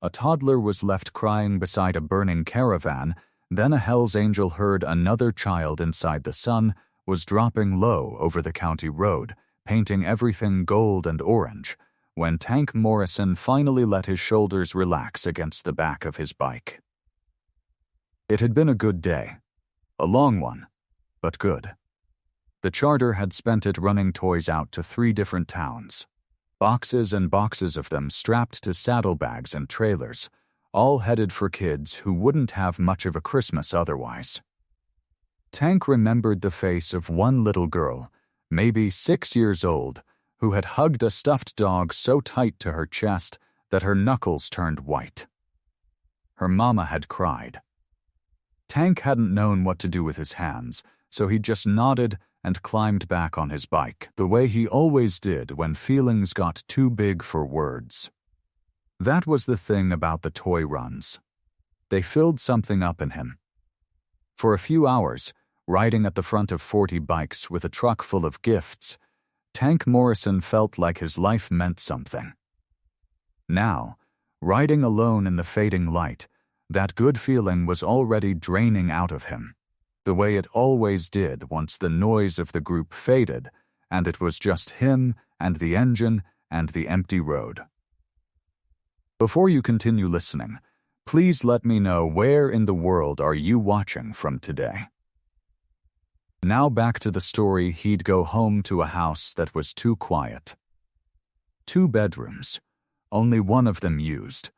A toddler was left crying beside a burning caravan. Then a Hell's Angel heard another child inside the sun was dropping low over the county road, painting everything gold and orange, when Tank Morrison finally let his shoulders relax against the back of his bike. It had been a good day. A long one, but good. The charter had spent it running toys out to 3 different towns. Boxes and boxes of them strapped to saddlebags and trailers, all headed for kids who wouldn't have much of a Christmas otherwise. Tank remembered the face of one little girl, maybe 6 years old, who had hugged a stuffed dog so tight to her chest that her knuckles turned white. Her mama had cried. Tank hadn't known what to do with his hands, so he just nodded and climbed back on his bike, the way he always did when feelings got too big for words. That was the thing about the toy runs. They filled something up in him. For a few hours, riding at the front of 40 bikes with a truck full of gifts, Tank Morrison felt like his life meant something. Now, riding alone in the fading light, that good feeling was already draining out of him, the way it always did once the noise of the group faded, and it was just him and the engine and the empty road. Before you continue listening, please let me know where in the world are you watching from today. Now back to the story. He'd go home to a house that was too quiet. 2 bedrooms, only one of them used.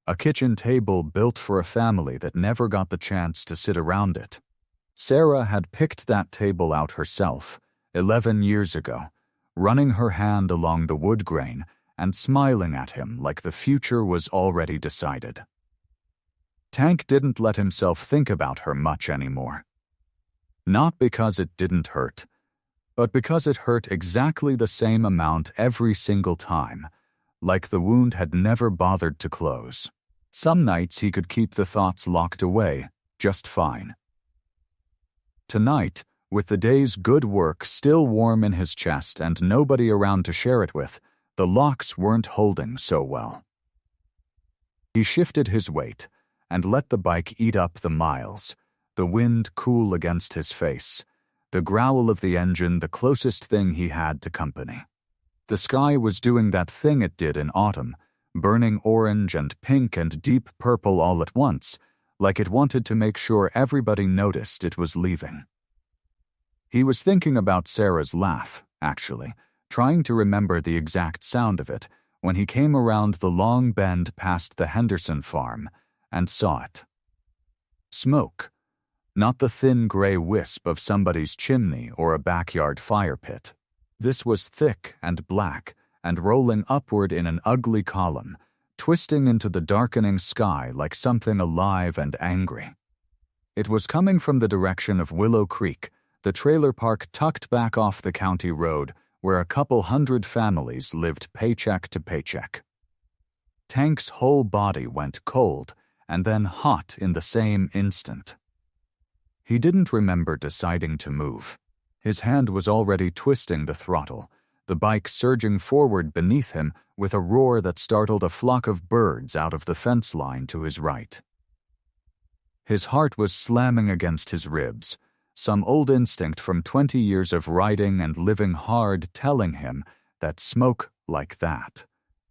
A kitchen table built for a family that never got the chance to sit around it. Sarah had picked that table out herself, 11 years ago, running her hand along the wood grain and smiling at him like the future was already decided. Tank didn't let himself think about her much anymore. Not because it didn't hurt, but because it hurt exactly the same amount every single time, like the wound had never bothered to close. Some nights he could keep the thoughts locked away just fine. Tonight, with the day's good work still warm in his chest and nobody around to share it with, the locks weren't holding so well. He shifted his weight and let the bike eat up the miles, the wind cool against his face, the growl of the engine the closest thing he had to company. The sky was doing that thing it did in autumn, burning orange and pink and deep purple all at once, like it wanted to make sure everybody noticed it was leaving. He was thinking about Sarah's laugh, actually, trying to remember the exact sound of it, when he came around the long bend past the Henderson farm and saw it. Smoke, not the thin gray wisp of somebody's chimney or a backyard fire pit. This was thick and black and rolling upward in an ugly column, twisting into the darkening sky like something alive and angry. It was coming from the direction of Willow Creek, the trailer park tucked back off the county road where a couple hundred families lived paycheck to paycheck. Tank's whole body went cold and then hot in the same instant. He didn't remember deciding to move. His hand was already twisting the throttle, the bike surging forward beneath him with a roar that startled a flock of birds out of the fence line to his right. His heart was slamming against his ribs, some old instinct from 20 years of riding and living hard telling him that smoke like that,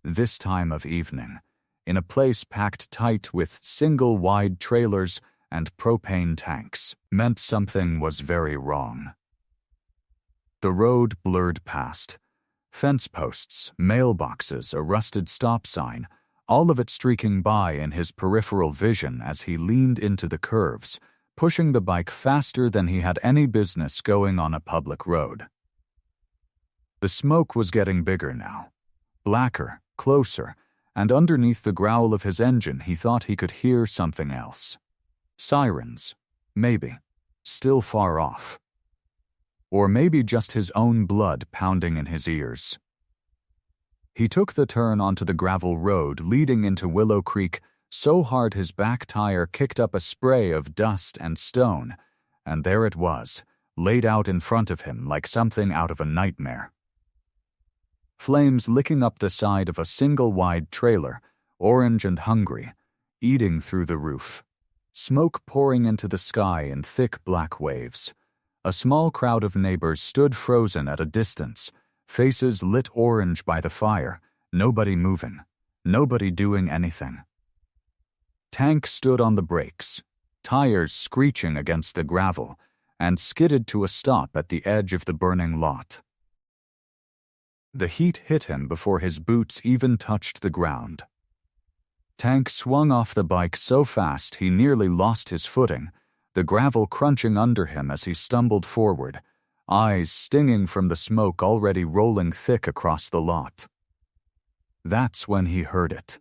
this time of evening, in a place packed tight with single-wide trailers and propane tanks, meant something was very wrong. The road blurred past. Fence posts, mailboxes, a rusted stop sign, all of it streaking by in his peripheral vision as he leaned into the curves, pushing the bike faster than he had any business going on a public road. The smoke was getting bigger now, blacker, closer, and underneath the growl of his engine he thought he could hear something else. Sirens, maybe, still far off. Or maybe just his own blood pounding in his ears. He took the turn onto the gravel road leading into Willow Creek so hard his back tire kicked up a spray of dust and stone, and there it was, laid out in front of him like something out of a nightmare. Flames licking up the side of a single-wide trailer orange and hungry, eating through the roof. Smoke pouring into the sky in thick black waves. A small crowd of neighbors stood frozen at a distance, faces lit orange by the fire, nobody moving, nobody doing anything. Tank stood on the brakes, tires screeching against the gravel, and skidded to a stop at the edge of the burning lot. The heat hit him before his boots even touched the ground. Tank swung off the bike so fast he nearly lost his footing, the gravel crunching under him as he stumbled forward, eyes stinging from the smoke already rolling thick across the lot. That's when he heard it.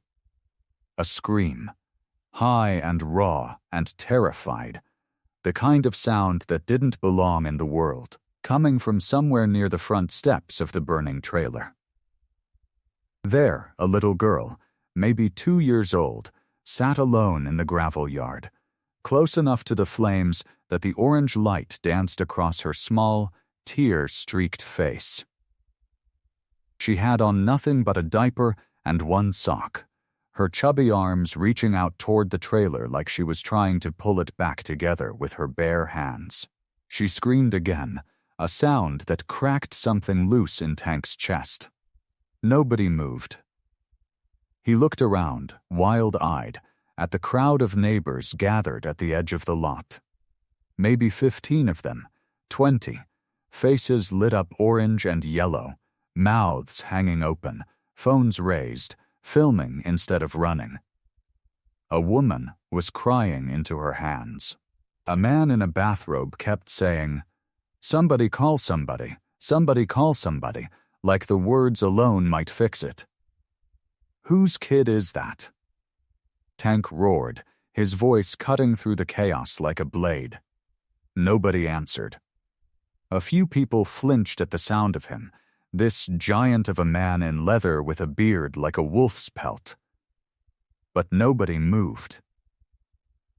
A scream, high and raw and terrified, the kind of sound that didn't belong in the world, coming from somewhere near the front steps of the burning trailer. There, a little girl, maybe 2 years old, sat alone in the gravel yard, close enough to the flames that the orange light danced across her small, tear-streaked face. She had on nothing but a diaper and one sock, her chubby arms reaching out toward the trailer like she was trying to pull it back together with her bare hands. She screamed again, a sound that cracked something loose in Tank's chest. Nobody moved. He looked around, wild-eyed, at the crowd of neighbors gathered at the edge of the lot. Maybe 15 of them, 20, faces lit up orange and yellow, mouths hanging open, phones raised, filming instead of running. A woman was crying into her hands. A man in a bathrobe kept saying, "Somebody call somebody, somebody call somebody," like the words alone might fix it. Whose kid is that? Tank roared, his voice cutting through the chaos like a blade. Nobody answered. A few people flinched at the sound of him, this giant of a man in leather with a beard like a wolf's pelt. But nobody moved.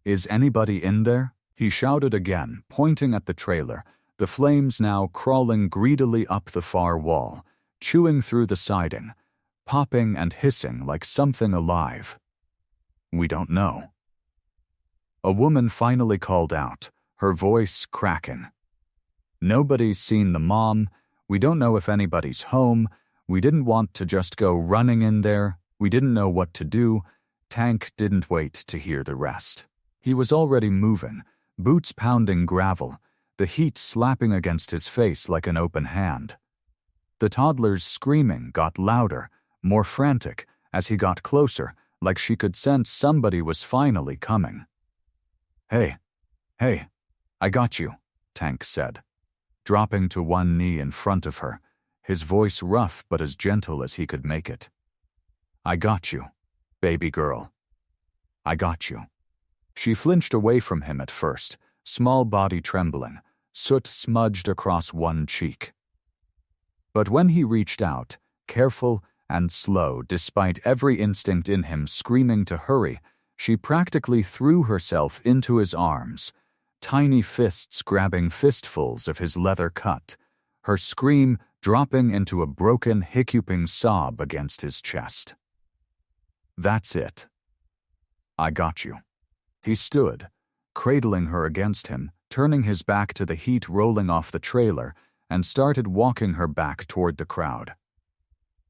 "Is anybody in there?" he shouted again, pointing at the trailer, the flames now crawling greedily up the far wall, chewing through the siding, popping and hissing like something alive. "We don't know." A woman finally called out, her voice cracking. "Nobody's seen the mom. We don't know if anybody's home. We didn't want to just go running in there. We didn't know what to do." Tank didn't wait to hear the rest. He was already moving, boots pounding gravel, the heat slapping against his face like an open hand. The toddler's screaming got louder, more frantic, as he got closer, like she could sense somebody was finally coming. Hey, I got you," Tank said, dropping to one knee in front of her, his voice rough but as gentle as he could make it. "I got you, baby girl. I got you." She flinched away from him at first, small body trembling, soot smudged across one cheek. But when he reached out, careful and slow despite every instinct in him screaming to hurry, she practically threw herself into his arms, tiny fists grabbing fistfuls of his leather cut, her scream dropping into a broken, hiccuping sob against his chest. "That's it. I got you." He stood, cradling her against him, turning his back to the heat rolling off the trailer, and started walking her back toward the crowd.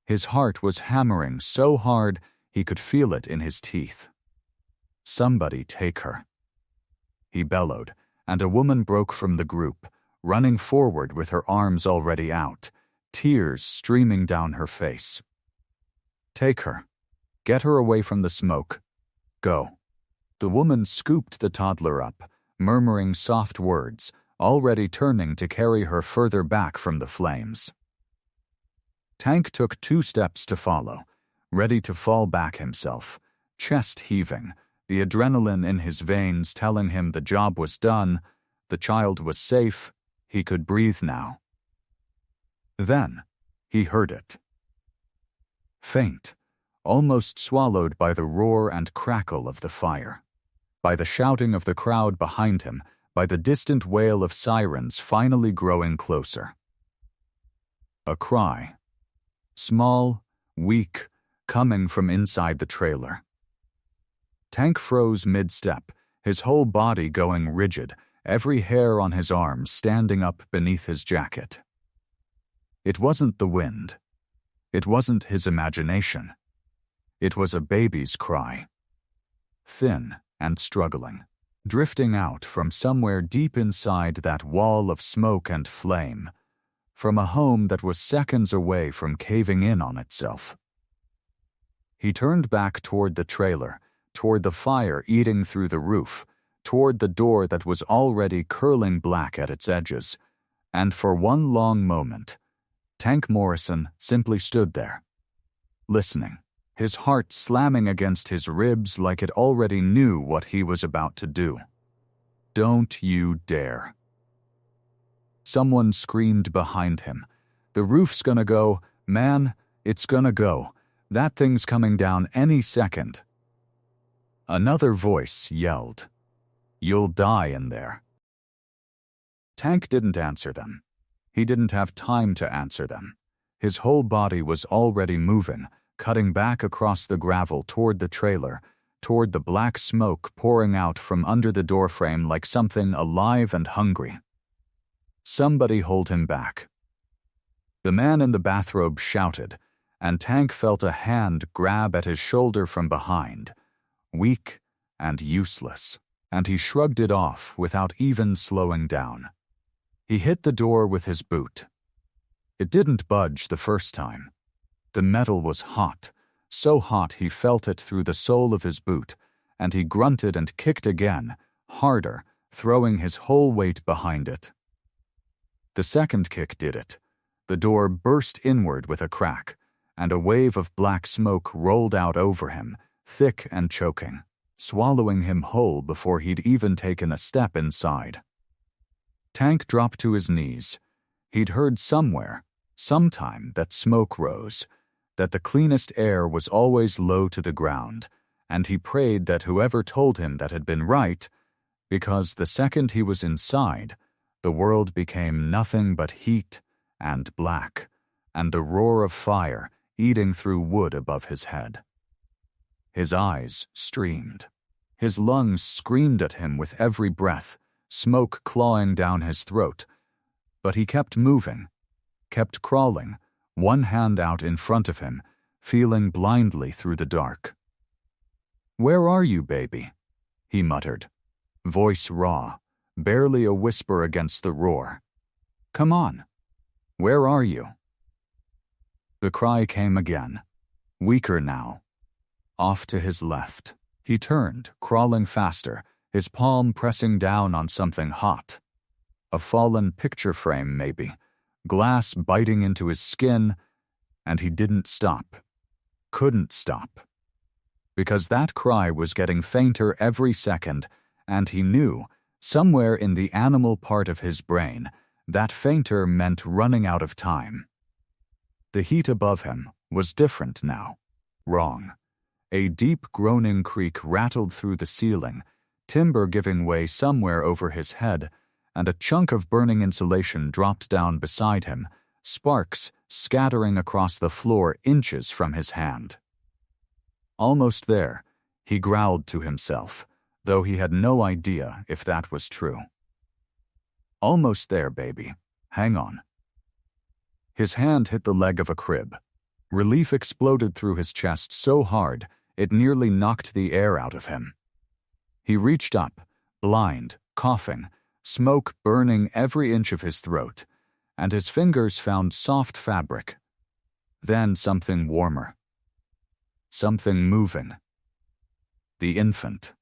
His heart was hammering so hard he could feel it in his teeth. "Somebody take her," he bellowed, and a woman broke from the group, running forward with her arms already out, tears streaming down her face. "Take her. Get her away from the smoke. Go." The woman scooped the toddler up, murmuring soft words, already turning to carry her further back from the flames. Tank took 2 steps to follow, ready to fall back himself, chest heaving, the adrenaline in his veins telling him the job was done, the child was safe, he could breathe now. Then he heard it. Faint, almost swallowed by the roar and crackle of the fire, by the shouting of the crowd behind him, by the distant wail of sirens finally growing closer. A cry. Small, weak, coming from inside the trailer. Tank froze mid-step, his whole body going rigid, every hair on his arm standing up beneath his jacket. It wasn't the wind. It wasn't his imagination. It was a baby's cry. Thin and struggling, drifting out from somewhere deep inside that wall of smoke and flame, from a home that was seconds away from caving in on itself. He turned back toward the trailer, toward the fire eating through the roof, toward the door that was already curling black at its edges, and for one long moment, Tank Morrison simply stood there, listening, his heart slamming against his ribs like it already knew what he was about to do. "Don't you dare." Someone screamed behind him. "The roof's gonna go, man, it's gonna go. That thing's coming down any second." Another voice yelled, "You'll die in there." Tank didn't answer them. He didn't have time to answer them. His whole body was already moving, cutting back across the gravel toward the trailer, toward the black smoke pouring out from under the doorframe like something alive and hungry. Somebody hold him back. The man in the bathrobe shouted, and Tank felt a hand grab at his shoulder from behind, weak and useless, and he shrugged it off without even slowing down. He hit the door with his boot. It didn't budge the first time. The metal was hot, so hot he felt it through the sole of his boot, and he grunted and kicked again, harder, throwing his whole weight behind it. The second kick did it. The door burst inward with a crack, and a wave of black smoke rolled out over him, thick and choking, swallowing him whole before he'd even taken a step inside. Tank dropped to his knees. He'd heard somewhere, sometime, that smoke rose, that the cleanest air was always low to the ground, and he prayed that whoever told him that had been right, because the second he was inside, the world became nothing but heat and black, and the roar of fire eating through wood above his head. His eyes streamed. His lungs screamed at him with every breath, smoke clawing down his throat. But he kept moving, kept crawling, one hand out in front of him, feeling blindly through the dark. "Where are you, baby?" he muttered, voice raw, barely a whisper against the roar. "Come on. Where are you?" The cry came again, weaker now. Off to his left. He turned, crawling faster, his palm pressing down on something hot. A fallen picture frame, maybe, glass biting into his skin, and he didn't stop. Couldn't stop. Because that cry was getting fainter every second, and he knew, somewhere in the animal part of his brain, that fainter meant running out of time. The heat above him was different now. Wrong. A deep groaning creak rattled through the ceiling, timber giving way somewhere over his head, and a chunk of burning insulation dropped down beside him, sparks scattering across the floor inches from his hand. Almost there, he growled to himself, though he had no idea if that was true. "Almost there, baby. Hang on." His hand hit the leg of a crib. Relief exploded through his chest so hard it nearly knocked the air out of him. He reached up, blind, coughing, smoke burning every inch of his throat, and his fingers found soft fabric. Then something warmer. Something moving. The infant.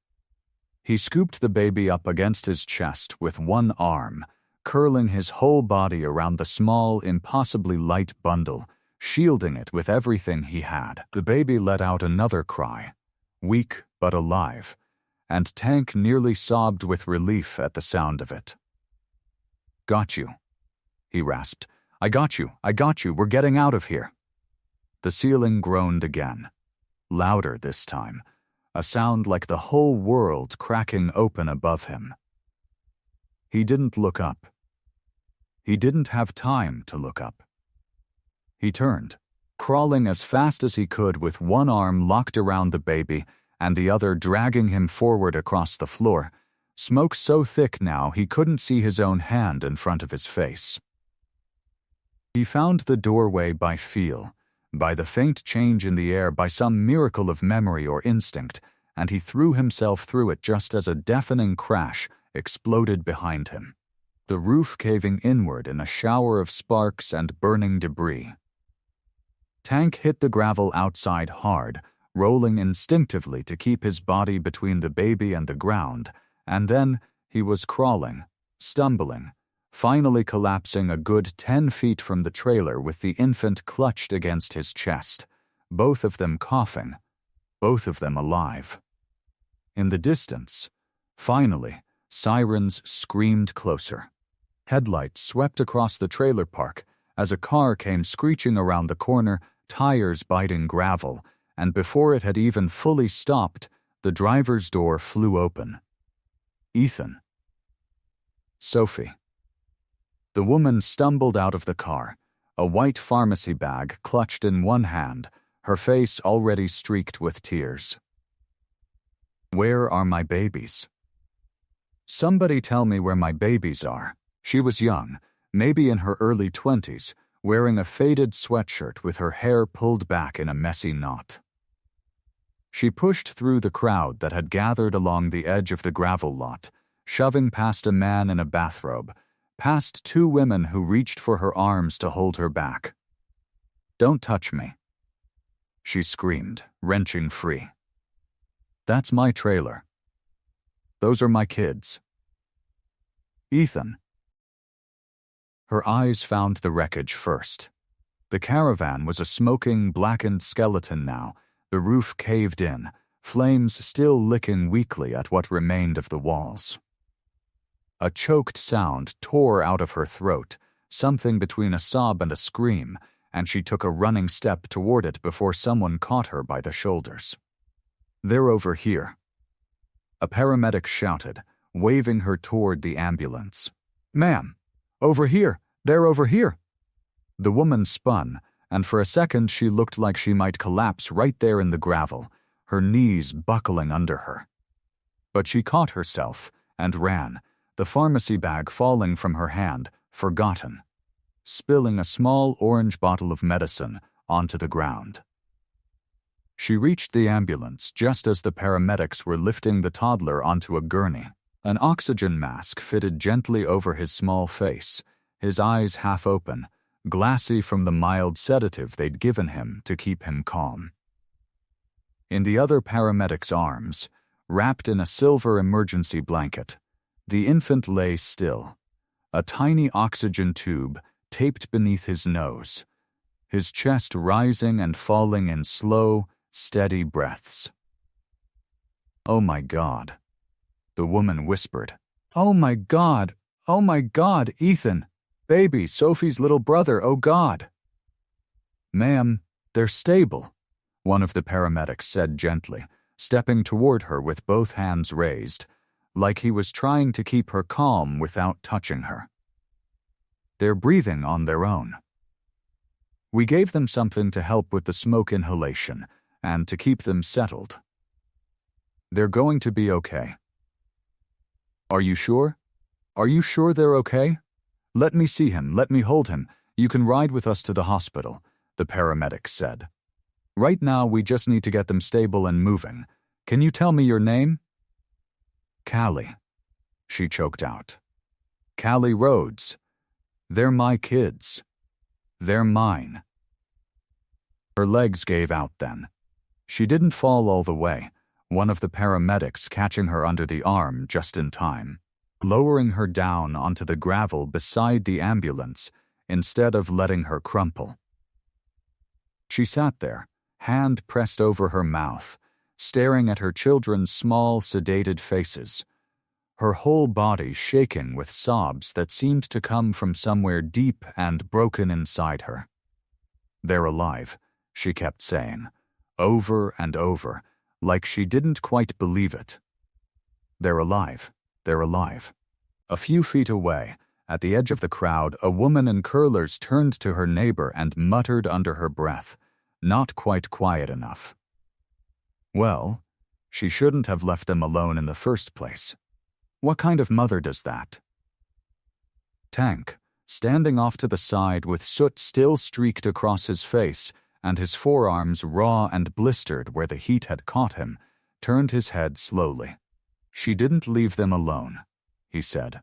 He scooped the baby up against his chest with one arm, curling his whole body around the small, impossibly light bundle, shielding it with everything he had. The baby let out another cry, weak but alive, and Tank nearly sobbed with relief at the sound of it. "Got you," he rasped. I got you, we're getting out of here." The ceiling groaned again, louder this time, a sound like the whole world cracking open above him. He didn't look up. He didn't have time to look up. He turned, crawling as fast as he could with one arm locked around the baby and the other dragging him forward across the floor, smoke so thick now he couldn't see his own hand in front of his face. He found the doorway by feel, by the faint change in the air, by some miracle of memory or instinct, and he threw himself through it just as a deafening crash exploded behind him, the roof caving inward in a shower of sparks and burning debris. Tank hit the gravel outside hard, rolling instinctively to keep his body between the baby and the ground, and then he was crawling, stumbling, finally collapsing a good 10 feet from the trailer with the infant clutched against his chest, both of them coughing, both of them alive. In the distance, finally, sirens screamed closer. Headlights swept across the trailer park as a car came screeching around the corner, tires biting gravel, and before it had even fully stopped, the driver's door flew open. Ethan. Sophie. The woman stumbled out of the car, a white pharmacy bag clutched in one hand, her face already streaked with tears. Where are my babies? Somebody tell me where my babies are. She was young, maybe in her early 20s, wearing a faded sweatshirt with her hair pulled back in a messy knot. She pushed through the crowd that had gathered along the edge of the gravel lot, shoving past a man in a bathrobe, past two women who reached for her arms to hold her back. "Don't touch me," she screamed, wrenching free. "That's my trailer. Those are my kids. Ethan." Her eyes found the wreckage first. The Caravan was a smoking, blackened skeleton now, the roof caved in, flames still licking weakly at what remained of the walls. A choked sound tore out of her throat, something between a sob and a scream, and she took a running step toward it before someone caught her by the shoulders. "They're over here," a paramedic shouted, waving her toward the ambulance. "Ma'am, over here, they're over here." The woman spun, and for a second she looked like she might collapse right there in the gravel, her knees buckling under her. But she caught herself and ran, the pharmacy bag falling from her hand, forgotten, spilling a small orange bottle of medicine onto the ground. She reached the ambulance just as the paramedics were lifting the toddler onto a gurney. An oxygen mask fitted gently over his small face, his eyes half open, glassy from the mild sedative they'd given him to keep him calm. In the other paramedic's arms, wrapped in a silver emergency blanket, the infant lay still, a tiny oxygen tube taped beneath his nose, his chest rising and falling in slow, steady breaths. "Oh my God," the woman whispered. "Oh my God, Ethan, baby, Sophie's little brother, oh God." "Ma'am, they're stable," one of the paramedics said gently, stepping toward her with both hands raised, like he was trying to keep her calm without touching her. "They're breathing on their own. We gave them something to help with the smoke inhalation and to keep them settled. They're going to be okay." "Are you sure? Are you sure they're okay? Let me see him, let me hold him. You can ride with us to the hospital," the paramedic said. "Right now we just need to get them stable and moving. Can you tell me your name?" "Callie," she choked out. "Callie Rhodes. They're my kids. They're mine." Her legs gave out then. She didn't fall all the way, one of the paramedics catching her under the arm just in time, lowering her down onto the gravel beside the ambulance instead of letting her crumple. She sat there, hand pressed over her mouth, staring at her children's small, sedated faces, her whole body shaking with sobs that seemed to come from somewhere deep and broken inside her. "They're alive," she kept saying, over and over, like she didn't quite believe it. "They're alive. They're alive." A few feet away, at the edge of the crowd, a woman in curlers turned to her neighbor and muttered under her breath, not quite quiet enough. Well, she shouldn't have left them alone in the first place. What kind of mother does that? Tank, standing off to the side with soot still streaked across his face and his forearms raw and blistered where the heat had caught him, turned his head slowly. "She didn't leave them alone," he said,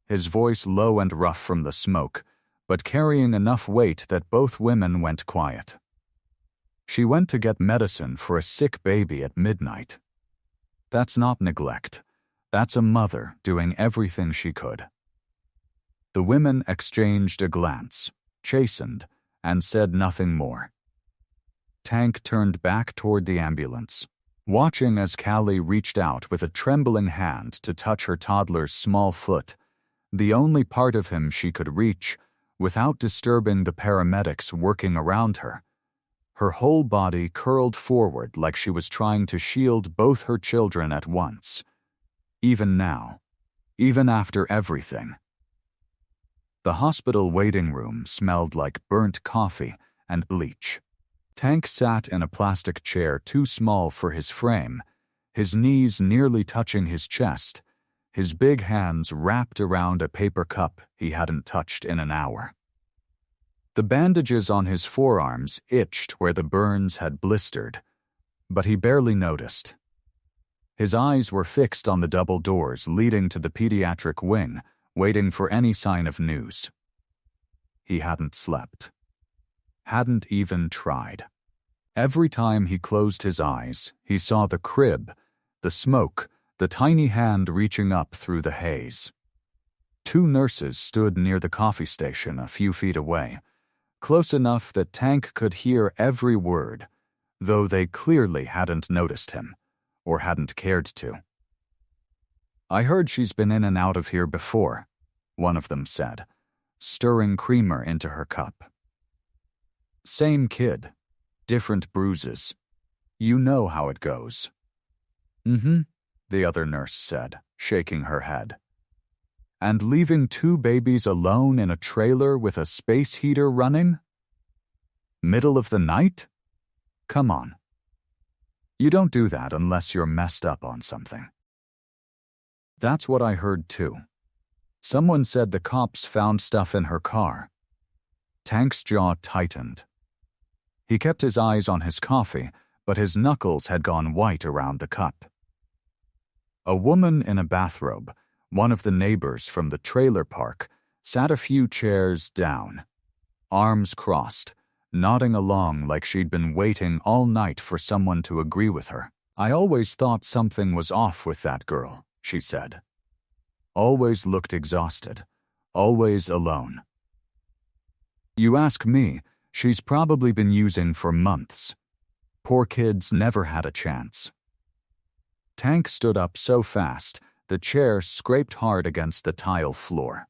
his voice low and rough from the smoke, but carrying enough weight that both women went quiet. "She went to get medicine for a sick baby at midnight. That's not neglect. That's a mother doing everything she could." The women exchanged a glance, chastened, and said nothing more. Tank turned back toward the ambulance, watching as Callie reached out with a trembling hand to touch her toddler's small foot, the only part of him she could reach, without disturbing the paramedics working around her. Her whole body curled forward like she was trying to shield both her children at once. Even now, even after everything. The hospital waiting room smelled like burnt coffee and bleach. Tank sat in a plastic chair too small for his frame, his knees nearly touching his chest, his big hands wrapped around a paper cup he hadn't touched in an hour. The bandages on his forearms itched where the burns had blistered, but he barely noticed. His eyes were fixed on the double doors leading to the pediatric wing, waiting for any sign of news. He hadn't slept. Hadn't even tried. Every time he closed his eyes, he saw the crib, the smoke, the tiny hand reaching up through the haze. 2 nurses stood near the coffee station a few feet away, close enough that Tank could hear every word, though they clearly hadn't noticed him, or hadn't cared to. "I heard she's been in and out of here before," one of them said, stirring creamer into her cup. "Same kid, different bruises. You know how it goes." "Mm-hmm," the other nurse said, shaking her head. "And leaving 2 babies alone in a trailer with a space heater running? Middle of the night? Come on. You don't do that unless you're messed up on something." "That's what I heard too. Someone said the cops found stuff in her car." Tank's jaw tightened. He kept his eyes on his coffee, but his knuckles had gone white around the cup. A woman in a bathrobe, one of the neighbors from the trailer park, sat a few chairs down, arms crossed, nodding along like she'd been waiting all night for someone to agree with her. "I always thought something was off with that girl," she said. "Always looked exhausted, always alone. You ask me, she's probably been using for months. Poor kid's never had a chance." Tank stood up so fast, the chair scraped hard against the tile floor.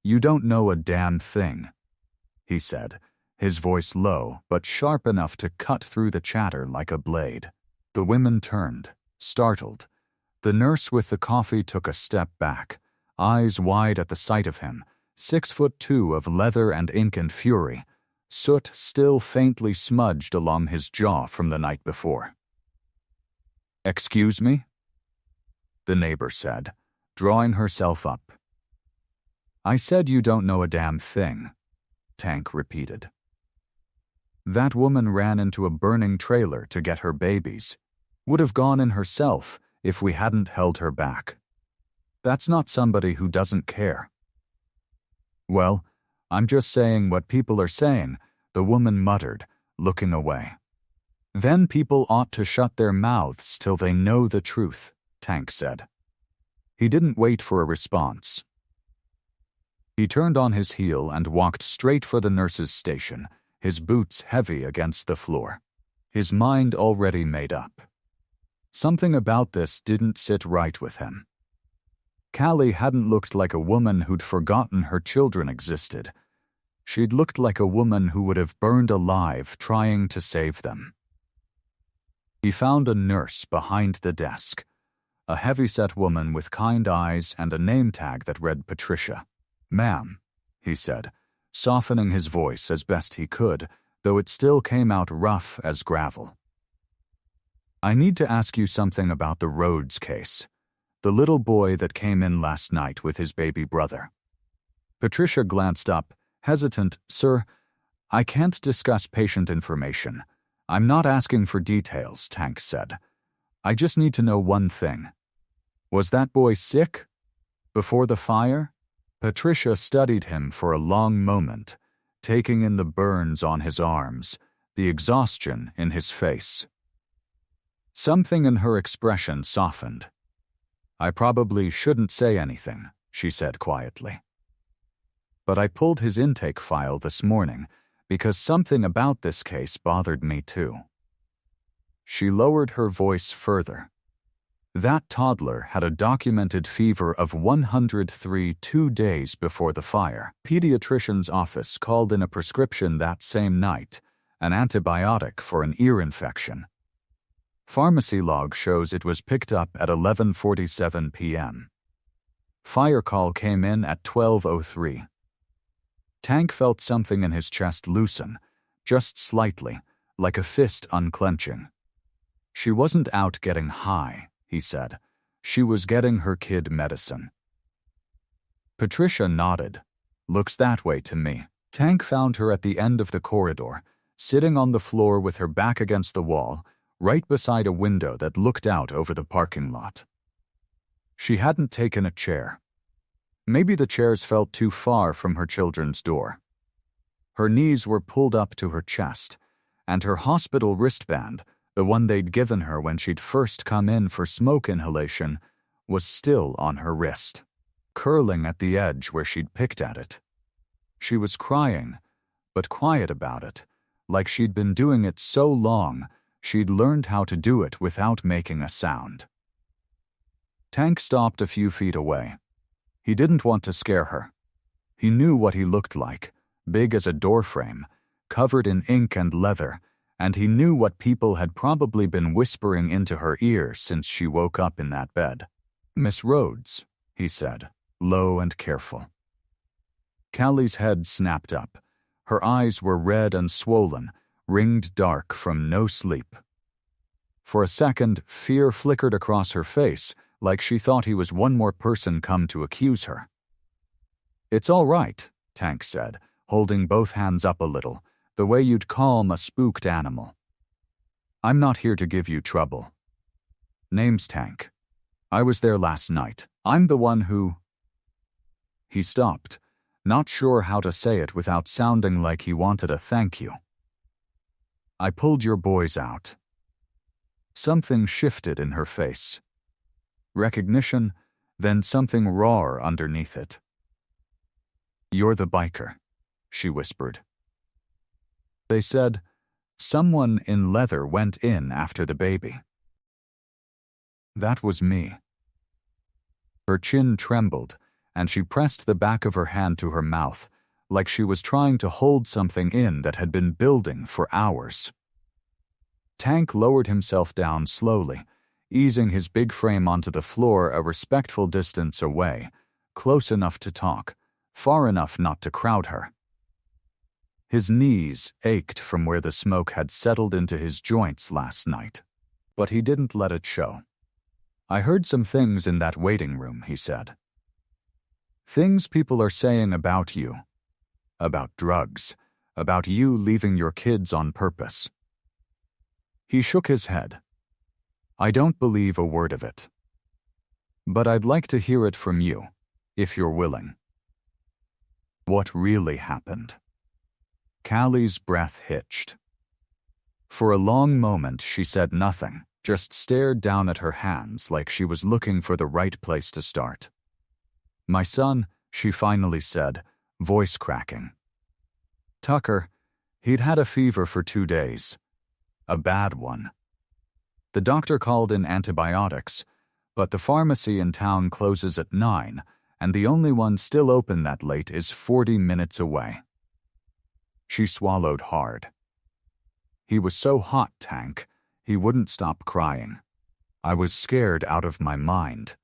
"You don't know a damn thing," he said, his voice low but sharp enough to cut through the chatter like a blade. The women turned, startled. The nurse with the coffee took a step back, eyes wide at the sight of him, 6'2" of leather and ink and fury, soot still faintly smudged along his jaw from the night before. "Excuse me?" the neighbor said, drawing herself up. "I said you don't know a damn thing," Tank repeated. "That woman ran into a burning trailer to get her babies. Would have gone in herself if we hadn't held her back. That's not somebody who doesn't care." "Well, I'm just saying what people are saying," the woman muttered, looking away. "Then people ought to shut their mouths till they know the truth," Tank said. He didn't wait for a response. He turned on his heel and walked straight for the nurse's station, his boots heavy against the floor. His mind already made up. Something about this didn't sit right with him. Callie hadn't looked like a woman who'd forgotten her children existed. She'd looked like a woman who would have burned alive trying to save them. He found a nurse behind the desk, a heavy-set woman with kind eyes and a name tag that read Patricia. "Ma'am," he said, softening his voice as best he could, though it still came out rough as gravel. I need to ask you something about the Rhodes case, the little boy that came in last night with his baby brother. Patricia glanced up, hesitant. Sir, I can't discuss patient information. I'm not asking for details, Tank said. I just need to know one thing. Was that boy sick? Before the fire? Patricia studied him for a long moment, taking in the burns on his arms, the exhaustion in his face. Something in her expression softened. I probably shouldn't say anything, she said quietly. But I pulled his intake file this morning because something about this case bothered me too. She lowered her voice further. That toddler had a documented fever of 103 2 days before the fire. Pediatrician's office called in a prescription that same night, an antibiotic for an ear infection. Pharmacy log shows it was picked up at 11:47 p.m. Fire call came in at 12:03. Tank felt something in his chest loosen, just slightly, like a fist unclenching. She wasn't out getting high, he said. She was getting her kid medicine. Patricia nodded. Looks that way to me. Tank found her at the end of the corridor, sitting on the floor with her back against the wall, right beside a window that looked out over the parking lot. She hadn't taken a chair. Maybe the chairs felt too far from her children's door. Her knees were pulled up to her chest, and her hospital wristband, the one they'd given her when she'd first come in for smoke inhalation, was still on her wrist, curling at the edge where she'd picked at it. She was crying, but quiet about it, like she'd been doing it so long she'd learned how to do it without making a sound. Tank stopped a few feet away. He didn't want to scare her. He knew what he looked like, big as a doorframe, covered in ink and leather, and he knew what people had probably been whispering into her ear since she woke up in that bed. Miss Rhodes, he said, low and careful. Callie's head snapped up. Her eyes were red and swollen, ringed dark from no sleep. For a second, fear flickered across her face, like she thought he was one more person come to accuse her. It's all right, Tank said, holding both hands up a little, the way you'd calm a spooked animal. I'm not here to give you trouble. Name's Tank. I was there last night. I'm the one who... He stopped, not sure how to say it without sounding like he wanted a thank you. I pulled your boys out. Something shifted in her face. Recognition, then something rawer underneath it. You're the biker, she whispered. They said, someone in leather went in after the baby. That was me. Her chin trembled, and she pressed the back of her hand to her mouth, like she was trying to hold something in that had been building for hours. Tank lowered himself down slowly, easing his big frame onto the floor a respectful distance away, close enough to talk, far enough not to crowd her. His knees ached from where the smoke had settled into his joints last night, but he didn't let it show. I heard some things in that waiting room, he said. Things people are saying about you, about drugs, about you leaving your kids on purpose. He shook his head. I don't believe a word of it. But I'd like to hear it from you, if you're willing. What really happened? Callie's breath hitched. For a long moment she said nothing, just stared down at her hands like she was looking for the right place to start. My son, she finally said, voice cracking. Tucker, he'd had a fever for 2 days. A bad one. The doctor called in antibiotics, but the pharmacy in town closes at 9, and the only one still open that late is 40 minutes away. She swallowed hard. He was so hot, Tank, he wouldn't stop crying. I was scared out of my mind.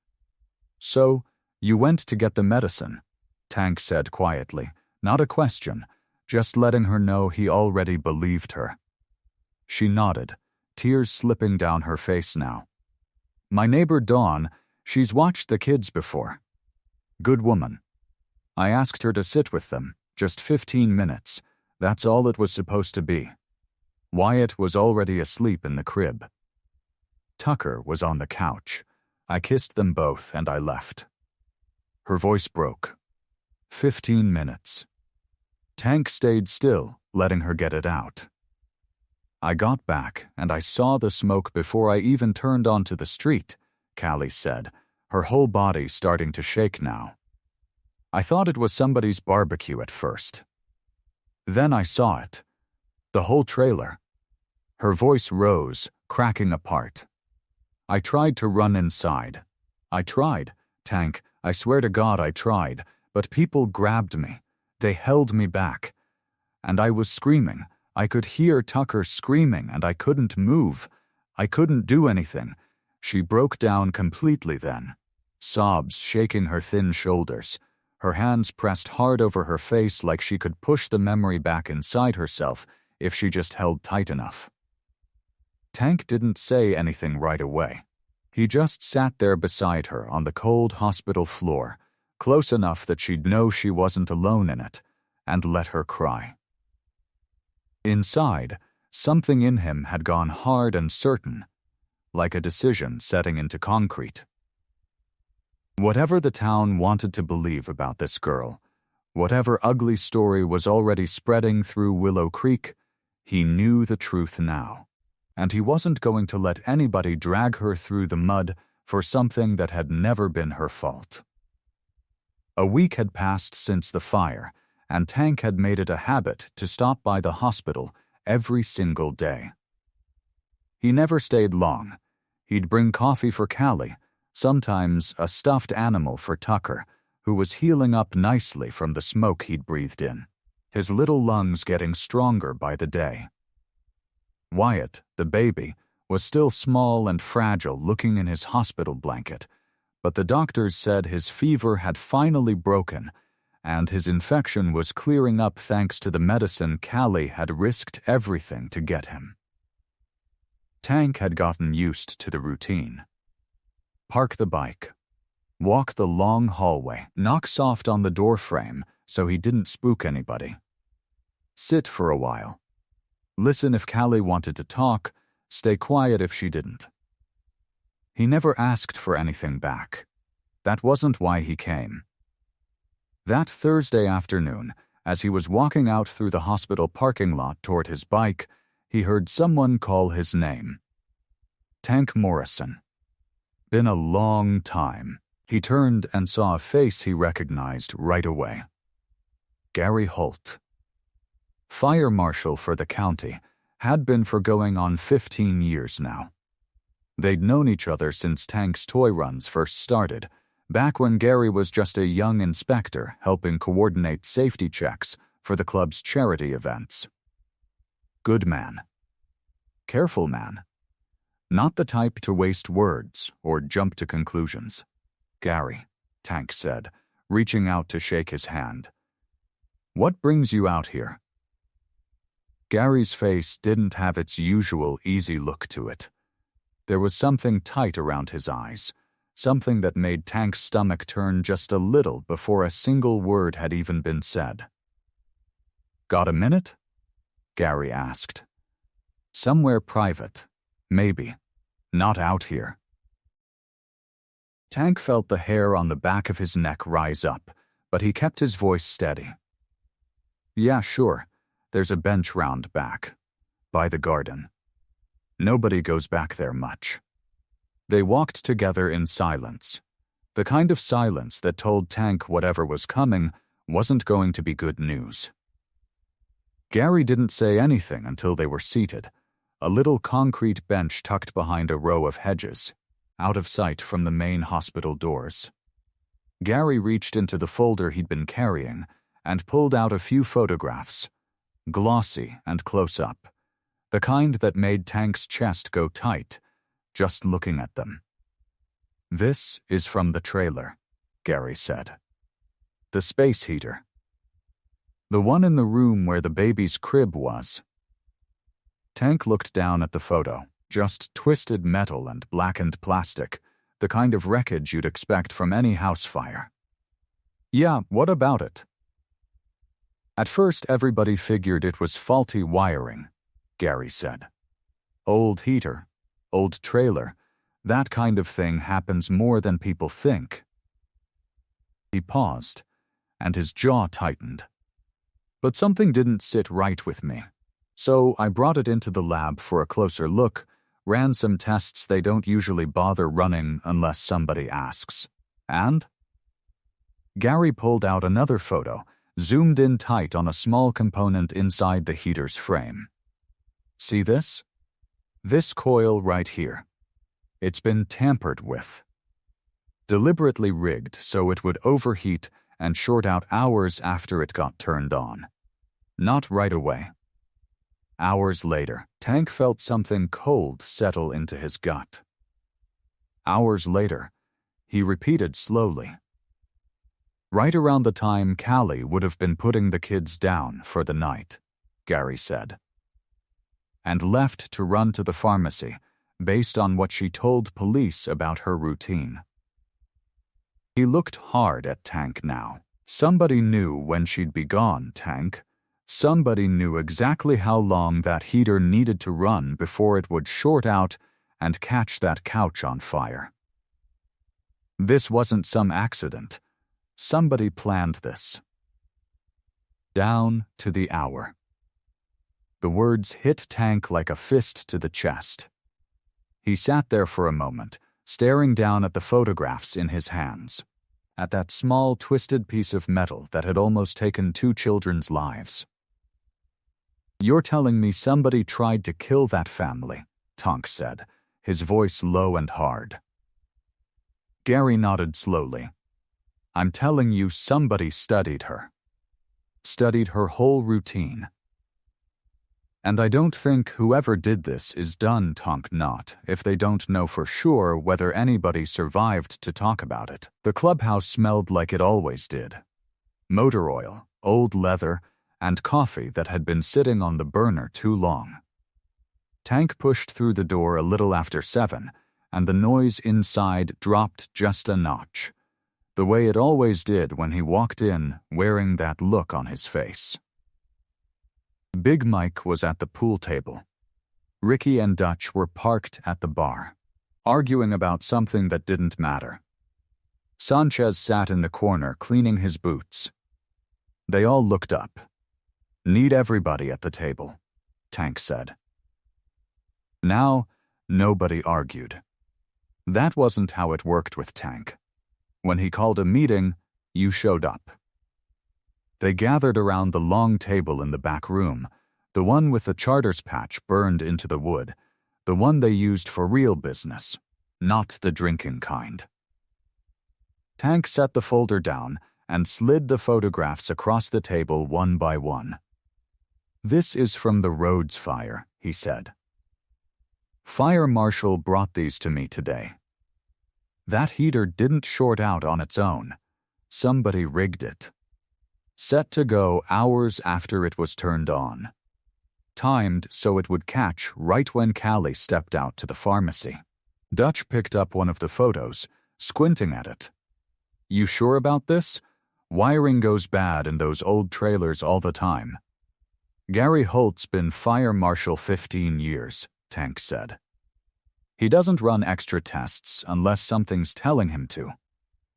So, you went to get the medicine, Tank said quietly, not a question, just letting her know he already believed her. She nodded, tears slipping down her face now. My neighbor Dawn, she's watched the kids before. Good woman. I asked her to sit with them, just 15 minutes. That's all it was supposed to be. Wyatt was already asleep in the crib. Tucker was on the couch. I kissed them both and I left. Her voice broke. 15 minutes. Tank stayed still, letting her get it out. I got back and I saw the smoke before I even turned onto the street, Callie said, her whole body starting to shake now. I thought it was somebody's barbecue at first. Then I saw it. The whole trailer. Her voice rose, cracking apart. I tried to run inside. I tried, Tank, I swear to God I tried, but people grabbed me. They held me back. And I was screaming. I could hear Tucker screaming and I couldn't move. I couldn't do anything. She broke down completely then, sobs shaking her thin shoulders. Her hands pressed hard over her face like she could push the memory back inside herself if she just held tight enough. Tank didn't say anything right away. He just sat there beside her on the cold hospital floor, close enough that she'd know she wasn't alone in it, and let her cry. Inside, something in him had gone hard and certain, like a decision setting into concrete. Whatever the town wanted to believe about this girl, whatever ugly story was already spreading through Willow Creek, he knew the truth now, and he wasn't going to let anybody drag her through the mud for something that had never been her fault. A week had passed since the fire, and Tank had made it a habit to stop by the hospital every single day. He never stayed long. He'd bring coffee for Callie, sometimes a stuffed animal for Tucker, who was healing up nicely from the smoke he'd breathed in, his little lungs getting stronger by the day. Wyatt, the baby, was still small and fragile looking in his hospital blanket, but the doctors said his fever had finally broken and his infection was clearing up thanks to the medicine Callie had risked everything to get him. Tank had gotten used to the routine. Park the bike. Walk the long hallway, knock soft on the door frame so he didn't spook anybody. Sit for a while. Listen if Callie wanted to talk, stay quiet if she didn't. He never asked for anything back. That wasn't why he came. That Thursday afternoon, as he was walking out through the hospital parking lot toward his bike, he heard someone call his name. Tank Morrison. Been a long time. He turned and saw a face he recognized right away. Gary Holt. Fire marshal for the county, had been for going on 15 years now. They'd known each other since Tank's toy runs first started, back when Gary was just a young inspector helping coordinate safety checks for the club's charity events. Good man. Careful man. Not the type to waste words or jump to conclusions. Gary, Tank said, reaching out to shake his hand. What brings you out here? Gary's face didn't have its usual easy look to it. There was something tight around his eyes, something that made Tank's stomach turn just a little before a single word had even been said. Got a minute? Gary asked. Somewhere private, maybe. Not out here. Tank felt the hair on the back of his neck rise up, but he kept his voice steady. Yeah, sure. There's a bench round back, by the garden. Nobody goes back there much. They walked together in silence, the kind of silence that told Tank whatever was coming wasn't going to be good news. Gary didn't say anything until they were seated, a little concrete bench tucked behind a row of hedges, out of sight from the main hospital doors. Gary reached into the folder he'd been carrying and pulled out a few photographs, glossy and close up, the kind that made Tank's chest go tight, just looking at them. This is from the trailer, Gary said. The space heater. The one in the room where the baby's crib was. Tank looked down at the photo, just twisted metal and blackened plastic, the kind of wreckage you'd expect from any house fire. Yeah, what about it? At first, everybody figured it was faulty wiring, Gary said. Old heater, old trailer, that kind of thing happens more than people think. He paused, and his jaw tightened. But something didn't sit right with me, so I brought it into the lab for a closer look, ran some tests they don't usually bother running unless somebody asks. And? Gary pulled out another photo, zoomed in tight on a small component inside the heater's frame. See this? This coil right here. It's been tampered with. Deliberately rigged so it would overheat and short out hours after it got turned on. Not right away. Hours later, Tank felt something cold settle into his gut. Hours later, he repeated slowly. Right around the time Callie would have been putting the kids down for the night, Gary said. And left to run to the pharmacy, based on what she told police about her routine. He looked hard at Tank now. Somebody knew when she'd be gone, Tank. Somebody knew exactly how long that heater needed to run before it would short out and catch that couch on fire. This wasn't some accident. Somebody planned this. Down to the hour. The words hit Tank like a fist to the chest. He sat there for a moment, staring down at the photographs in his hands, at that small twisted piece of metal that had almost taken 2 children's lives. You're telling me somebody tried to kill that family, Tank said, his voice low and hard. Gary nodded slowly. I'm telling you somebody studied her. Studied her whole routine. And I don't think whoever did this is done, Tank not, if they don't know for sure whether anybody survived to talk about it. The clubhouse smelled like it always did. Motor oil, old leather, and coffee that had been sitting on the burner too long. Tank pushed through the door a little after 7, and the noise inside dropped just a notch, the way it always did when he walked in wearing that look on his face. Big Mike was at the pool table. Ricky and Dutch were parked at the bar, arguing about something that didn't matter. Sanchez sat in the corner cleaning his boots. They all looked up. Need everybody at the table, Tank said. Now, nobody argued. That wasn't how it worked with Tank. When he called a meeting, you showed up. They gathered around the long table in the back room, the one with the charter's patch burned into the wood, the one they used for real business, not the drinking kind. Tank set the folder down and slid the photographs across the table one by one. This is from the Rhodes fire, he said. Fire marshal brought these to me today. That heater didn't short out on its own. Somebody rigged it. Set to go hours after it was turned on. Timed so it would catch right when Callie stepped out to the pharmacy. Dutch picked up one of the photos, squinting at it. You sure about this? Wiring goes bad in those old trailers all the time. Gary Holt's been fire marshal 15 years, Tank said. He doesn't run extra tests unless something's telling him to.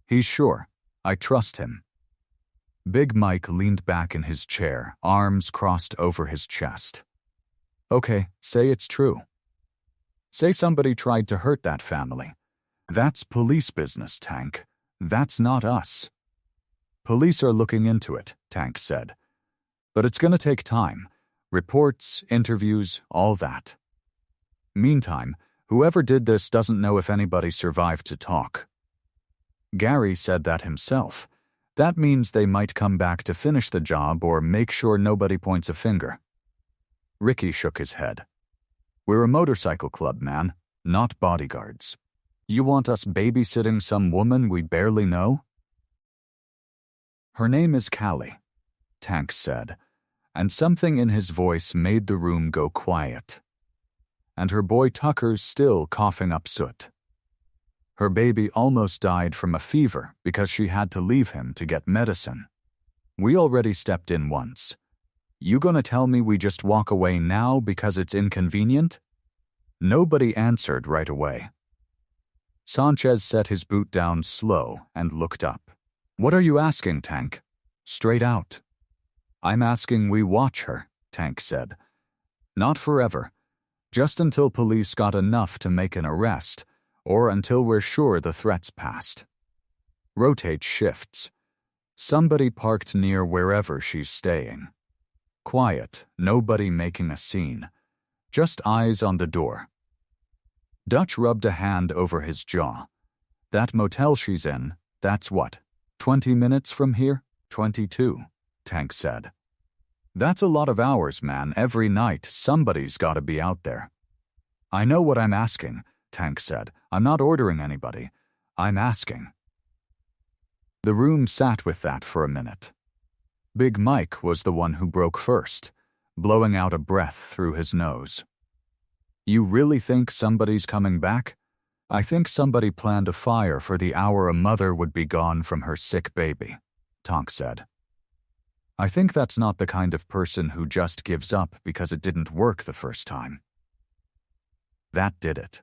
He's sure. I trust him. Big Mike leaned back in his chair, arms crossed over his chest. Okay, say it's true. Say somebody tried to hurt that family. That's police business, Tank. That's not us. Police are looking into it, Tank said. But it's gonna take time. Reports, interviews, all that. Meantime, whoever did this doesn't know if anybody survived to talk. Gary said that himself. That means they might come back to finish the job or make sure nobody points a finger. Ricky shook his head. We're a motorcycle club, man, not bodyguards. You want us babysitting some woman we barely know? Her name is Callie. Tank said, and something in his voice made the room go quiet. And her boy Tucker's still coughing up soot. Her baby almost died from a fever because she had to leave him to get medicine. We already stepped in once. You gonna tell me we just walk away now because it's inconvenient? Nobody answered right away. Sanchez set his boot down slow and looked up. What are you asking, Tank? Straight out. I'm asking we watch her, Tank said. Not forever. Just until police got enough to make an arrest, or until we're sure the threat's passed. Rotate shifts. Somebody parked near wherever she's staying. Quiet, nobody making a scene. Just eyes on the door. Dutch rubbed a hand over his jaw. That motel she's in, that's what, 20 minutes from here? 22, Tank said. That's a lot of hours, man. Every night, somebody's gotta be out there. I know what I'm asking, Tank said. I'm not ordering anybody. I'm asking. The room sat with that for a minute. Big Mike was the one who broke first, blowing out a breath through his nose. You really think somebody's coming back? I think somebody planned a fire for the hour a mother would be gone from her sick baby, Tank said. I think that's not the kind of person who just gives up because it didn't work the first time. That did it.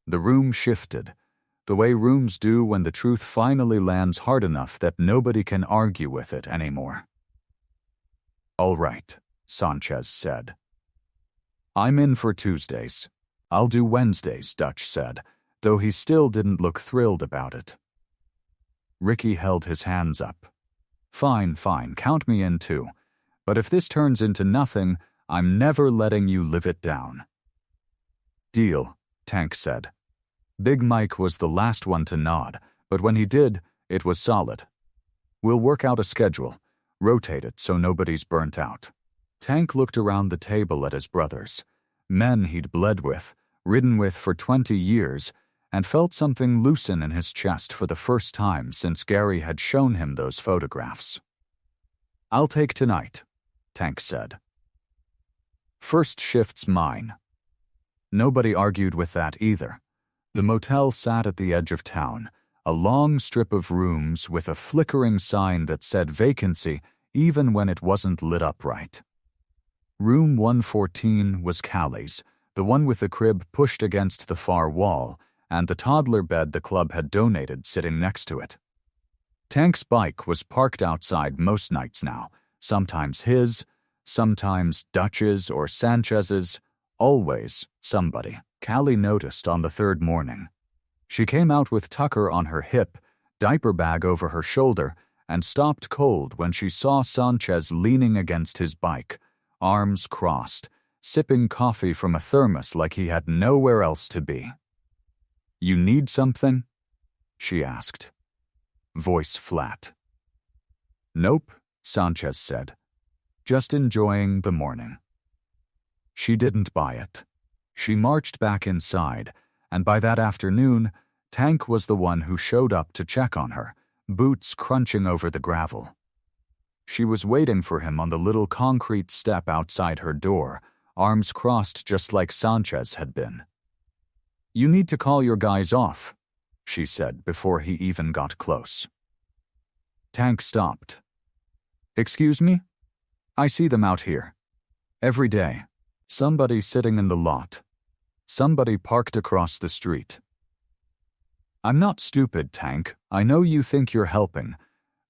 The room shifted, the way rooms do when the truth finally lands hard enough that nobody can argue with it anymore. All right, Sanchez said. I'm in for Tuesdays. I'll do Wednesdays, Dutch said, though he still didn't look thrilled about it. Ricky held his hands up. Fine, count me in too. But if this turns into nothing, I'm never letting you live it down. Deal, Tank said. Big Mike was the last one to nod, but when he did, it was solid. We'll work out a schedule, rotate it so nobody's burnt out. Tank looked around the table at his brothers, men he'd bled with, ridden with for 20 years, and felt something loosen in his chest for the first time since Gary had shown him those photographs. I'll take tonight, Tank said. First shift's mine. Nobody argued with that either. The motel sat at the edge of town, a long strip of rooms with a flickering sign that said vacancy even when it wasn't lit up right. Room 114 was Callie's, the one with the crib pushed against the far wall, and the toddler bed the club had donated sitting next to it. Tank's bike was parked outside most nights now, sometimes his, sometimes Dutch's or Sanchez's, always somebody. Callie noticed on the third morning. She came out with Tucker on her hip, diaper bag over her shoulder, and stopped cold when she saw Sanchez leaning against his bike, arms crossed, sipping coffee from a thermos like he had nowhere else to be. You need something? She asked. Voice flat. Nope, Sanchez said. Just enjoying the morning. She didn't buy it. She marched back inside, and by that afternoon, Tank was the one who showed up to check on her, boots crunching over the gravel. She was waiting for him on the little concrete step outside her door, arms crossed just like Sanchez had been. You need to call your guys off, she said before he even got close. Tank stopped. Excuse me? I see them out here. Every day. Somebody sitting in the lot. Somebody parked across the street. I'm not stupid, Tank. I know you think you're helping,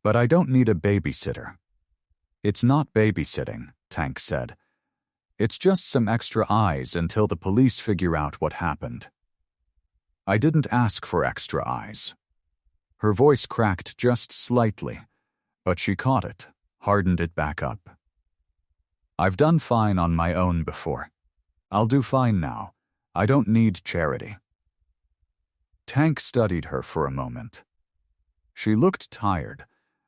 but I don't need a babysitter. It's not babysitting, Tank said. It's just some extra eyes until the police figure out what happened. I didn't ask for extra eyes. Her voice cracked just slightly, but she caught it, hardened it back up. I've done fine on my own before. I'll do fine now. I don't need charity. Tank studied her for a moment. She looked tired,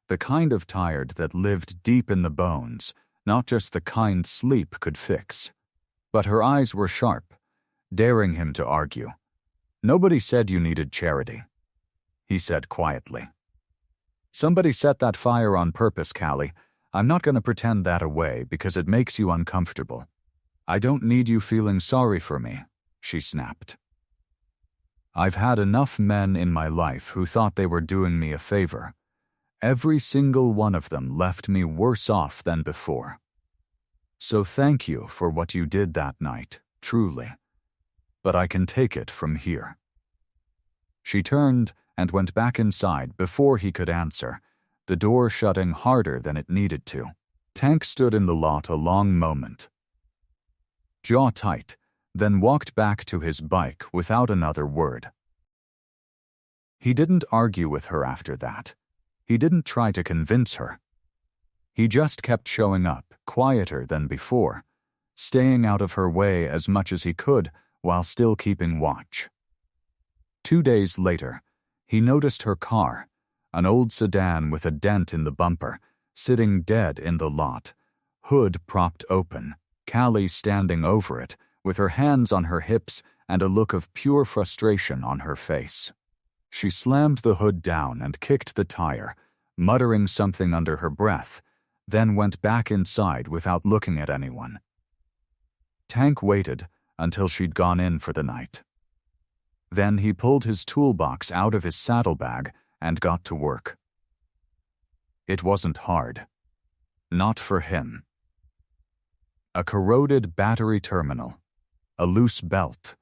the kind of tired that lived deep in the bones, not just the kind sleep could fix. But her eyes were sharp, daring him to argue. Nobody said you needed charity, he said quietly. Somebody set that fire on purpose, Callie. I'm not gonna pretend that away because it makes you uncomfortable. I don't need you feeling sorry for me, she snapped. I've had enough men in my life who thought they were doing me a favor. Every single one of them left me worse off than before. So thank you for what you did that night, truly. But I can take it from here. She turned and went back inside before he could answer, the door shutting harder than it needed to. Tank stood in the lot a long moment, jaw tight, then walked back to his bike without another word. He didn't argue with her after that. He didn't try to convince her. He just kept showing up, quieter than before, staying out of her way as much as he could while still keeping watch. 2 days later, he noticed her car, an old sedan with a dent in the bumper, sitting dead in the lot, hood propped open, Callie standing over it, with her hands on her hips and a look of pure frustration on her face. She slammed the hood down and kicked the tire, muttering something under her breath, then went back inside without looking at anyone. Tank waited until she'd gone in for the night. Then he pulled his toolbox out of his saddlebag and got to work. It wasn't hard. Not for him. A corroded battery terminal, a loose belt,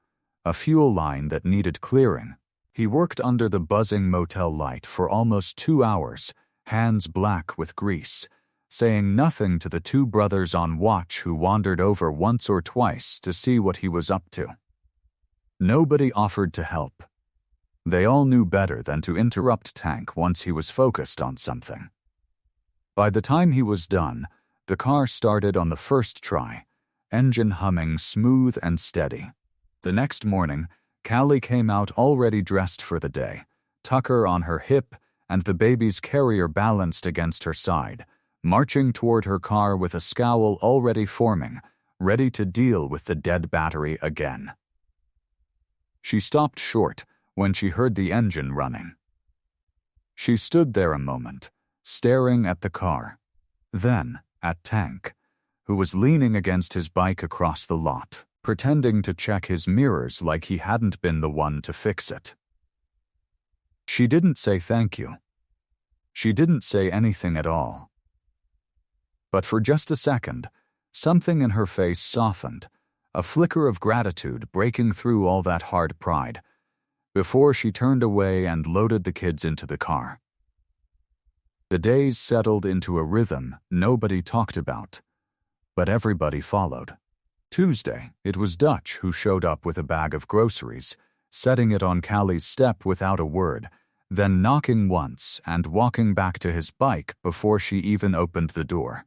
a fuel line that needed clearing. He worked under the buzzing motel light for almost 2 hours, hands black with grease, saying nothing to the 2 brothers on watch who wandered over once or twice to see what he was up to. Nobody offered to help. They all knew better than to interrupt Tank once he was focused on something. By the time he was done, the car started on the first try, engine humming smooth and steady. The next morning, Callie came out already dressed for the day, Tucker on her hip and the baby's carrier balanced against her side, marching toward her car with a scowl already forming, ready to deal with the dead battery again. She stopped short when she heard the engine running. She stood there a moment, staring at the car, then at Tank, who was leaning against his bike across the lot, pretending to check his mirrors like he hadn't been the one to fix it. She didn't say thank you. She didn't say anything at all. But for just a second, something in her face softened, a flicker of gratitude breaking through all that hard pride, before she turned away and loaded the kids into the car. The days settled into a rhythm nobody talked about, but everybody followed. Tuesday, it was Dutch who showed up with a bag of groceries, setting it on Callie's step without a word, then knocking once and walking back to his bike before she even opened the door.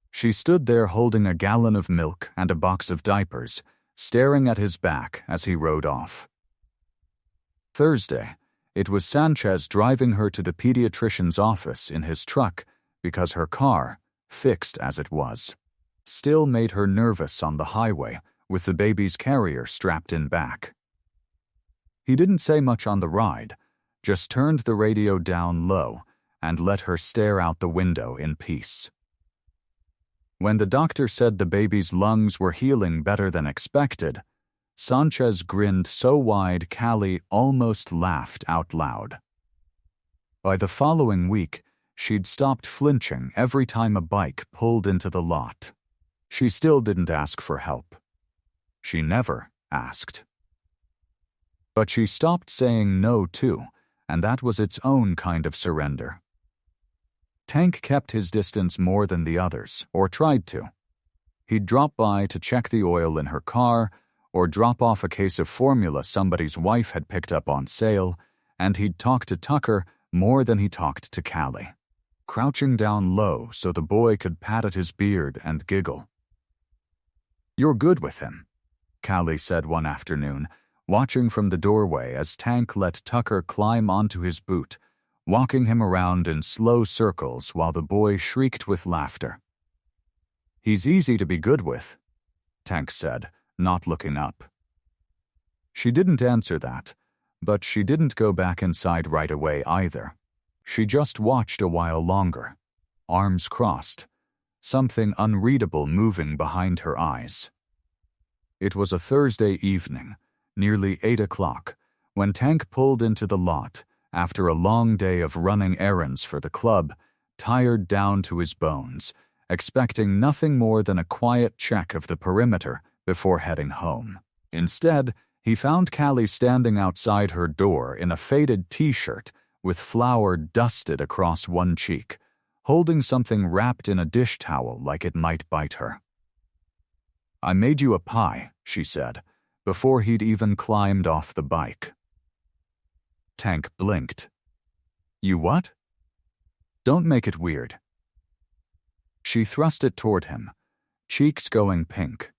She stood there holding a gallon of milk and a box of diapers, staring at his back as he rode off. Thursday, it was Sanchez driving her to the pediatrician's office in his truck because her car, fixed as it was, still made her nervous on the highway with the baby's carrier strapped in back. He didn't say much on the ride, just turned the radio down low and let her stare out the window in peace. When the doctor said the baby's lungs were healing better than expected, Sanchez grinned so wide Callie almost laughed out loud. By the following week, she'd stopped flinching every time a bike pulled into the lot. She still didn't ask for help. She never asked. But she stopped saying no too, and that was its own kind of surrender. Tank kept his distance more than the others, or tried to. He'd drop by to check the oil in her car, or drop off a case of formula somebody's wife had picked up on sale, and he'd talk to Tucker more than he talked to Callie, crouching down low so the boy could pat at his beard and giggle. "You're good with him," Callie said one afternoon, watching from the doorway as Tank let Tucker climb onto his boot, walking him around in slow circles while the boy shrieked with laughter. "He's easy to be good with," Tank said, not looking up. She didn't answer that, but she didn't go back inside right away either. She just watched a while longer. arms crossed, something unreadable moving behind her eyes. It was a Thursday evening, nearly 8 o'clock, when Tank pulled into the lot after a long day of running errands for the club, tired down to his bones, expecting nothing more than a quiet check of the perimeter before heading home. Instead, he found Callie standing outside her door in a faded t-shirt with flour dusted across one cheek, holding something wrapped in a dish towel like it might bite her. "I made you a pie," she said, before he'd even climbed off the bike. Tank blinked. "You what?" "Don't make it weird." She thrust it toward him, cheeks going pink.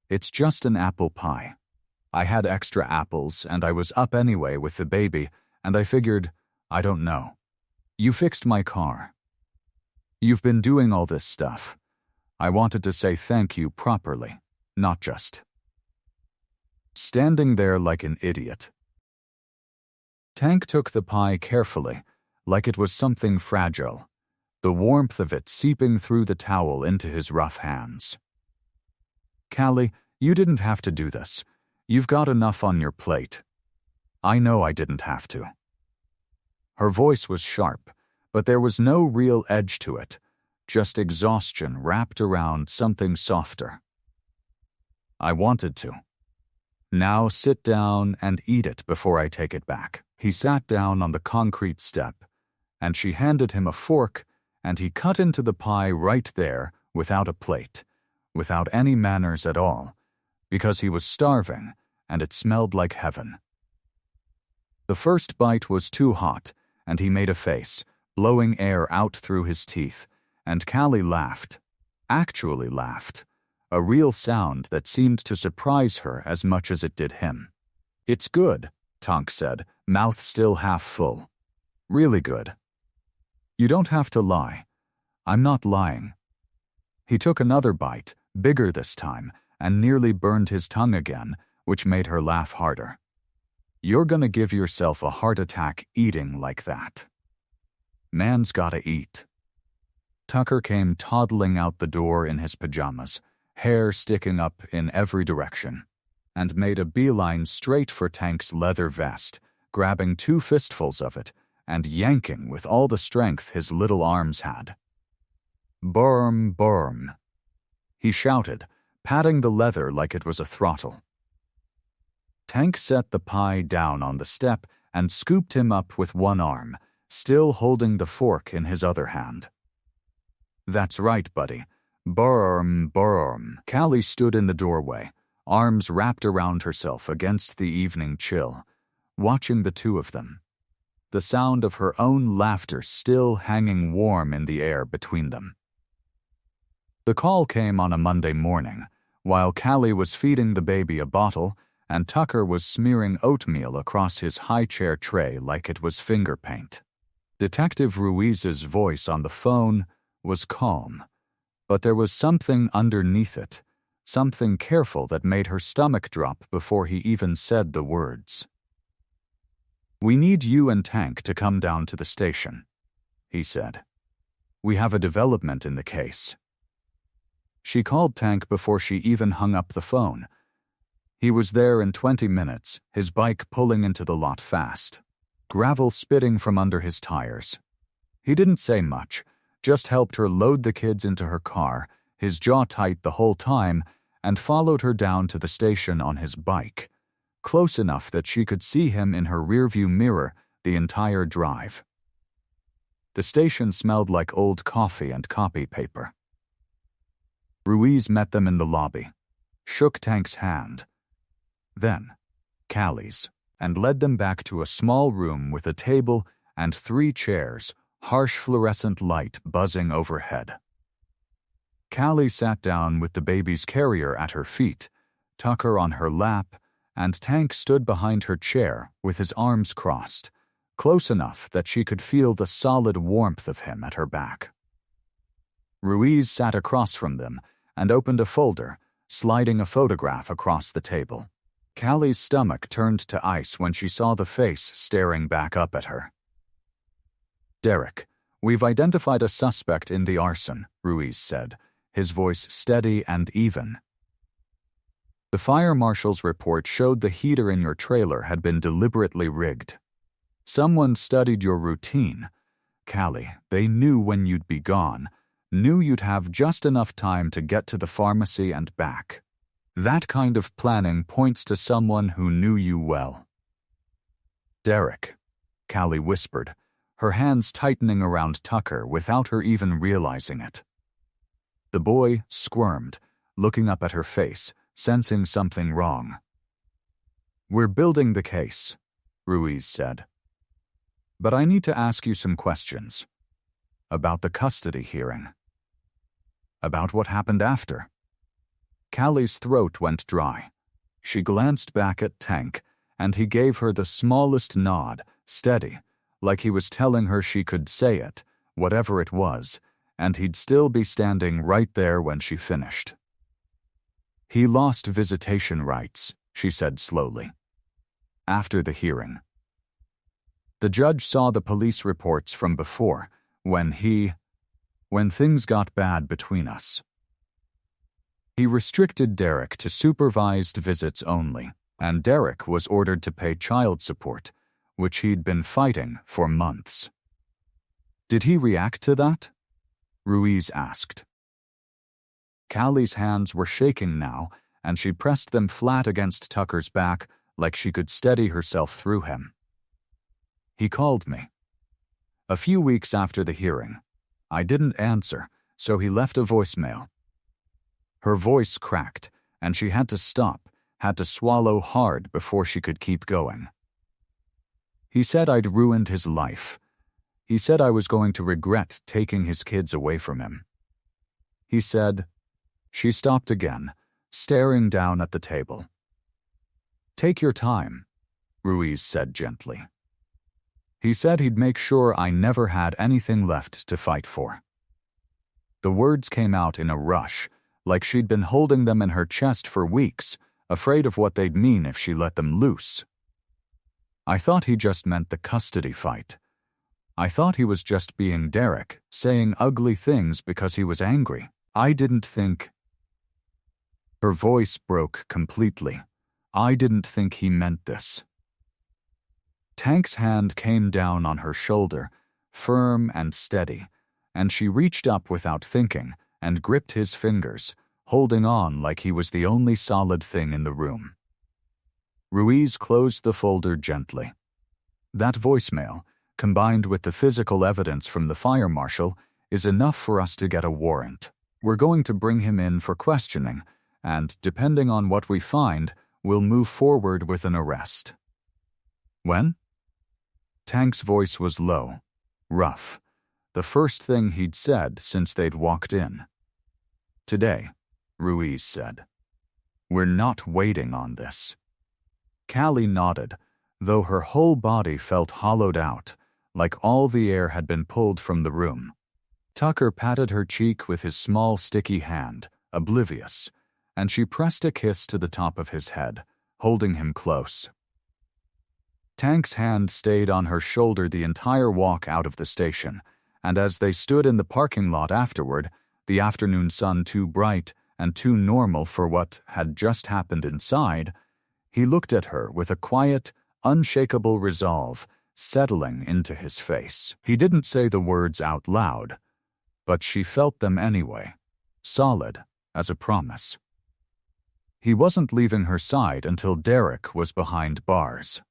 "It's just an apple pie. I had extra apples, and I was up anyway with the baby, and I figured, I don't know. You fixed my car. You've been doing all this stuff. I wanted to say thank you properly, not just." Standing there like an idiot. Tank took the pie carefully, like it was something fragile, the warmth of it seeping through the towel into his rough hands. "Callie, you didn't have to do this. You've got enough on your plate." "I know I didn't have to." Her voice was sharp, but there was no real edge to it, just exhaustion wrapped around something softer. "I wanted to. Now sit down and eat it before I take it back." He sat down on the concrete step, and she handed him a fork, and he cut into the pie right there without a plate, without any manners at all, because he was starving and it smelled like heaven. The first bite was too hot, and he made a face, blowing air out through his teeth, and Callie laughed, actually laughed, a real sound that seemed to surprise her as much as it did him. "It's good," Tank said, mouth still half full. "Really good." "You don't have to lie. I'm not lying." He took another bite, bigger this time, and nearly burned his tongue again, which made her laugh harder. "You're gonna give yourself a heart attack eating like that." Man's gotta eat. Tucker came toddling out the door in his pajamas, hair sticking up in every direction, and made a beeline straight for Tank's leather vest, grabbing 2 fistfuls of it and yanking with all the strength his little arms had. "Burm, burm," he shouted, patting the leather like it was a throttle. Tank set the pie down on the step and scooped him up with one arm, still holding the fork in his other hand. "That's right, buddy. Burm, burm." Callie stood in the doorway, arms wrapped around herself against the evening chill, watching the two of them, the sound of her own laughter still hanging warm in the air between them. The call came on a Monday morning, while Callie was feeding the baby a bottle and Tucker was smearing oatmeal across his high-chair tray like it was finger paint. Detective Ruiz's voice on the phone was calm, but there was something underneath it, something careful that made her stomach drop before he even said the words. "We need you and Tank to come down to the station," he said. "We have a development in the case." She called Tank before she even hung up the phone. He was there in 20 minutes, his bike pulling into the lot fast, gravel spitting from under his tires. He didn't say much, just helped her load the kids into her car, his jaw tight the whole time, and followed her down to the station on his bike, close enough that she could see him in her rearview mirror the entire drive. The station smelled like old coffee and copy paper. Ruiz met them in the lobby, shook Tank's hand, then Callie's, and led them back to a small room with a table and 3 chairs, harsh fluorescent light buzzing overhead. Callie sat down with the baby's carrier at her feet, Tucker on her lap, and Tank stood behind her chair with his arms crossed, close enough that she could feel the solid warmth of him at her back. Ruiz sat across from them and opened a folder, sliding a photograph across the table. Callie's stomach turned to ice when she saw the face staring back up at her. "Derek, "We've identified a suspect in the arson," Ruiz said, his voice steady and even. "The fire marshal's report showed the heater in your trailer had been deliberately rigged. Someone studied your routine. Callie, they knew when you'd be gone, knew you'd have just enough time to get to the pharmacy and back. That kind of planning points to someone who knew you well." "Derek," Callie whispered, her hands tightening around Tucker without her even realizing it. The boy squirmed, looking up at her face, sensing something wrong. "We're building the case," Ruiz said. "But I need to ask you some questions. About the custody hearing. About what happened after." Callie's throat went dry. She glanced back at Tank, and he gave her the smallest nod, steady, like he was telling her she could say it, whatever it was, and he'd still be standing right there when she finished. "He lost visitation rights," she said slowly. "After the hearing. The judge saw the police reports from before, when things got bad between us. He restricted Derek to supervised visits only, and Derek was ordered to pay child support, which he'd been fighting for months." "Did he react to that?" Ruiz asked. Callie's hands were shaking now, and she pressed them flat against Tucker's back like she could steady herself through him. "He called me. A few weeks after the hearing. I didn't answer, so he left a voicemail." Her voice cracked, and she had to stop, had to swallow hard before she could keep going. "He said I'd ruined his life. He said I was going to regret taking his kids away from him. He said—" She stopped again, staring down at the table. "Take your time," Ruiz said gently. "He said he'd make sure I never had anything left to fight for." The words came out in a rush, like she'd been holding them in her chest for weeks, afraid of what they'd mean if she let them loose. "I thought he just meant the custody fight. I thought he was just being Derek, saying ugly things because he was angry. I didn't think—" Her voice broke completely. "I didn't think he meant this." Tank's hand came down on her shoulder, firm and steady, and she reached up without thinking and gripped his fingers, holding on like he was the only solid thing in the room. Ruiz closed the folder gently. "That voicemail, combined with the physical evidence from the fire marshal, is enough for us to get a warrant. We're going to bring him in for questioning, and depending on what we find, we'll move forward with an arrest." "When?" Tank's voice was low, rough, the first thing he'd said since they'd walked in. "Today," Ruiz said. "We're not waiting on this." Callie nodded, though her whole body felt hollowed out, like all the air had been pulled from the room. Tucker patted her cheek with his small sticky hand, oblivious, and she pressed a kiss to the top of his head, holding him close. Tank's hand stayed on her shoulder the entire walk out of the station, and as they stood in the parking lot afterward, the afternoon sun too bright and too normal for what had just happened inside, he looked at her with a quiet, unshakable resolve settling into his face. He didn't say the words out loud, but she felt them anyway, solid as a promise. He wasn't leaving her side until Derek was behind bars.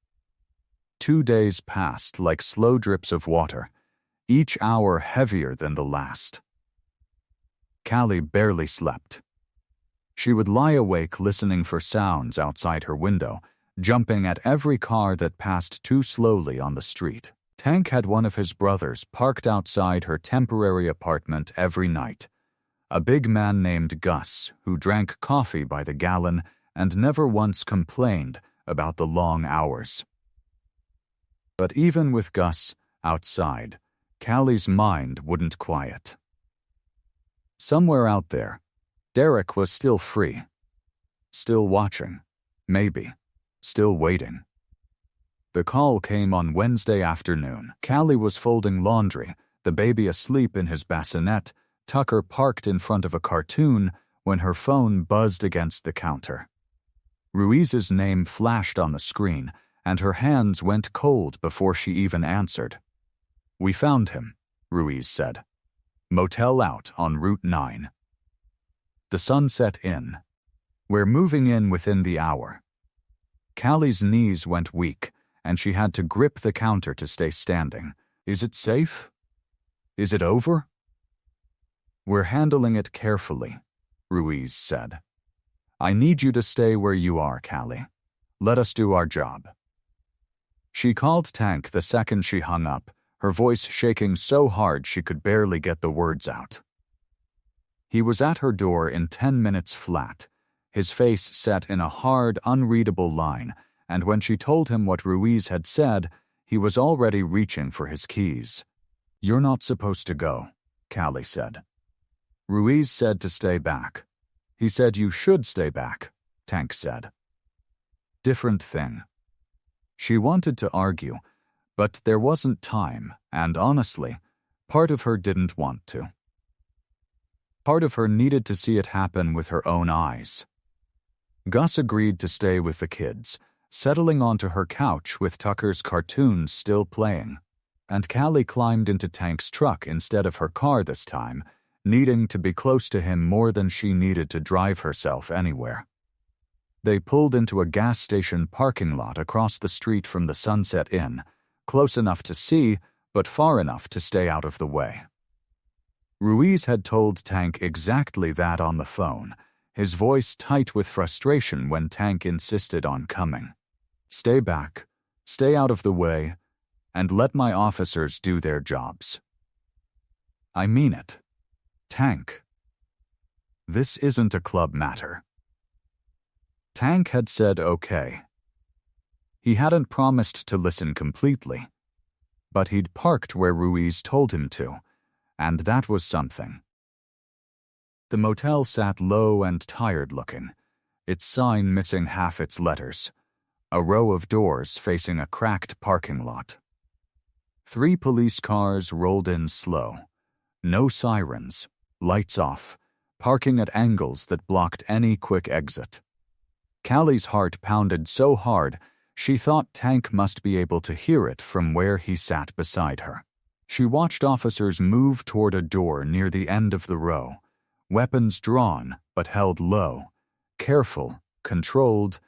2 days passed like slow drips of water, each hour heavier than the last. Callie barely slept. She would lie awake listening for sounds outside her window, jumping at every car that passed too slowly on the street. Tank had one of his brothers parked outside her temporary apartment every night, a big man named Gus who drank coffee by the gallon and never once complained about the long hours. But even with Gus outside, Callie's mind wouldn't quiet. Somewhere out there, Derek was still free. Still watching. Maybe. Still waiting. The call came on Wednesday afternoon. Callie was folding laundry, The baby asleep in his bassinet, Tucker parked in front of a cartoon when her phone buzzed against the counter. Ruiz's name flashed on the screen, and her hands went cold before she even answered. "We found him," Ruiz said. "Motel out on Route 9. The Sunset Inn. We're moving in within the hour." Callie's knees went weak, and she had to grip the counter to stay standing. "Is it safe? Is it over?" "We're handling it carefully," Ruiz said. "I need you to stay where you are, Callie. Let us do our job." She called Tank the second she hung up, her voice shaking so hard she could barely get the words out. He was at her door in 10 minutes flat, his face set in a hard, unreadable line, and when she told him what Ruiz had said, he was already reaching for his keys. "You're not supposed to go," Callie said. Ruiz said to stay back. "He said you should stay back," Tank said. Different thing. She wanted to argue, but there wasn't time, and honestly, part of her didn't want to. Part of her needed to see it happen with her own eyes. Gus agreed to stay with the kids, settling onto her couch with Tucker's cartoons still playing, and Callie climbed into Tank's truck instead of her car this time, needing to be close to him more than she needed to drive herself anywhere. They pulled into a gas station parking lot across the street from the Sunset Inn, close enough to see, but far enough to stay out of the way. Ruiz had told Tank exactly that on the phone, his voice tight with frustration when Tank insisted on coming. "Stay back, stay out of the way, and let my officers do their jobs." "I mean it. Tank. This isn't a club matter." Tank had said okay. He hadn't promised to listen completely, but he'd parked where Ruiz told him to, and that was something. The motel sat low and tired-looking, its sign missing half its letters, a row of doors facing a cracked parking lot. 3 police cars rolled in slow, no sirens, lights off, parking at angles that blocked any quick exit. Callie's heart pounded so hard she thought Tank must be able to hear it from where he sat beside her. She watched officers move toward a door near the end of the row, weapons drawn but held low, careful, controlled.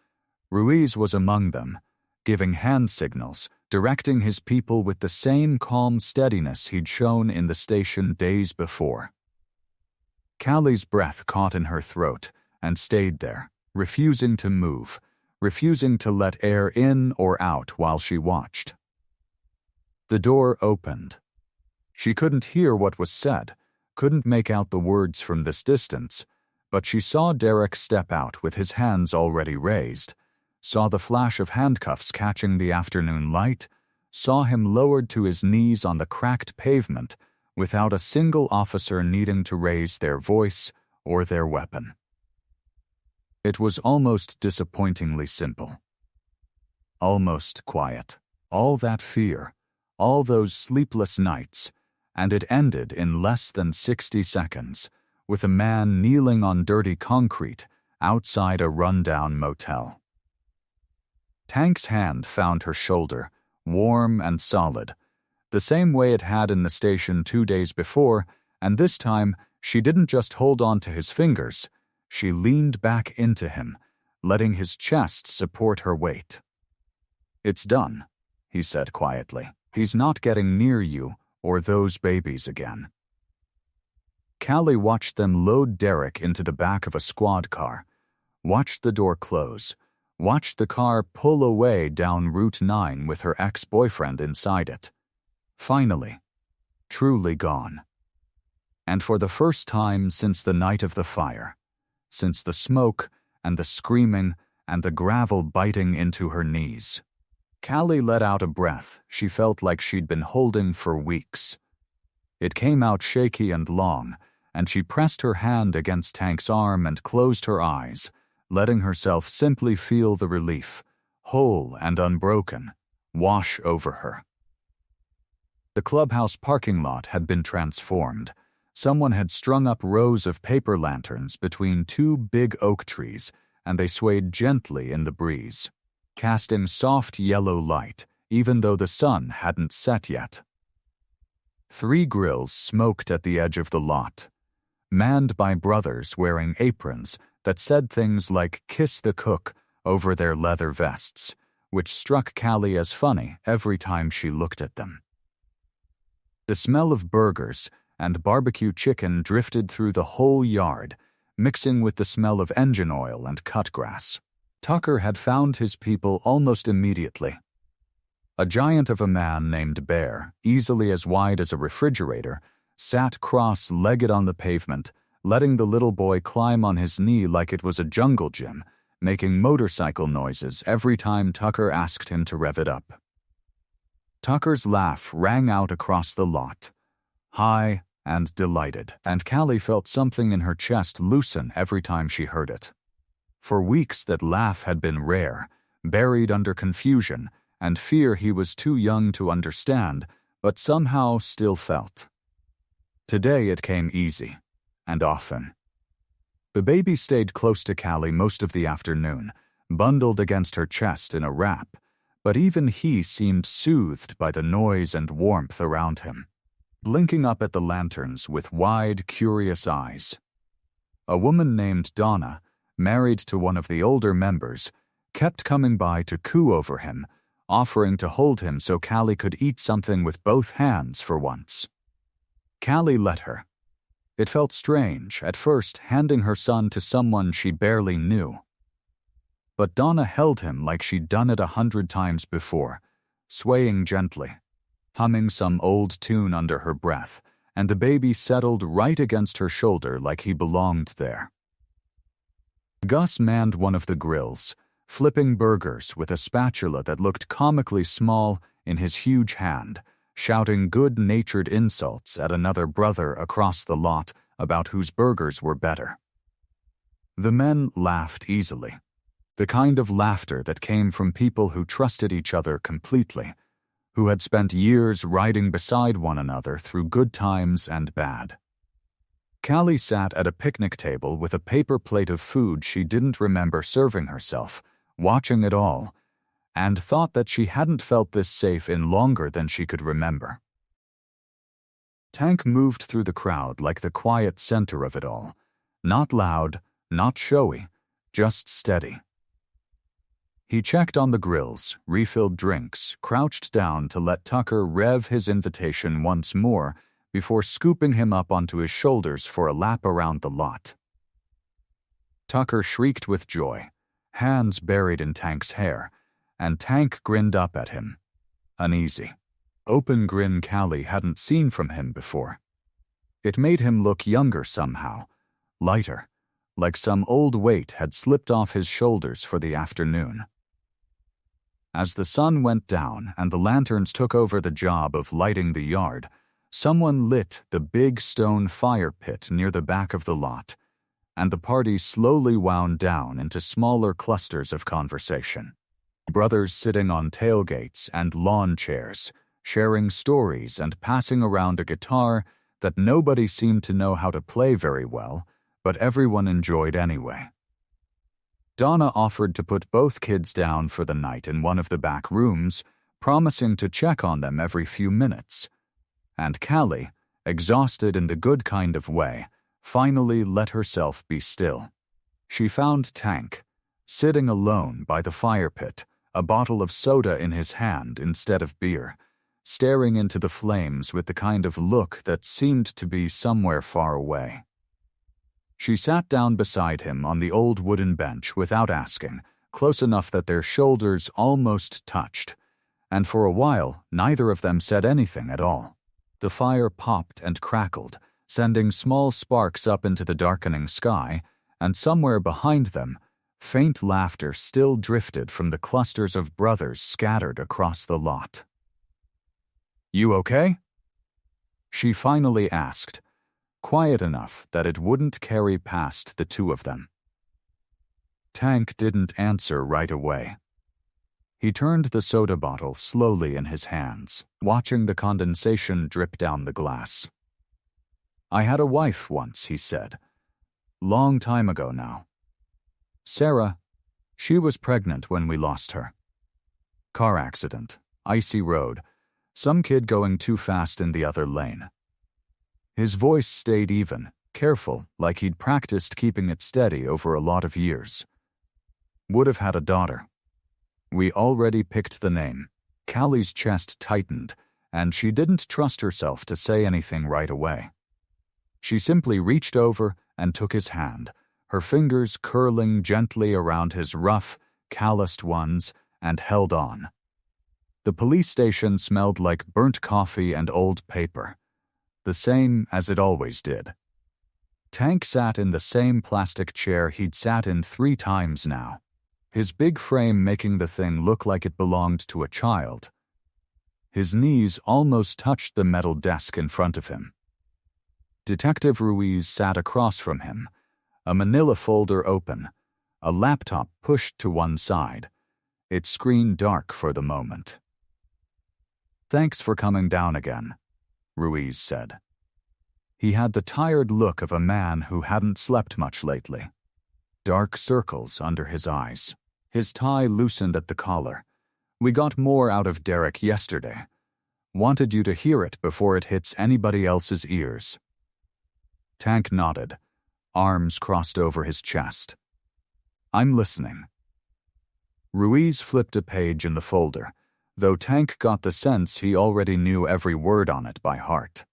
Ruiz was among them, giving hand signals, directing his people with the same calm steadiness he'd shown in the station days before. Callie's breath caught in her throat and stayed there, refusing to move, refusing to let air in or out while she watched. The door opened. She couldn't hear what was said, couldn't make out the words from this distance, but she saw Derek step out with his hands already raised, saw the flash of handcuffs catching the afternoon light, saw him lowered to his knees on the cracked pavement without a single officer needing to raise their voice or their weapon. It was almost disappointingly simple. Almost quiet. All that fear, all those sleepless nights, and it ended in less than 60 seconds, with a man kneeling on dirty concrete outside a rundown motel. Tank's hand found her shoulder, warm and solid, the same way it had in the station 2 days before, and this time she didn't just hold on to his fingers, she leaned back into him, letting his chest support her weight. "It's done," he said quietly. "He's not getting near you or those babies again." Callie watched them load Derek into the back of a squad car, watched the door close, watched the car pull away down Route 9 with her ex-boyfriend inside it. Finally, truly gone. And for the first time since the night of the fire, since the smoke and the screaming and the gravel biting into her knees, Callie let out a breath she felt like she'd been holding for weeks. It came out shaky and long, and she pressed her hand against Tank's arm and closed her eyes, letting herself simply feel the relief, whole and unbroken, wash over her. The clubhouse parking lot had been transformed. Someone had strung up rows of paper lanterns between two big oak trees, and they swayed gently in the breeze, casting soft yellow light, even though the sun hadn't set yet. 3 grills smoked at the edge of the lot, manned by brothers wearing aprons that said things like "kiss the cook" over their leather vests, which struck Callie as funny every time she looked at them. The smell of burgers and barbecue chicken drifted through the whole yard, mixing with the smell of engine oil and cut grass. Tucker had found his people almost immediately. A giant of a man named Bear, easily as wide as a refrigerator, sat cross-legged on the pavement, letting the little boy climb on his knee like it was a jungle gym, making motorcycle noises every time Tucker asked him to rev it up. Tucker's laugh rang out across the lot, high and delighted, and Callie felt something in her chest loosen every time she heard it. For weeks that laugh had been rare, buried under confusion and fear he was too young to understand, but somehow still felt. Today it came easy, and often. The baby stayed close to Callie most of the afternoon, bundled against her chest in a wrap, but even he seemed soothed by the noise and warmth around him, blinking up at the lanterns with wide, curious eyes. A woman named Donna, married to one of the older members, kept coming by to coo over him, offering to hold him so Callie could eat something with both hands for once. Callie let her. It felt strange, at first, handing her son to someone she barely knew. But Donna held him like she'd done it 100 times before, swaying gently, humming some old tune under her breath, and the baby settled right against her shoulder like he belonged there. Gus manned one of the grills, flipping burgers with a spatula that looked comically small in his huge hand, shouting good-natured insults at another brother across the lot about whose burgers were better. The men laughed easily, the kind of laughter that came from people who trusted each other completely, who had spent years riding beside one another through good times and bad. Callie sat at a picnic table with a paper plate of food she didn't remember serving herself, watching it all, and thought that she hadn't felt this safe in longer than she could remember. Tank moved through the crowd like the quiet center of it all, not loud, not showy, just steady. He checked on the grills, refilled drinks, crouched down to let Tucker rev his invitation once more before scooping him up onto his shoulders for a lap around the lot. Tucker shrieked with joy, hands buried in Tank's hair, and Tank grinned up at him. Uneasy, open grin Callie hadn't seen from him before. It made him look younger somehow, lighter, like some old weight had slipped off his shoulders for the afternoon. As the sun went down and the lanterns took over the job of lighting the yard, someone lit the big stone fire pit near the back of the lot, and the party slowly wound down into smaller clusters of conversation. Brothers sitting on tailgates and lawn chairs, sharing stories and passing around a guitar that nobody seemed to know how to play very well, but everyone enjoyed anyway. Donna offered to put both kids down for the night in one of the back rooms, promising to check on them every few minutes. And Callie, exhausted in the good kind of way, finally let herself be still. She found Tank, sitting alone by the fire pit, a bottle of soda in his hand instead of beer, staring into the flames with the kind of look that seemed to be somewhere far away. She sat down beside him on the old wooden bench without asking, close enough that their shoulders almost touched, and for a while neither of them said anything at all. The fire popped and crackled, sending small sparks up into the darkening sky, and somewhere behind them, faint laughter still drifted from the clusters of brothers scattered across the lot. "You okay?" she finally asked, quiet enough that it wouldn't carry past the two of them. Tank didn't answer right away. He turned the soda bottle slowly in his hands, watching the condensation drip down the glass. "I had a wife once," he said. "Long time ago now. Sarah, she was pregnant when we lost her. Car accident, icy road, some kid going too fast in the other lane." His voice stayed even, careful, like he'd practiced keeping it steady over a lot of years. "Would have had a daughter. We already picked the name." Callie's chest tightened, and she didn't trust herself to say anything right away. She simply reached over and took his hand, her fingers curling gently around his rough, calloused ones, and held on. The police station smelled like burnt coffee and old paper, the same as it always did. Tank sat in the same plastic chair he'd sat in 3 times now, his big frame making the thing look like it belonged to a child. His knees almost touched the metal desk in front of him. Detective Ruiz sat across from him, a manila folder open, a laptop pushed to one side, its screen dark for the moment. "Thanks for coming down again," Ruiz said. He had the tired look of a man who hadn't slept much lately. Dark circles under his eyes. His tie loosened at the collar. "We got more out of Derek yesterday. Wanted you to hear it before it hits anybody else's ears." Tank nodded, arms crossed over his chest. "I'm listening." Ruiz flipped a page in the folder, though Tank got the sense he already knew every word on it by heart.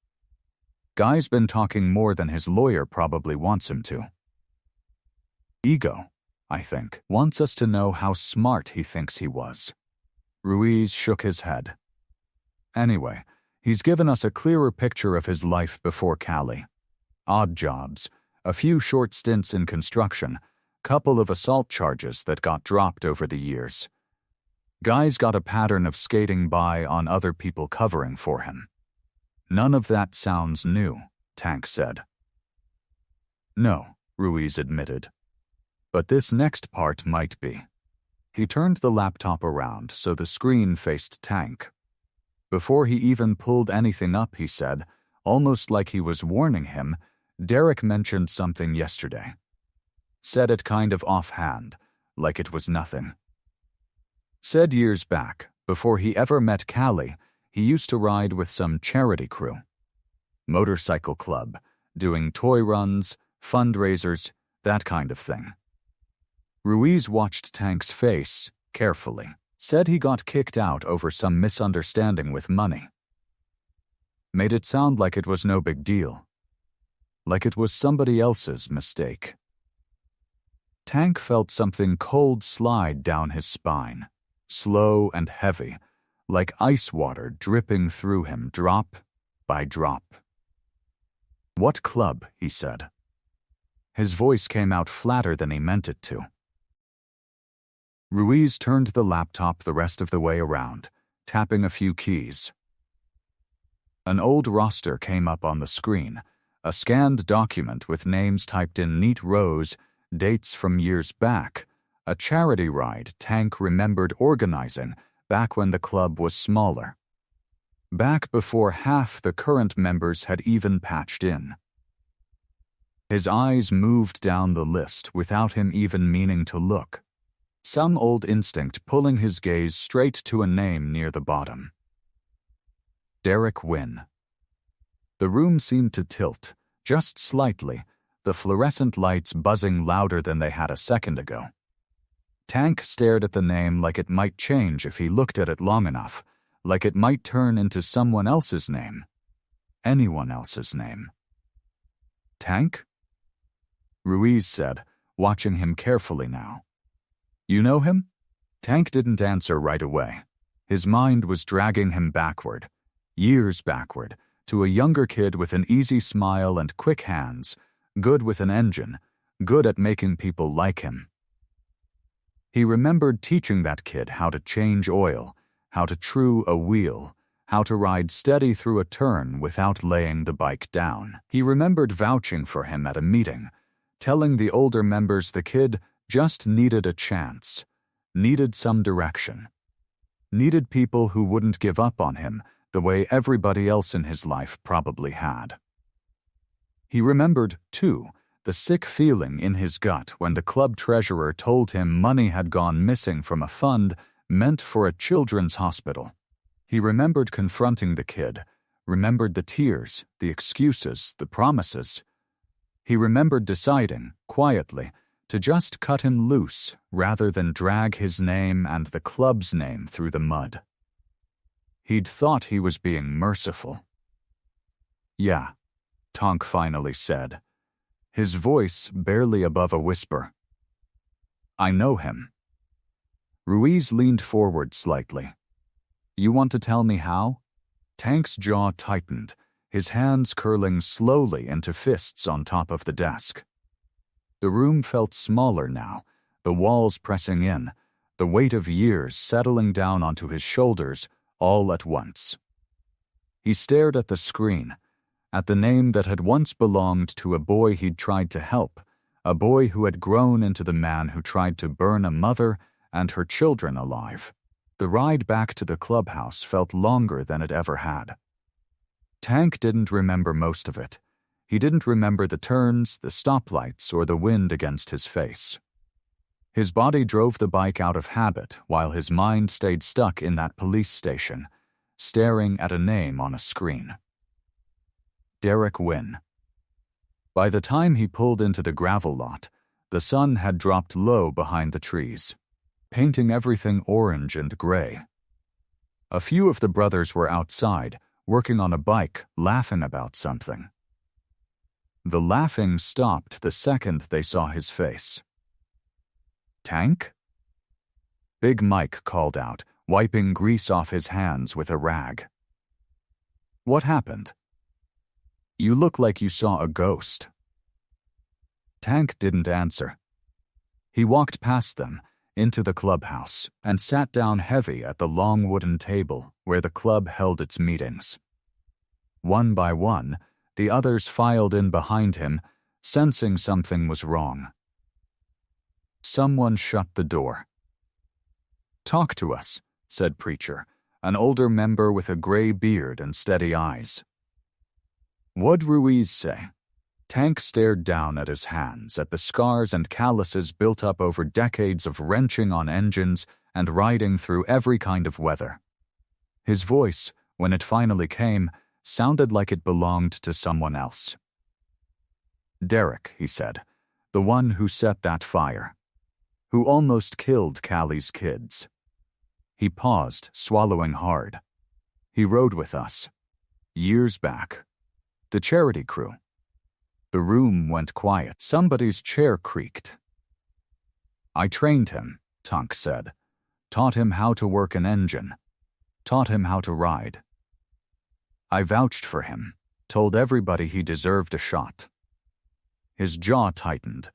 Guy's been talking more than his lawyer probably wants him to. Ego, I think, wants us to know how smart he thinks he was. Ruiz shook his head. Anyway, he's given us a clearer picture of his life before Cali. Odd jobs, a few short stints in construction, couple of assault charges that got dropped over the years. Guy's got a pattern of skating by on other people covering for him. None of that sounds new, Tank said. No, Ruiz admitted. But this next part might be. He turned the laptop around so the screen faced Tank. Before he even pulled anything up, he said, almost like he was warning him, Derek mentioned something yesterday. Said it kind of offhand, like it was nothing. Said years back, before he ever met Callie, he used to ride with some charity crew. Motorcycle club, doing toy runs, fundraisers, that kind of thing. Ruiz watched Tank's face carefully. Said he got kicked out over some misunderstanding with money. Made it sound like it was no big deal. Like it was somebody else's mistake. Tank felt something cold slide down his spine, slow and heavy, like ice water dripping through him drop by drop. What club, he said. His voice came out flatter than he meant it to. Ruiz turned the laptop the rest of the way around, tapping a few keys. An old roster came up on the screen, a scanned document with names typed in neat rows, dates from years back, a charity ride Tank remembered organizing back when the club was smaller. Back before half the current members had even patched in. His eyes moved down the list without him even meaning to look. Some old instinct pulling his gaze straight to a name near the bottom. Derek Wynn. The room seemed to tilt, just slightly, the fluorescent lights buzzing louder than they had a second ago. Tank stared at the name like it might change if he looked at it long enough, like it might turn into someone else's name. Anyone else's name. Tank? Ruiz said, watching him carefully now. You know him? Tank didn't answer right away. His mind was dragging him backward, years backward, to a younger kid with an easy smile and quick hands, good with an engine, good at making people like him. He remembered teaching that kid how to change oil, how to true a wheel, how to ride steady through a turn without laying the bike down. He remembered vouching for him at a meeting, telling the older members the kid just needed a chance, needed some direction, Needed people who wouldn't give up on him the way everybody else in his life probably had. He remembered, too, the sick feeling in his gut when the club treasurer told him money had gone missing from a fund meant for a children's hospital. He remembered confronting the kid, remembered the tears, the excuses, the promises. He remembered deciding, quietly, to just cut him loose rather than drag his name and the club's name through the mud. He'd thought he was being merciful. "Yeah," Tonk finally said, his voice barely above a whisper. "I know him." Ruiz leaned forward slightly. "You want to tell me how?" Tank's jaw tightened, his hands curling slowly into fists on top of the desk. The room felt smaller now, the walls pressing in, the weight of years settling down onto his shoulders all at once. He stared at the screen, at the name that had once belonged to a boy he'd tried to help, a boy who had grown into the man who tried to burn a mother and her children alive. The ride back to the clubhouse felt longer than it ever had. Tank didn't remember most of it. He didn't remember the turns, the stoplights, or the wind against his face. His body drove the bike out of habit while his mind stayed stuck in that police station, staring at a name on a screen. Derek Wynn. By the time he pulled into the gravel lot, the sun had dropped low behind the trees, painting everything orange and gray. A few of the brothers were outside, working on a bike, laughing about something. The laughing stopped the second they saw his face. "Tank?" Big Mike called out, wiping grease off his hands with a rag. "What happened?" "You look like you saw a ghost." Tank didn't answer. He walked past them, into the clubhouse, and sat down heavy at the long wooden table where the club held its meetings. One by one, the others filed in behind him, sensing something was wrong. Someone shut the door. "Talk to us," said Preacher, an older member with a gray beard and steady eyes. "What'd Ruiz say?" Tank stared down at his hands, at the scars and calluses built up over decades of wrenching on engines and riding through every kind of weather. His voice, when it finally came, sounded like it belonged to someone else. "Derek," he said, "the one who set that fire. Who almost killed Callie's kids." He paused, swallowing hard. "He rode with us. Years back. The charity crew." The room went quiet. Somebody's chair creaked. "I trained him," Tonk said. "Taught him how to work an engine. Taught him how to ride. I vouched for him, told everybody he deserved a shot." His jaw tightened,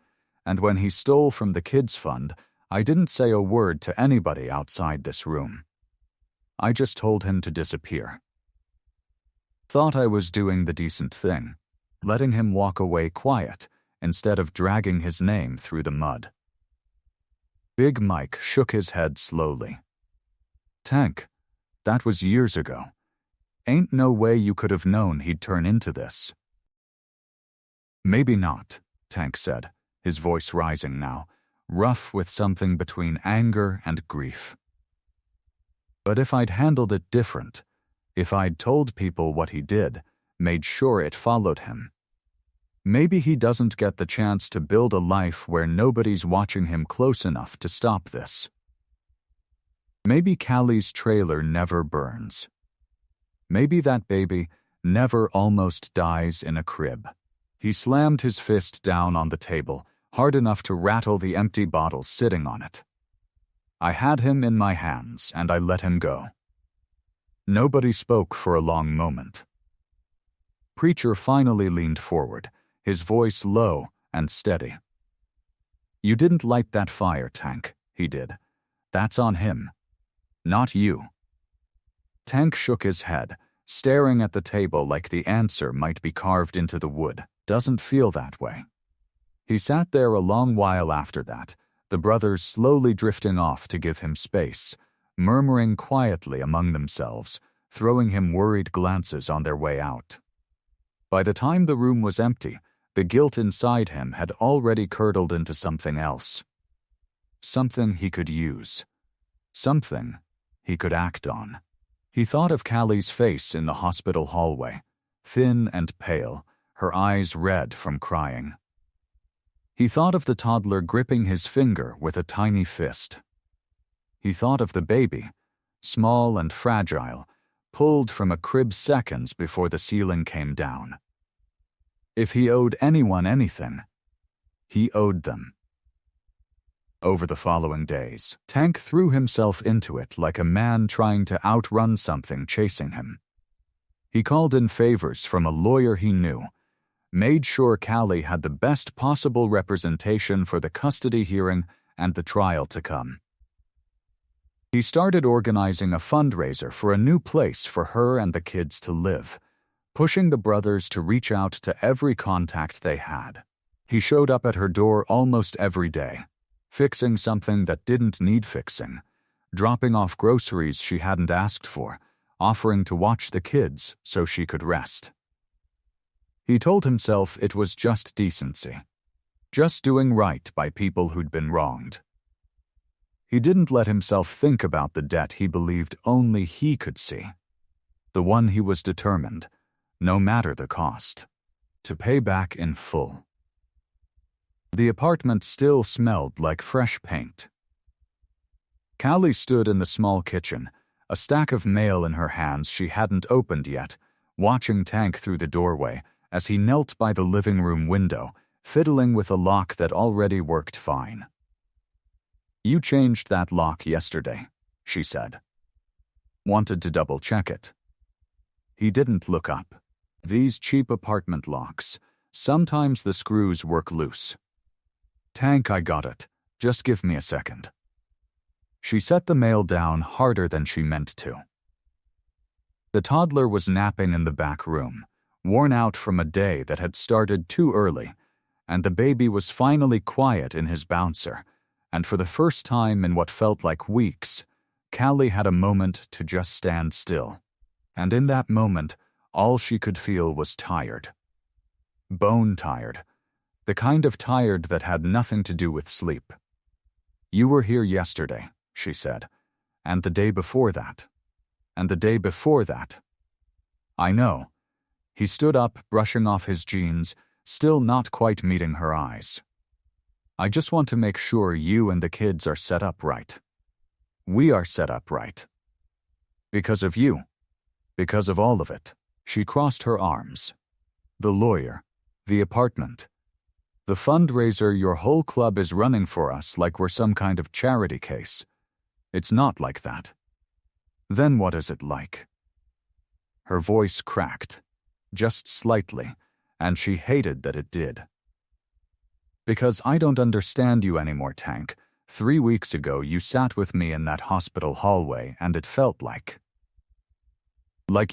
and when he stole from the kids' fund, I didn't say a word to anybody outside this room. I just told him to disappear. Thought I was doing the decent thing, letting him walk away quiet instead of dragging his name through the mud. Big Mike shook his head slowly. "Tank, that was years ago. Ain't no way you could have known he'd turn into this." "Maybe not," Tank said, his voice rising now, rough with something between anger and grief. "But if I'd handled it different, if I'd told people what he did, made sure it followed him, maybe he doesn't get the chance to build a life where nobody's watching him close enough to stop this. Maybe Callie's trailer never burns. Maybe that baby never almost dies in a crib." He slammed his fist down on the table, hard enough to rattle the empty bottles sitting on it. "I had him in my hands, and I let him go." Nobody spoke for a long moment. Preacher finally leaned forward, his voice low and steady. "You didn't light that fire, Tank. He did. That's on him. Not you." Tank shook his head, staring at the table like the answer might be carved into the wood. "Doesn't feel that way." He sat there a long while after that, the brothers slowly drifting off to give him space, murmuring quietly among themselves, throwing him worried glances on their way out. By the time the room was empty, the guilt inside him had already curdled into something else. Something he could use. Something he could act on. He thought of Callie's face in the hospital hallway, thin and pale, her eyes red from crying. He thought of the toddler gripping his finger with a tiny fist. He thought of the baby, small and fragile, pulled from a crib seconds before the ceiling came down. If he owed anyone anything, he owed them. Over the following days, Tank threw himself into it like a man trying to outrun something chasing him. He called in favors from a lawyer he knew, made sure Callie had the best possible representation for the custody hearing and the trial to come. He started organizing a fundraiser for a new place for her and the kids to live, pushing the brothers to reach out to every contact they had. He showed up at her door almost every day, fixing something that didn't need fixing, dropping off groceries she hadn't asked for, offering to watch the kids so she could rest. He told himself it was just decency, just doing right by people who'd been wronged. He didn't let himself think about the debt he believed only he could see, the one he was determined, no matter the cost, to pay back in full. The apartment still smelled like fresh paint. Callie stood in the small kitchen, a stack of mail in her hands she hadn't opened yet, watching Tank through the doorway as he knelt by the living room window, fiddling with a lock that already worked fine. "You changed that lock yesterday," she said. "Wanted to double-check it." He didn't look up. These cheap apartment locks, sometimes the screws work loose. "Tank, I got it. Just give me a second." She set the mail down harder than she meant to. The toddler was napping in the back room, worn out from a day that had started too early, and the baby was finally quiet in his bouncer, and for the first time in what felt like weeks, Callie had a moment to just stand still. And in that moment, all she could feel was tired. Bone tired. The kind of tired that had nothing to do with sleep. "You were here yesterday," she said, "and the day before that. And the day before that." "I know." He stood up, brushing off his jeans, still not quite meeting her eyes. "I just want to make sure you and the kids are set up right. We are set up right. Because of you. Because of all of it." She crossed her arms. "The lawyer. The apartment. The fundraiser your whole club is running for us like we're some kind of charity case. It's not like that. Then what is it like?" Her voice cracked, just slightly, and she hated that it did. "Because I don't understand you anymore, Tank. 3 weeks ago you sat with me in that hospital hallway and it felt like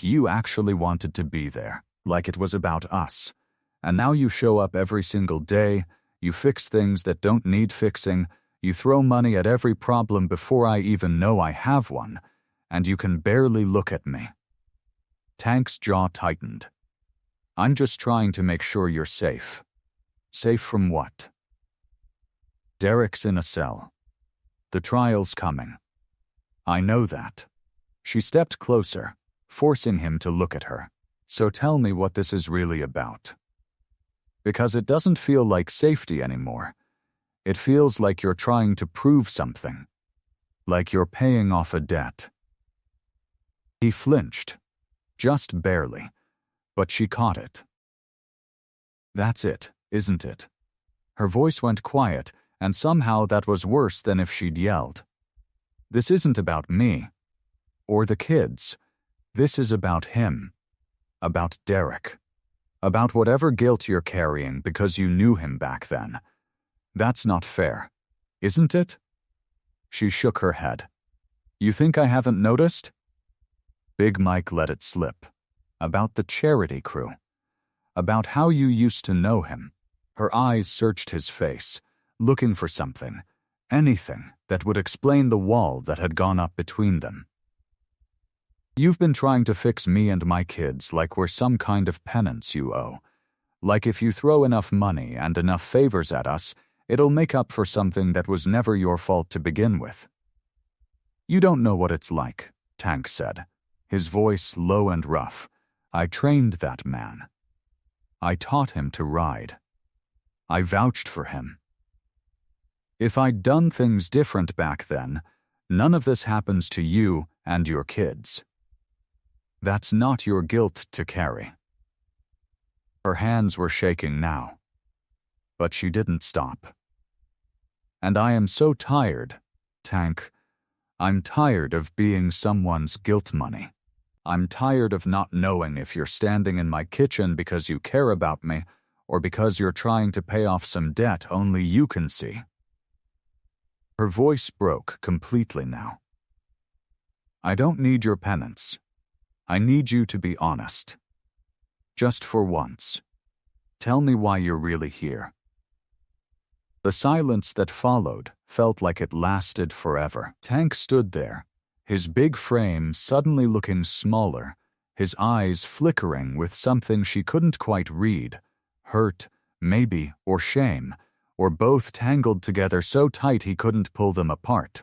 you actually wanted to be there, like it was about us. And now you show up every single day, you fix things that don't need fixing, you throw money at every problem before I even know I have one, and you can barely look at me." Tank's jaw tightened. "I'm just trying to make sure you're safe." "Safe from what?" "Derek's in a cell. The trial's coming." "I know that." She stepped closer, forcing him to look at her. "So tell me what this is really about." "Because it doesn't feel like safety anymore. It feels like you're trying to prove something. Like you're paying off a debt." He flinched. Just barely. But she caught it. "That's it, isn't it?" Her voice went quiet, and somehow that was worse than if she'd yelled. "This isn't about me. Or the kids. This is about him. About Derek. About whatever guilt you're carrying because you knew him back then. That's not fair. Isn't it?" She shook her head. "You think I haven't noticed?" Big Mike let it slip. "About the charity crew. About how you used to know him." Her eyes searched his face, looking for something, anything, that would explain the wall that had gone up between them. You've been trying to fix me and my kids like we're some kind of penance you owe. Like if you throw enough money and enough favors at us, it'll make up for something that was never your fault to begin with. You don't know what it's like, Tank said, his voice low and rough. I trained that man. I taught him to ride. I vouched for him. If I'd done things different back then, none of this happens to you and your kids. That's not your guilt to carry. Her hands were shaking now, but she didn't stop. And I am so tired, Tank. I'm tired of being someone's guilt money. I'm tired of not knowing if you're standing in my kitchen because you care about me or because you're trying to pay off some debt only you can see. Her voice broke completely now. I don't need your penance. I need you to be honest. Just for once. Tell me why you're really here. The silence that followed felt like it lasted forever. Tank stood there, his big frame suddenly looking smaller, his eyes flickering with something she couldn't quite read, hurt, maybe, or shame, or both tangled together so tight he couldn't pull them apart.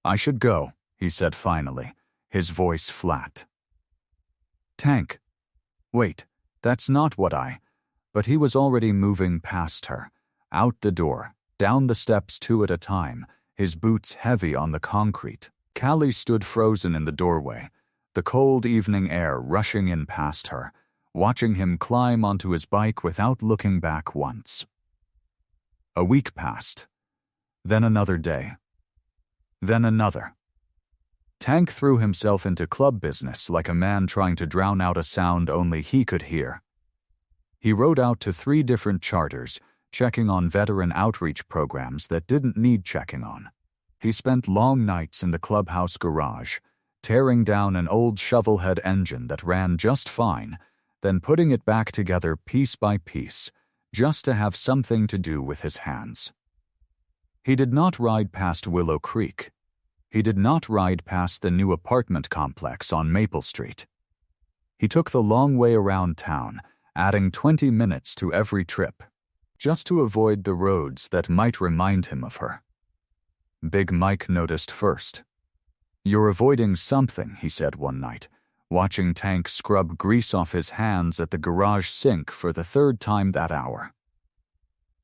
I should go, he said finally, his voice flat. Tank. Wait, that's not what But he was already moving past her, out the door, down the steps two at a time, his boots heavy on the concrete. Callie stood frozen in the doorway, the cold evening air rushing in past her, watching him climb onto his bike without looking back once. A week passed, then another day, then another. Tank threw himself into club business like a man trying to drown out a sound only he could hear. He rode out to 3 different charters, checking on veteran outreach programs that didn't need checking on. He spent long nights in the clubhouse garage, tearing down an old shovelhead engine that ran just fine, then putting it back together piece by piece, just to have something to do with his hands. He did not ride past Willow Creek. He did not ride past the new apartment complex on Maple Street. He took the long way around town, adding 20 minutes to every trip, just to avoid the roads that might remind him of her. Big Mike noticed first. You're avoiding something, he said one night, watching Tank scrub grease off his hands at the garage sink for the 3rd time that hour.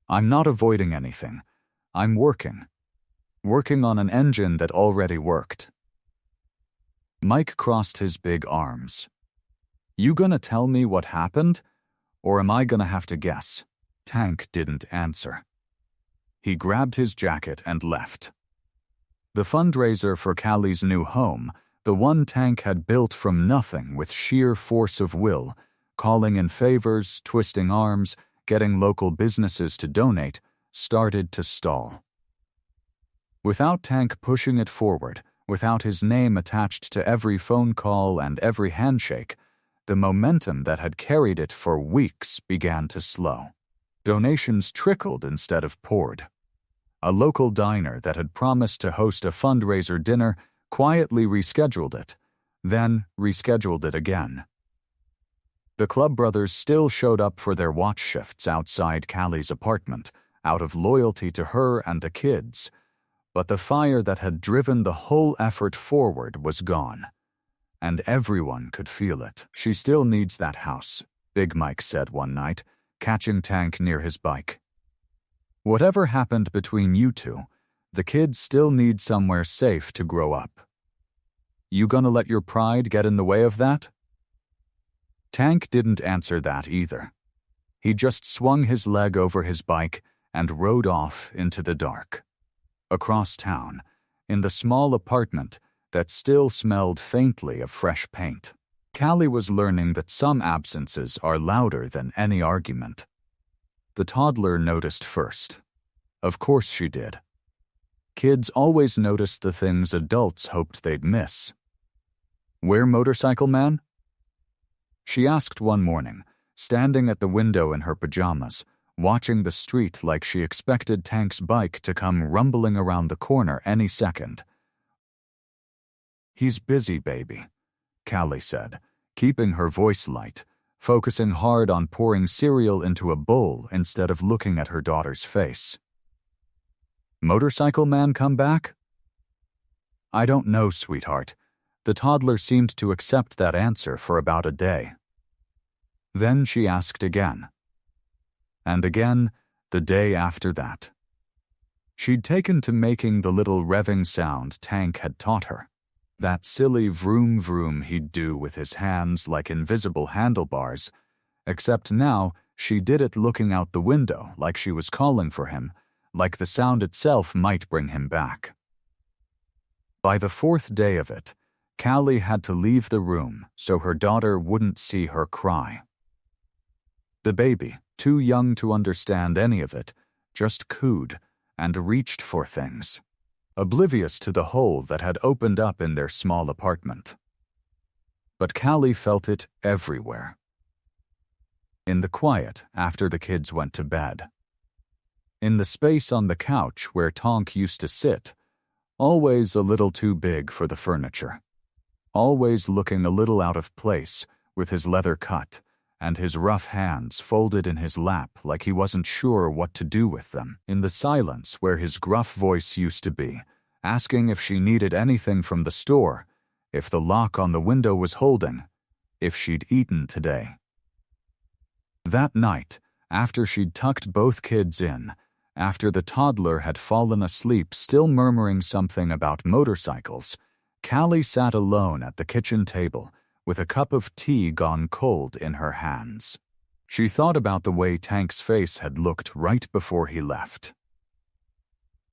I'm not avoiding anything. I'm working. Working on an engine that already worked. Mike crossed his big arms. You gonna tell me what happened? Or am I gonna have to guess? Tank didn't answer. He grabbed his jacket and left. The fundraiser for Callie's new home, the one Tank had built from nothing with sheer force of will, calling in favors, twisting arms, getting local businesses to donate, started to stall. Without Tank pushing it forward, without his name attached to every phone call and every handshake, the momentum that had carried it for weeks began to slow. Donations trickled instead of poured. A local diner that had promised to host a fundraiser dinner quietly rescheduled it, then rescheduled it again. The club brothers still showed up for their watch shifts outside Callie's apartment, out of loyalty to her and the kids, but the fire that had driven the whole effort forward was gone, and everyone could feel it. She still needs that house, Big Mike said one night, catching Tank near his bike. Whatever happened between you two, the kids still need somewhere safe to grow up. You gonna let your pride get in the way of that? Tank didn't answer that either. He just swung his leg over his bike and rode off into the dark. Across town, in the small apartment that still smelled faintly of fresh paint. Callie was learning that some absences are louder than any argument. The toddler noticed first. Of course she did. Kids always noticed the things adults hoped they'd miss. Where Motorcycle Man? She asked one morning, standing at the window in her pajamas, watching the street like she expected Tank's bike to come rumbling around the corner any second. "He's busy, baby," Callie said, keeping her voice light, focusing hard on pouring cereal into a bowl instead of looking at her daughter's face. "Motorcycle man come back?" "I don't know, sweetheart." The toddler seemed to accept that answer for about a day. Then she asked again. And again, the day after that. She'd taken to making the little revving sound Tank had taught her. That silly vroom vroom he'd do with his hands like invisible handlebars, except now she did it looking out the window like she was calling for him, like the sound itself might bring him back. By the fourth day of it, Callie had to leave the room so her daughter wouldn't see her cry. The baby, too young to understand any of it, just cooed and reached for things, oblivious to the hole that had opened up in their small apartment. But Callie felt it everywhere. In the quiet after the kids went to bed. In the space on the couch where Tonk used to sit, always a little too big for the furniture. Always looking a little out of place with his leather cut and his rough hands folded in his lap like he wasn't sure what to do with them. In the silence where his gruff voice used to be, asking if she needed anything from the store, if the lock on the window was holding, if she'd eaten today. That night, after she'd tucked both kids in, after the toddler had fallen asleep still murmuring something about motorcycles, Callie sat alone at the kitchen table with a cup of tea gone cold in her hands. She thought about the way Tank's face had looked right before he left.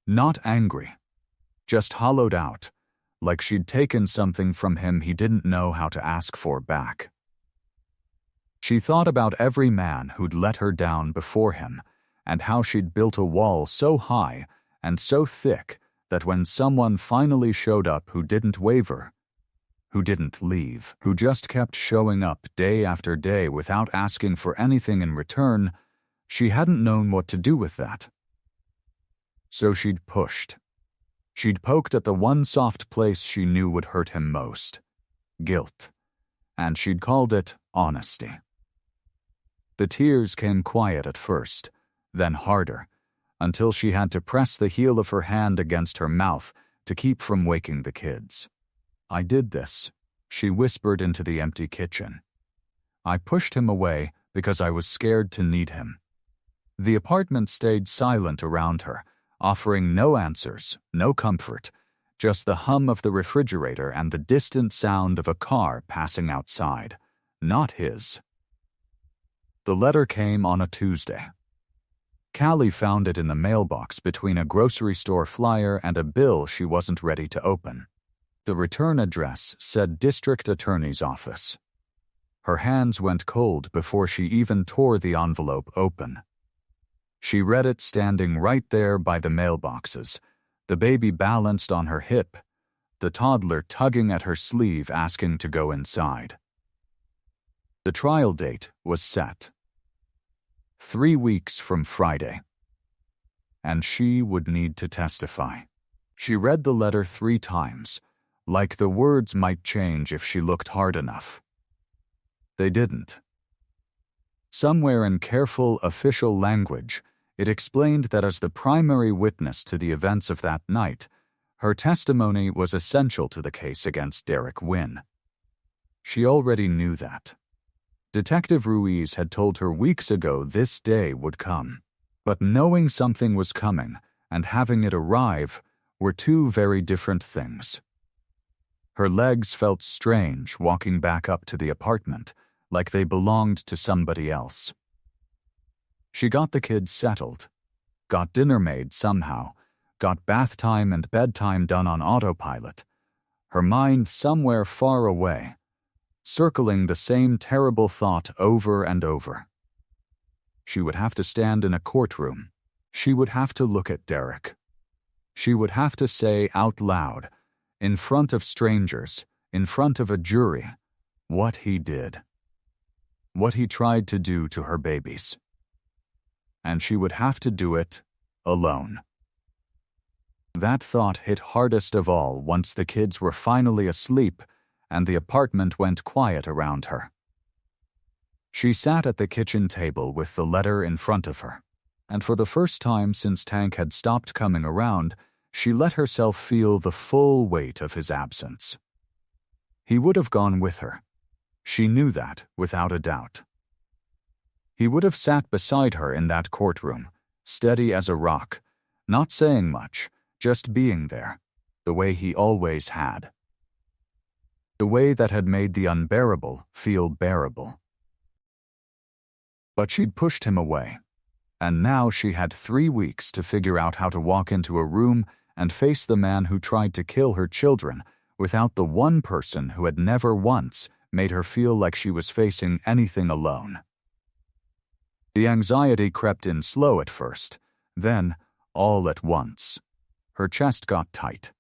Not angry, just hollowed out, like she'd taken something from him he didn't know how to ask for back. She thought about every man who'd let her down before him, and how she'd built a wall so high and so thick that when someone finally showed up who didn't waver, who didn't leave, who just kept showing up day after day without asking for anything in return, she hadn't known what to do with that. So she'd pushed. She'd poked at the one soft place she knew would hurt him most, guilt, and she'd called it honesty. The tears came quiet at first, then harder, until she had to press the heel of her hand against her mouth to keep from waking the kids. "I did this," she whispered into the empty kitchen. "I pushed him away because I was scared to need him." The apartment stayed silent around her, offering no answers, no comfort, just the hum of the refrigerator and the distant sound of a car passing outside, not his. The letter came on a Tuesday. Callie found it in the mailbox between a grocery store flyer and a bill she wasn't ready to open. The return address said District Attorney's Office. Her hands went cold before she even tore the envelope open. She read it standing right there by the mailboxes, the baby balanced on her hip, the toddler tugging at her sleeve asking to go inside. The trial date was set. 3 weeks from Friday. And she would need to testify. She read the letter 3 times, like the words might change if she looked hard enough. They didn't. Somewhere in careful official language, it explained that as the primary witness to the events of that night, her testimony was essential to the case against Derek Wynn. She already knew that. Detective Ruiz had told her weeks ago this day would come, but knowing something was coming and having it arrive were 2 very different things. Her legs felt strange walking back up to the apartment, like they belonged to somebody else. She got the kids settled, got dinner made somehow, got bath time and bedtime done on autopilot, her mind somewhere far away, circling the same terrible thought over and over. She would have to stand in a courtroom. She would have to look at Derek. She would have to say out loud, in front of strangers, in front of a jury, what he did. What he tried to do to her babies. and she would have to do it alone. That thought hit hardest of all once the kids were finally asleep and the apartment went quiet around her. She sat at the kitchen table with the letter in front of her, and for the first time since Tank had stopped coming around, she let herself feel the full weight of his absence. He would have gone with her. She knew that, without a doubt. He would have sat beside her in that courtroom, steady as a rock, not saying much, just being there, the way he always had. The way that had made the unbearable feel bearable. But she'd pushed him away, and now she had 3 weeks to figure out how to walk into a room and face the man who tried to kill her children without the one person who had never once made her feel like she was facing anything alone. The anxiety crept in slow at first, then, all at once. Her chest got tight.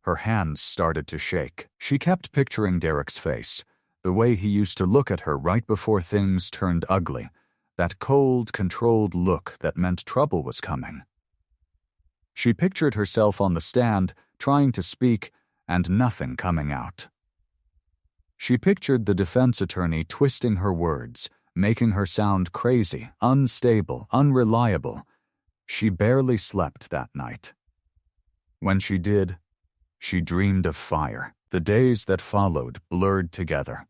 Her hands started to shake. She kept picturing Derek's face, the way he used to look at her right before things turned ugly, that cold, controlled look that meant trouble was coming. She pictured herself on the stand, trying to speak, and nothing coming out. She pictured the defense attorney twisting her words, making her sound crazy, unstable, unreliable. She barely slept that night. When she did, she dreamed of fire. The days that followed blurred together.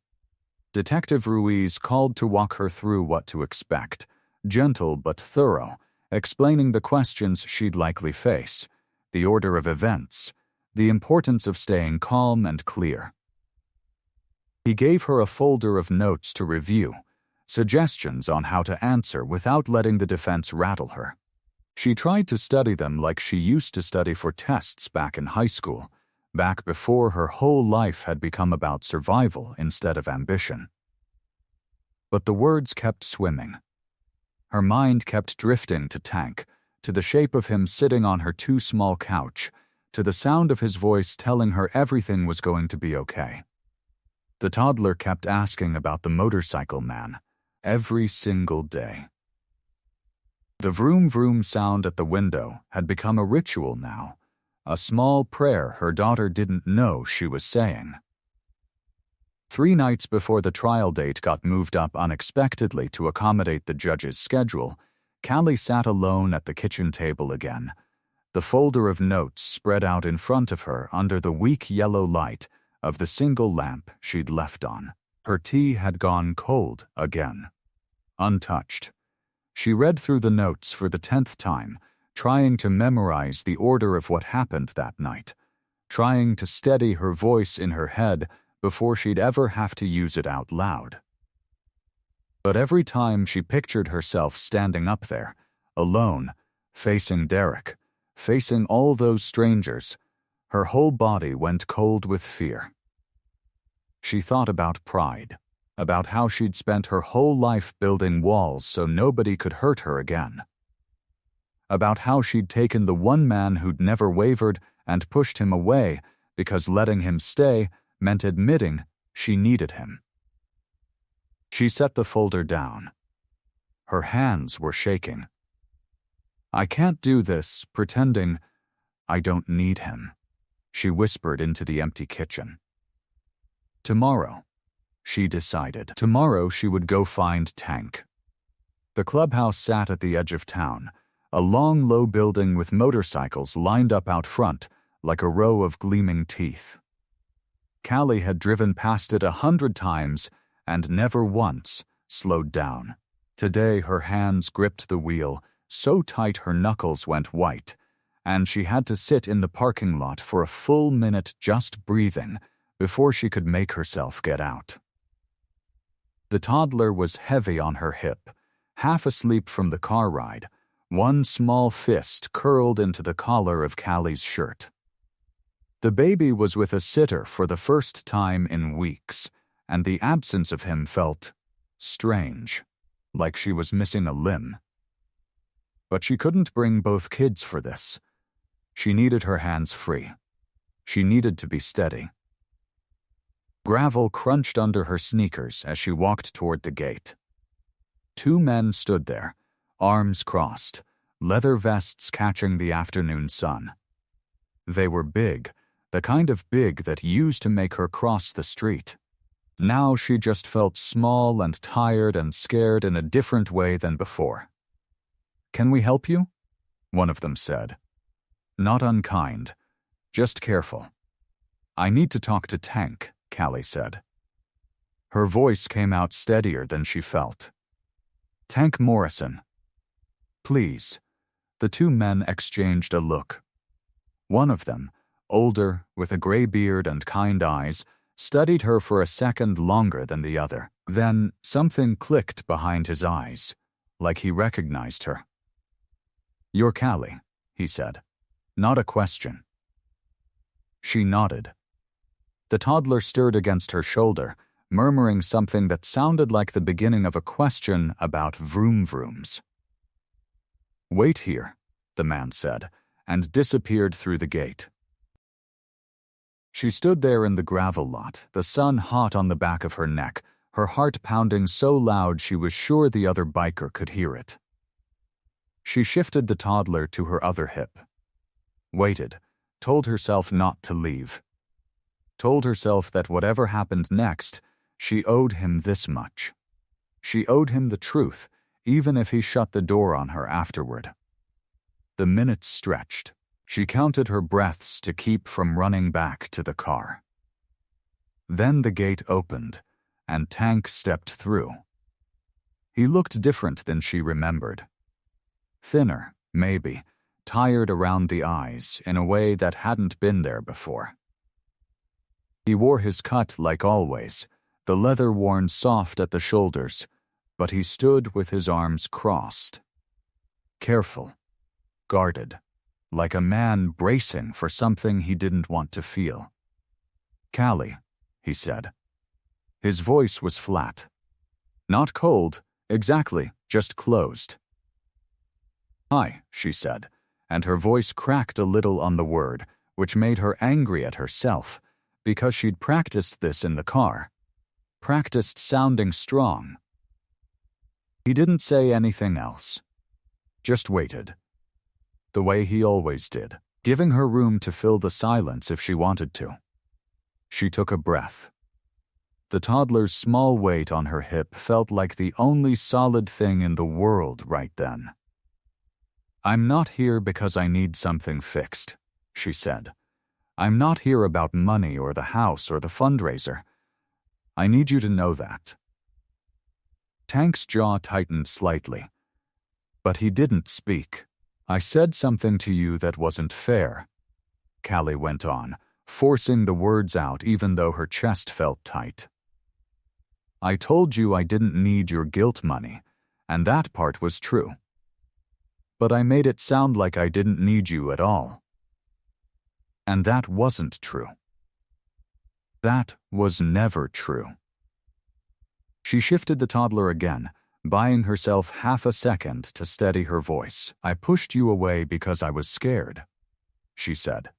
Detective Ruiz called to walk her through what to expect, gentle but thorough, explaining the questions she'd likely face, the order of events, the importance of staying calm and clear. He gave her a folder of notes to review, suggestions on how to answer without letting the defense rattle her. She tried to study them like she used to study for tests back in high school, back before her whole life had become about survival instead of ambition. But the words kept swimming. Her mind kept drifting to Tank, to the shape of him sitting on her too small couch, to the sound of his voice telling her everything was going to be okay. The toddler kept asking about the motorcycle man, every single day. The vroom vroom sound at the window had become a ritual now, a small prayer her daughter didn't know she was saying. 3 nights before the trial date got moved up unexpectedly to accommodate the judge's schedule, Callie sat alone at the kitchen table again, the folder of notes spread out in front of her under the weak yellow light of the single lamp she'd left on. Her tea had gone cold again, untouched. She read through the notes for the 10th time, trying to memorize the order of what happened that night, trying to steady her voice in her head before she'd ever have to use it out loud. But every time she pictured herself standing up there, alone, facing Derek, facing all those strangers, her whole body went cold with fear. She thought about pride, about how she'd spent her whole life building walls so nobody could hurt her again. About how she'd taken the one man who'd never wavered and pushed him away because letting him stay meant admitting she needed him. She set the folder down. Her hands were shaking. I can't do this, pretending I don't need him, she whispered into the empty kitchen. Tomorrow, she decided. Tomorrow she would go find Tank. The clubhouse sat at the edge of town, a long, low building with motorcycles lined up out front like a row of gleaming teeth. Callie had driven past it 100 times and never once slowed down. Today her hands gripped the wheel so tight her knuckles went white, and she had to sit in the parking lot for a full minute just breathing before she could make herself get out. The toddler was heavy on her hip, half asleep from the car ride, one small fist curled into the collar of Callie's shirt. The baby was with a sitter for the first time in weeks, and the absence of him felt strange, like she was missing a limb. But she couldn't bring both kids for this. She needed her hands free. She needed to be steady. Gravel crunched under her sneakers as she walked toward the gate. 2 men stood there, arms crossed, leather vests catching the afternoon sun. They were big, the kind of big that used to make her cross the street. Now she just felt small and tired and scared in a different way than before. "Can we help you?" one of them said. Not unkind, just careful. "I need to talk to Tank," Callie said. Her voice came out steadier than she felt. "Tank Morrison." "Please." The two men exchanged a look. One of them, older, with a gray beard and kind eyes, studied her for a second longer than the other. Then something clicked behind his eyes, like he recognized her. "You're Callie," he said. "Not a question." She nodded. The toddler stirred against her shoulder, murmuring something that sounded like the beginning of a question about vroom-vrooms. "Wait here," the man said, and disappeared through the gate. She stood there in the gravel lot, the sun hot on the back of her neck, her heart pounding so loud she was sure the other biker could hear it. She shifted the toddler to her other hip. Waited, told herself not to leave. Told herself that whatever happened next, she owed him this much. She owed him the truth, even if he shut the door on her afterward. The minutes stretched. She counted her breaths to keep from running back to the car. Then the gate opened, and Tank stepped through. He looked different than she remembered. Thinner, maybe, tired around the eyes in a way that hadn't been there before. He wore his cut like always, the leather worn soft at the shoulders, but he stood with his arms crossed. Careful, guarded, like a man bracing for something he didn't want to feel. "Callie," he said. His voice was flat. Not cold, exactly, just closed. "Hi," she said, and her voice cracked a little on the word, which made her angry at herself, because she'd practiced this in the car. Practiced sounding strong. He didn't say anything else. Just waited. The way he always did, giving her room to fill the silence if she wanted to. She took a breath. The toddler's small weight on her hip felt like the only solid thing in the world right then. "I'm not here because I need something fixed," she said. "I'm not here about money or the house or the fundraiser. I need you to know that." Tank's jaw tightened slightly. But he didn't speak. "I said something to you that wasn't fair," Callie went on, forcing the words out even though her chest felt tight. "I told you I didn't need your guilt money, and that part was true. But I made it sound like I didn't need you at all. And that wasn't true. That was never true." She shifted the toddler again, buying herself half a second to steady her voice. "I pushed you away because I was scared," she said.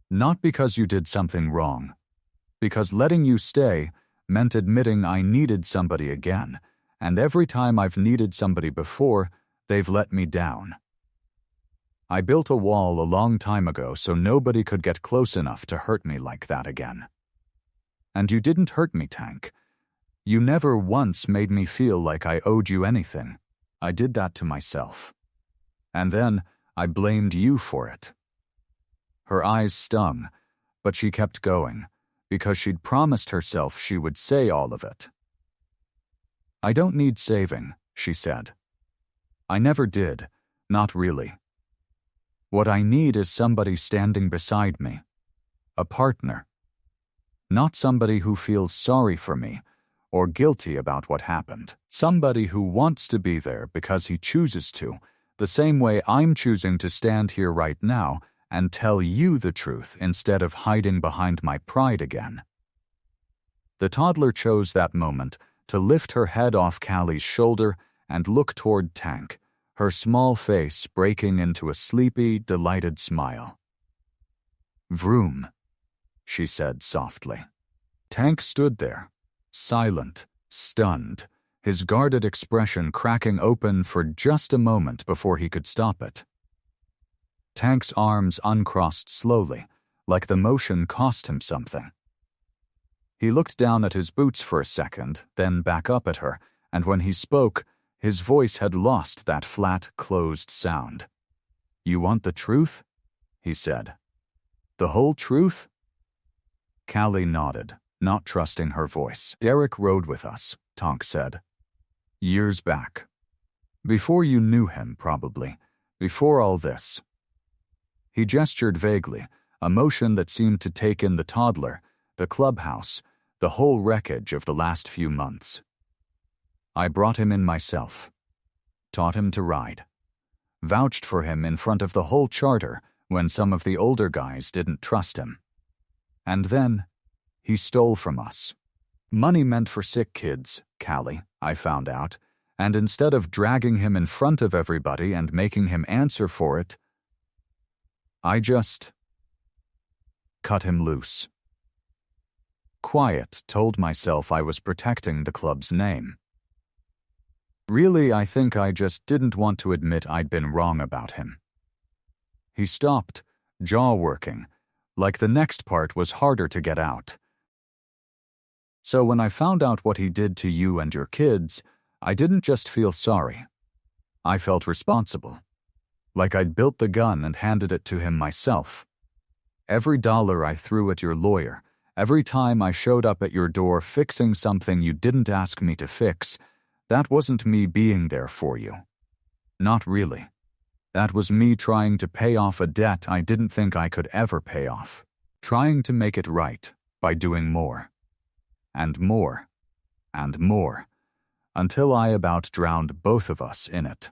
"Not because you did something wrong. Because letting you stay meant admitting I needed somebody again, and every time I've needed somebody before, they've let me down. I built a wall a long time ago so nobody could get close enough to hurt me like that again. And you didn't hurt me, Tank. You never once made me feel like I owed you anything. I did that to myself. And then I blamed you for it." Her eyes stung, but she kept going, because she'd promised herself she would say all of it. "I don't need saving," she said. "I never did, not really. What I need is somebody standing beside me. A partner. Not somebody who feels sorry for me, or guilty about what happened. Somebody who wants to be there because he chooses to, the same way I'm choosing to stand here right now and tell you the truth instead of hiding behind my pride again." The toddler chose that moment to lift her head off Callie's shoulder and look toward Tank, her small face breaking into a sleepy, delighted smile. "Vroom," she said softly. Tank stood there, silent, stunned, his guarded expression cracking open for just a moment before he could stop it. Tank's arms uncrossed slowly, like the motion cost him something. He looked down at his boots for a second, then back up at her, and when he spoke, his voice had lost that flat, closed sound. "You want the truth?" he said. "The whole truth?" Callie nodded, not trusting her voice. "Derek rode with us," Tonk said. "Years back. Before you knew him, probably. Before all this." He gestured vaguely, a motion that seemed to take in the toddler, the clubhouse, the whole wreckage of the last few months. "I brought him in myself. Taught him to ride. Vouched for him in front of the whole charter when some of the older guys didn't trust him. And then, he stole from us. Money meant for sick kids, Callie, I found out, and instead of dragging him in front of everybody and making him answer for it, I just cut him loose. Quiet, told myself I was protecting the club's name. Really, I think I just didn't want to admit I'd been wrong about him." He stopped, jaw working, like the next part was harder to get out. "So when I found out what he did to you and your kids, I didn't just feel sorry. I felt responsible. Like I'd built the gun and handed it to him myself. Every dollar I threw at your lawyer, every time I showed up at your door fixing something you didn't ask me to fix, that wasn't me being there for you. Not really. That was me trying to pay off a debt I didn't think I could ever pay off. Trying to make it right by doing more. And more. And more. Until I about drowned both of us in it."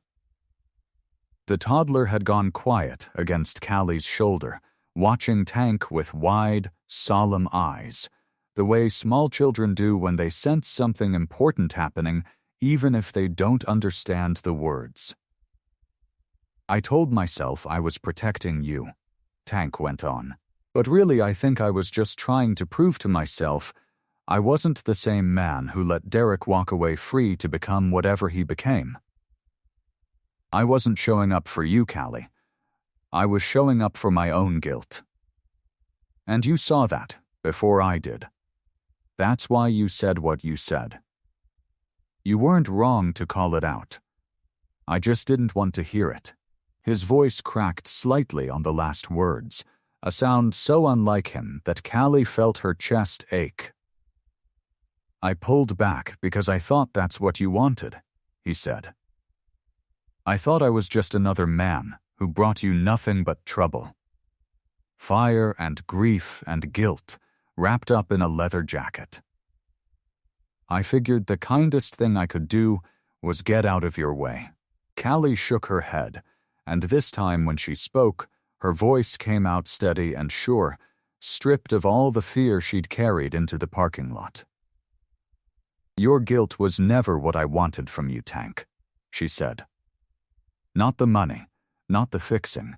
The toddler had gone quiet against Callie's shoulder, watching Tank with wide, solemn eyes, the way small children do when they sense something important happening, even if they don't understand the words. "I told myself I was protecting you," Tank went on. "But really I think I was just trying to prove to myself I wasn't the same man who let Derek walk away free to become whatever he became. I wasn't showing up for you, Callie. I was showing up for my own guilt. And you saw that before I did. That's why you said what you said. You weren't wrong to call it out. I just didn't want to hear it." His voice cracked slightly on the last words, a sound so unlike him that Callie felt her chest ache. "I pulled back because I thought that's what you wanted," he said. "I thought I was just another man who brought you nothing but trouble. Fire and grief and guilt wrapped up in a leather jacket. I figured the kindest thing I could do was get out of your way." Callie shook her head, and this time when she spoke, her voice came out steady and sure, stripped of all the fear she'd carried into the parking lot. "Your guilt was never what I wanted from you, Tank," she said. "Not the money, not the fixing,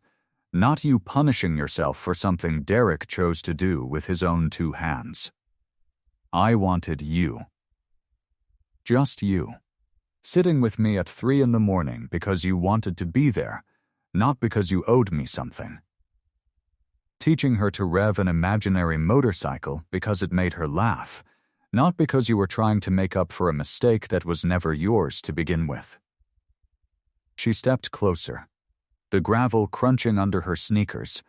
not you punishing yourself for something Derek chose to do with his own 2 hands. I wanted you. Just you. Sitting with me at 3 a.m. because you wanted to be there, not because you owed me something. Teaching her to rev an imaginary motorcycle because it made her laugh, not because you were trying to make up for a mistake that was never yours to begin with." She stepped closer, the gravel crunching under her sneakers,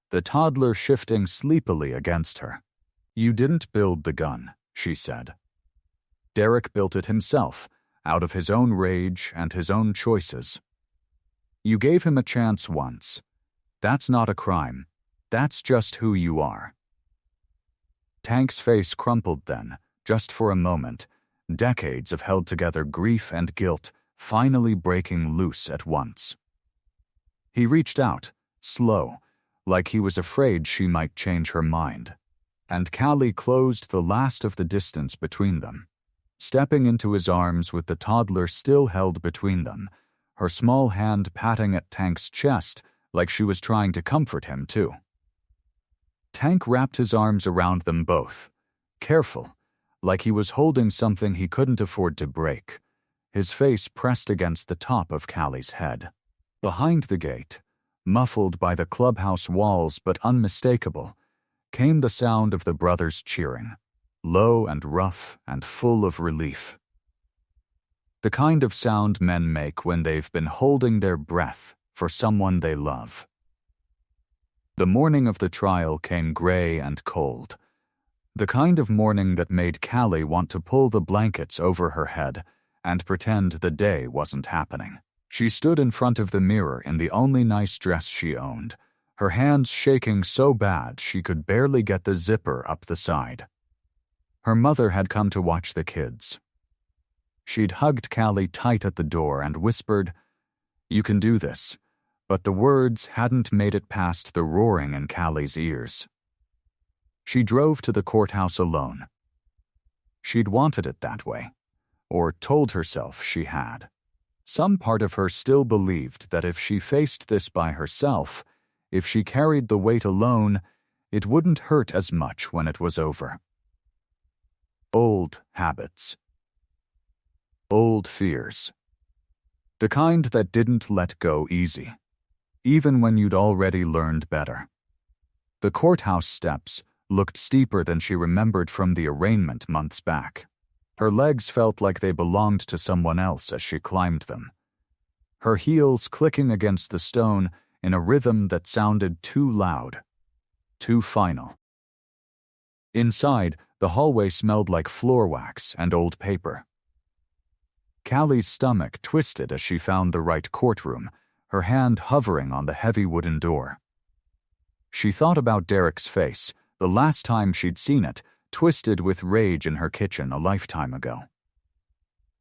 the toddler shifting sleepily against her. "You didn't build the gun," she said. "Derek built it himself, out of his own rage and his own choices. You gave him a chance once. That's not a crime. That's just who you are." Tank's face crumpled then, just for a moment, decades of held-together grief and guilt finally breaking loose at once. He reached out, slow, like he was afraid she might change her mind, and Callie closed the last of the distance between them, stepping into his arms with the toddler still held between them, her small hand patting at Tank's chest like she was trying to comfort him too. Tank wrapped his arms around them both, careful, like he was holding something he couldn't afford to break, his face pressed against the top of Callie's head. Behind the gate, muffled by the clubhouse walls but unmistakable, came the sound of the brothers cheering, low and rough and full of relief. The kind of sound men make when they've been holding their breath for someone they love. The morning of the trial came gray and cold, the kind of morning that made Callie want to pull the blankets over her head and pretend the day wasn't happening. She stood in front of the mirror in the only nice dress she owned, her hands shaking so bad she could barely get the zipper up the side. Her mother had come to watch the kids. She'd hugged Callie tight at the door and whispered, "You can do this," but the words hadn't made it past the roaring in Callie's ears. She drove to the courthouse alone. She'd wanted it that way, or told herself she had. Some part of her still believed that if she faced this by herself, if she carried the weight alone, it wouldn't hurt as much when it was over. Old habits. Old fears. The kind that didn't let go easy, even when you'd already learned better. The courthouse steps looked steeper than she remembered from the arraignment months back. Her legs felt like they belonged to someone else as she climbed them, her heels clicking against the stone in a rhythm that sounded too loud, too final. Inside, the hallway smelled like floor wax and old paper. Callie's stomach twisted as she found the right courtroom, her hand hovering on the heavy wooden door. She thought about Derek's face, the last time she'd seen it, twisted with rage in her kitchen a lifetime ago.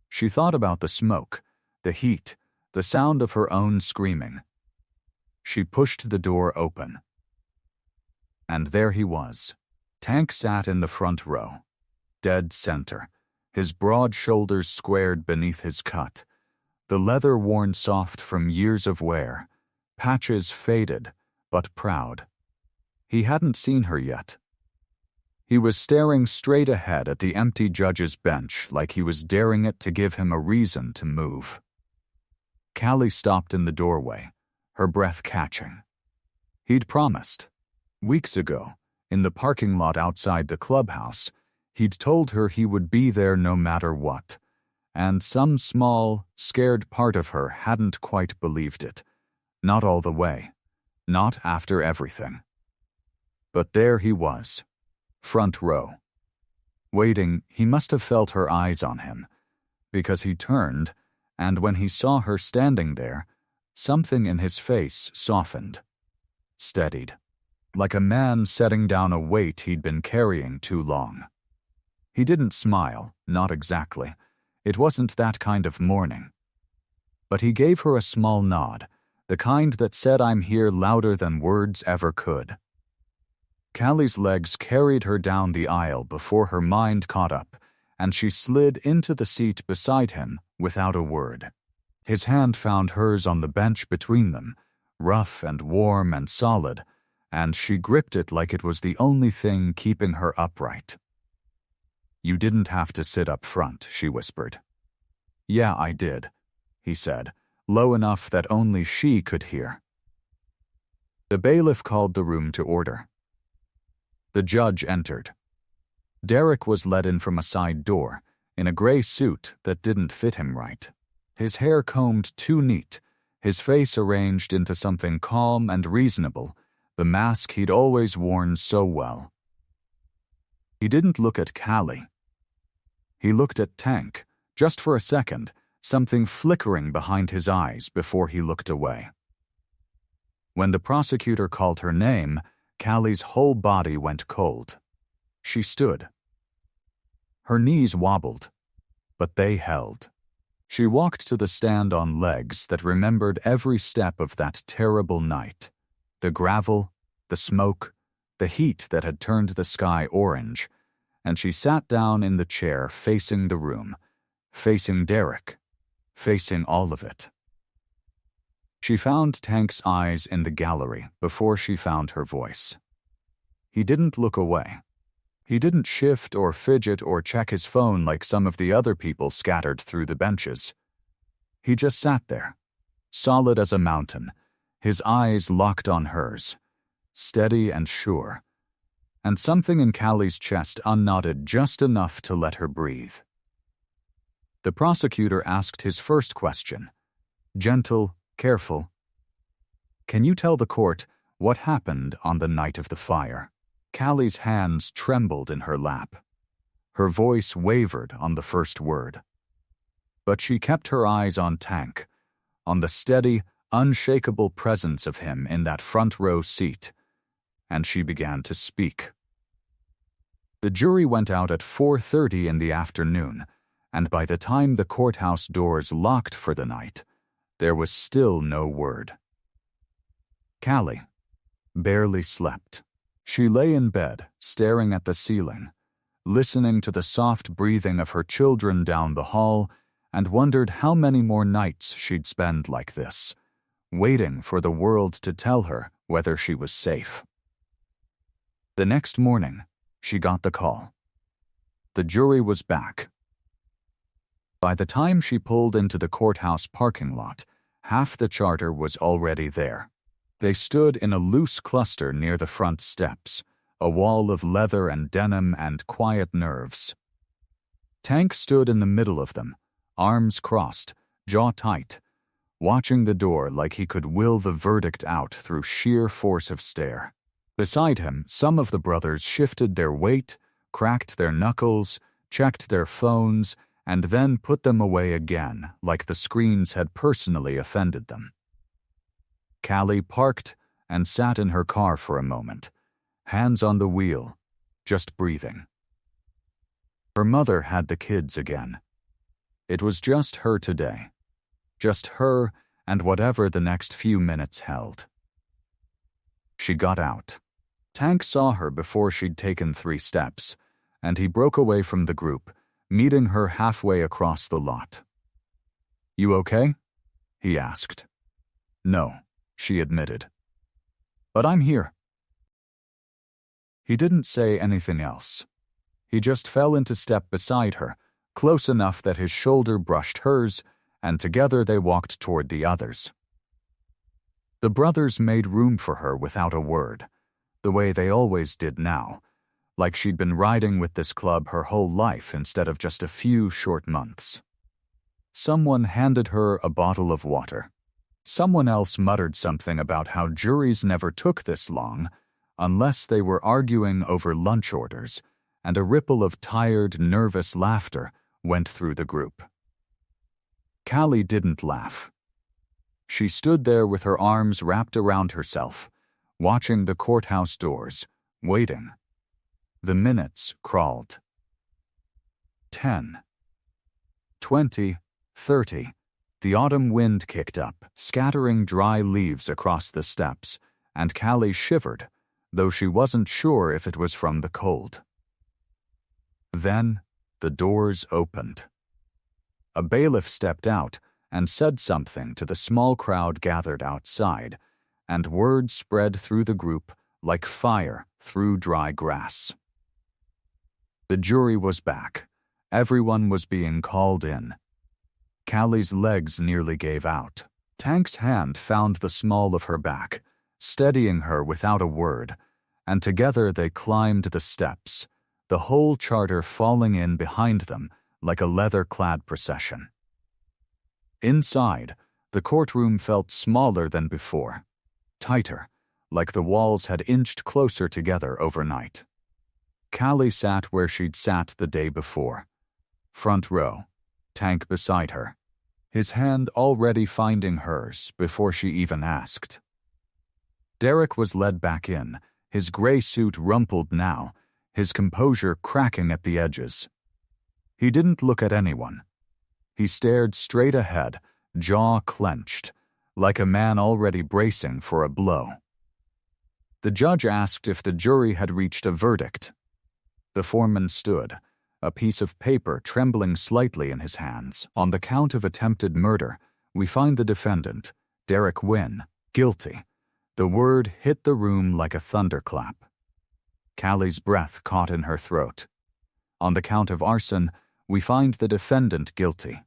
She thought about the smoke, the heat, the sound of her own screaming. She pushed the door open. And there he was. Tank sat in the front row, dead center, his broad shoulders squared beneath his cut, the leather worn soft from years of wear, patches faded, but proud. He hadn't seen her yet. He was staring straight ahead at the empty judge's bench like he was daring it to give him a reason to move. Callie stopped in the doorway, her breath catching. He'd promised. Weeks ago, in the parking lot outside the clubhouse, he'd told her he would be there no matter what, and some small, scared part of her hadn't quite believed it. Not all the way. Not after everything. But there he was. Front row. Waiting, he must have felt her eyes on him, because he turned, and when he saw her standing there, something in his face softened, steadied, like a man setting down a weight he'd been carrying too long. He didn't smile, not exactly. It wasn't that kind of morning. But he gave her a small nod, the kind that said, "I'm here," louder than words ever could. Callie's legs carried her down the aisle before her mind caught up, and she slid into the seat beside him without a word. His hand found hers on the bench between them, rough and warm and solid, and she gripped it like it was the only thing keeping her upright. "You didn't have to sit up front," she whispered. "Yeah, I did," he said, low enough that only she could hear. The bailiff called the room to order. The judge entered. Derek was let in from a side door, in a gray suit that didn't fit him right. His hair combed too neat, his face arranged into something calm and reasonable, the mask he'd always worn so well. He didn't look at Callie. He looked at Tank, just for a second, something flickering behind his eyes before he looked away. When the prosecutor called her name, Callie's whole body went cold. She stood. Her knees wobbled, but they held. She walked to the stand on legs that remembered every step of that terrible night. The gravel, the smoke, the heat that had turned the sky orange, and she sat down in the chair facing the room, facing Derek, facing all of it. She found Tank's eyes in the gallery before she found her voice. He didn't look away. He didn't shift or fidget or check his phone like some of the other people scattered through the benches. He just sat there, solid as a mountain, his eyes locked on hers, steady and sure, and something in Callie's chest unknotted just enough to let her breathe. The prosecutor asked his first question, gentle, careful. "Can you tell the court what happened on the night of the fire?" Callie's hands trembled in her lap. Her voice wavered on the first word. But she kept her eyes on Tank, on the steady, unshakable presence of him in that front row seat, and she began to speak. The jury went out at 4:30 in the afternoon, and by the time the courthouse doors locked for the night, there was still no word. Callie barely slept. She lay in bed, staring at the ceiling, listening to the soft breathing of her children down the hall, and wondered how many more nights she'd spend like this, waiting for the world to tell her whether she was safe. The next morning, she got the call. The jury was back. By the time she pulled into the courthouse parking lot, half the charter was already there. They stood in a loose cluster near the front steps, a wall of leather and denim and quiet nerves. Tank stood in the middle of them, arms crossed, jaw tight, watching the door like he could will the verdict out through sheer force of stare. Beside him, some of the brothers shifted their weight, cracked their knuckles, checked their phones, and then put them away again like the screens had personally offended them. Callie parked and sat in her car for a moment, hands on the wheel, just breathing. Her mother had the kids again. It was just her today. Just her and whatever the next few minutes held. She got out. Tank saw her before she'd taken 3 steps, and he broke away from the group, meeting her halfway across the lot. "You okay?" he asked. "No," she admitted. "But I'm here." He didn't say anything else. He just fell into step beside her, close enough that his shoulder brushed hers, and together they walked toward the others. The brothers made room for her without a word, the way they always did now, like she'd been riding with this club her whole life instead of just a few short months. Someone handed her a bottle of water. Someone else muttered something about how juries never took this long unless they were arguing over lunch orders, and a ripple of tired, nervous laughter went through the group. Callie didn't laugh. She stood there with her arms wrapped around herself, watching the courthouse doors, waiting. The minutes crawled. 10. 20. 30. The autumn wind kicked up, scattering dry leaves across the steps, and Callie shivered, though she wasn't sure if it was from the cold. Then the doors opened. A bailiff stepped out and said something to the small crowd gathered outside, and word spread through the group like fire through dry grass. The jury was back. Everyone was being called in. Callie's legs nearly gave out. Tank's hand found the small of her back, steadying her without a word, and together they climbed the steps, the whole charter falling in behind them like a leather-clad procession. Inside, the courtroom felt smaller than before, tighter, like the walls had inched closer together overnight. Callie sat where she'd sat the day before, front row, Tank beside her, his hand already finding hers before she even asked. Derek was led back in, his gray suit rumpled now, his composure cracking at the edges. He didn't look at anyone. He stared straight ahead, jaw clenched, like a man already bracing for a blow. The judge asked if the jury had reached a verdict. The foreman stood, a piece of paper trembling slightly in his hands. On the count of attempted murder, we find the defendant, Derek Wynn, guilty. The word hit the room like a thunderclap. Callie's breath caught in her throat. On the count of arson, we find the defendant guilty.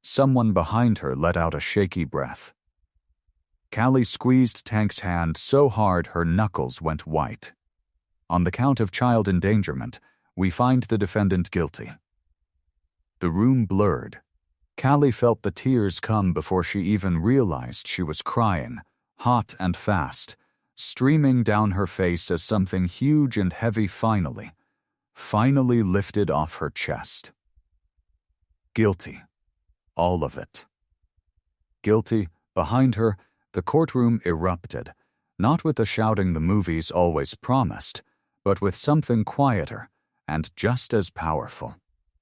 Someone behind her let out a shaky breath. Callie squeezed Tank's hand so hard her knuckles went white. On the count of child endangerment, we find the defendant guilty. The room blurred. Callie felt the tears come before she even realized she was crying, hot and fast, streaming down her face as something huge and heavy finally lifted off her chest. Guilty. All of it. Guilty. Behind her, the courtroom erupted, not with the shouting the movies always promised, but with something quieter and just as powerful.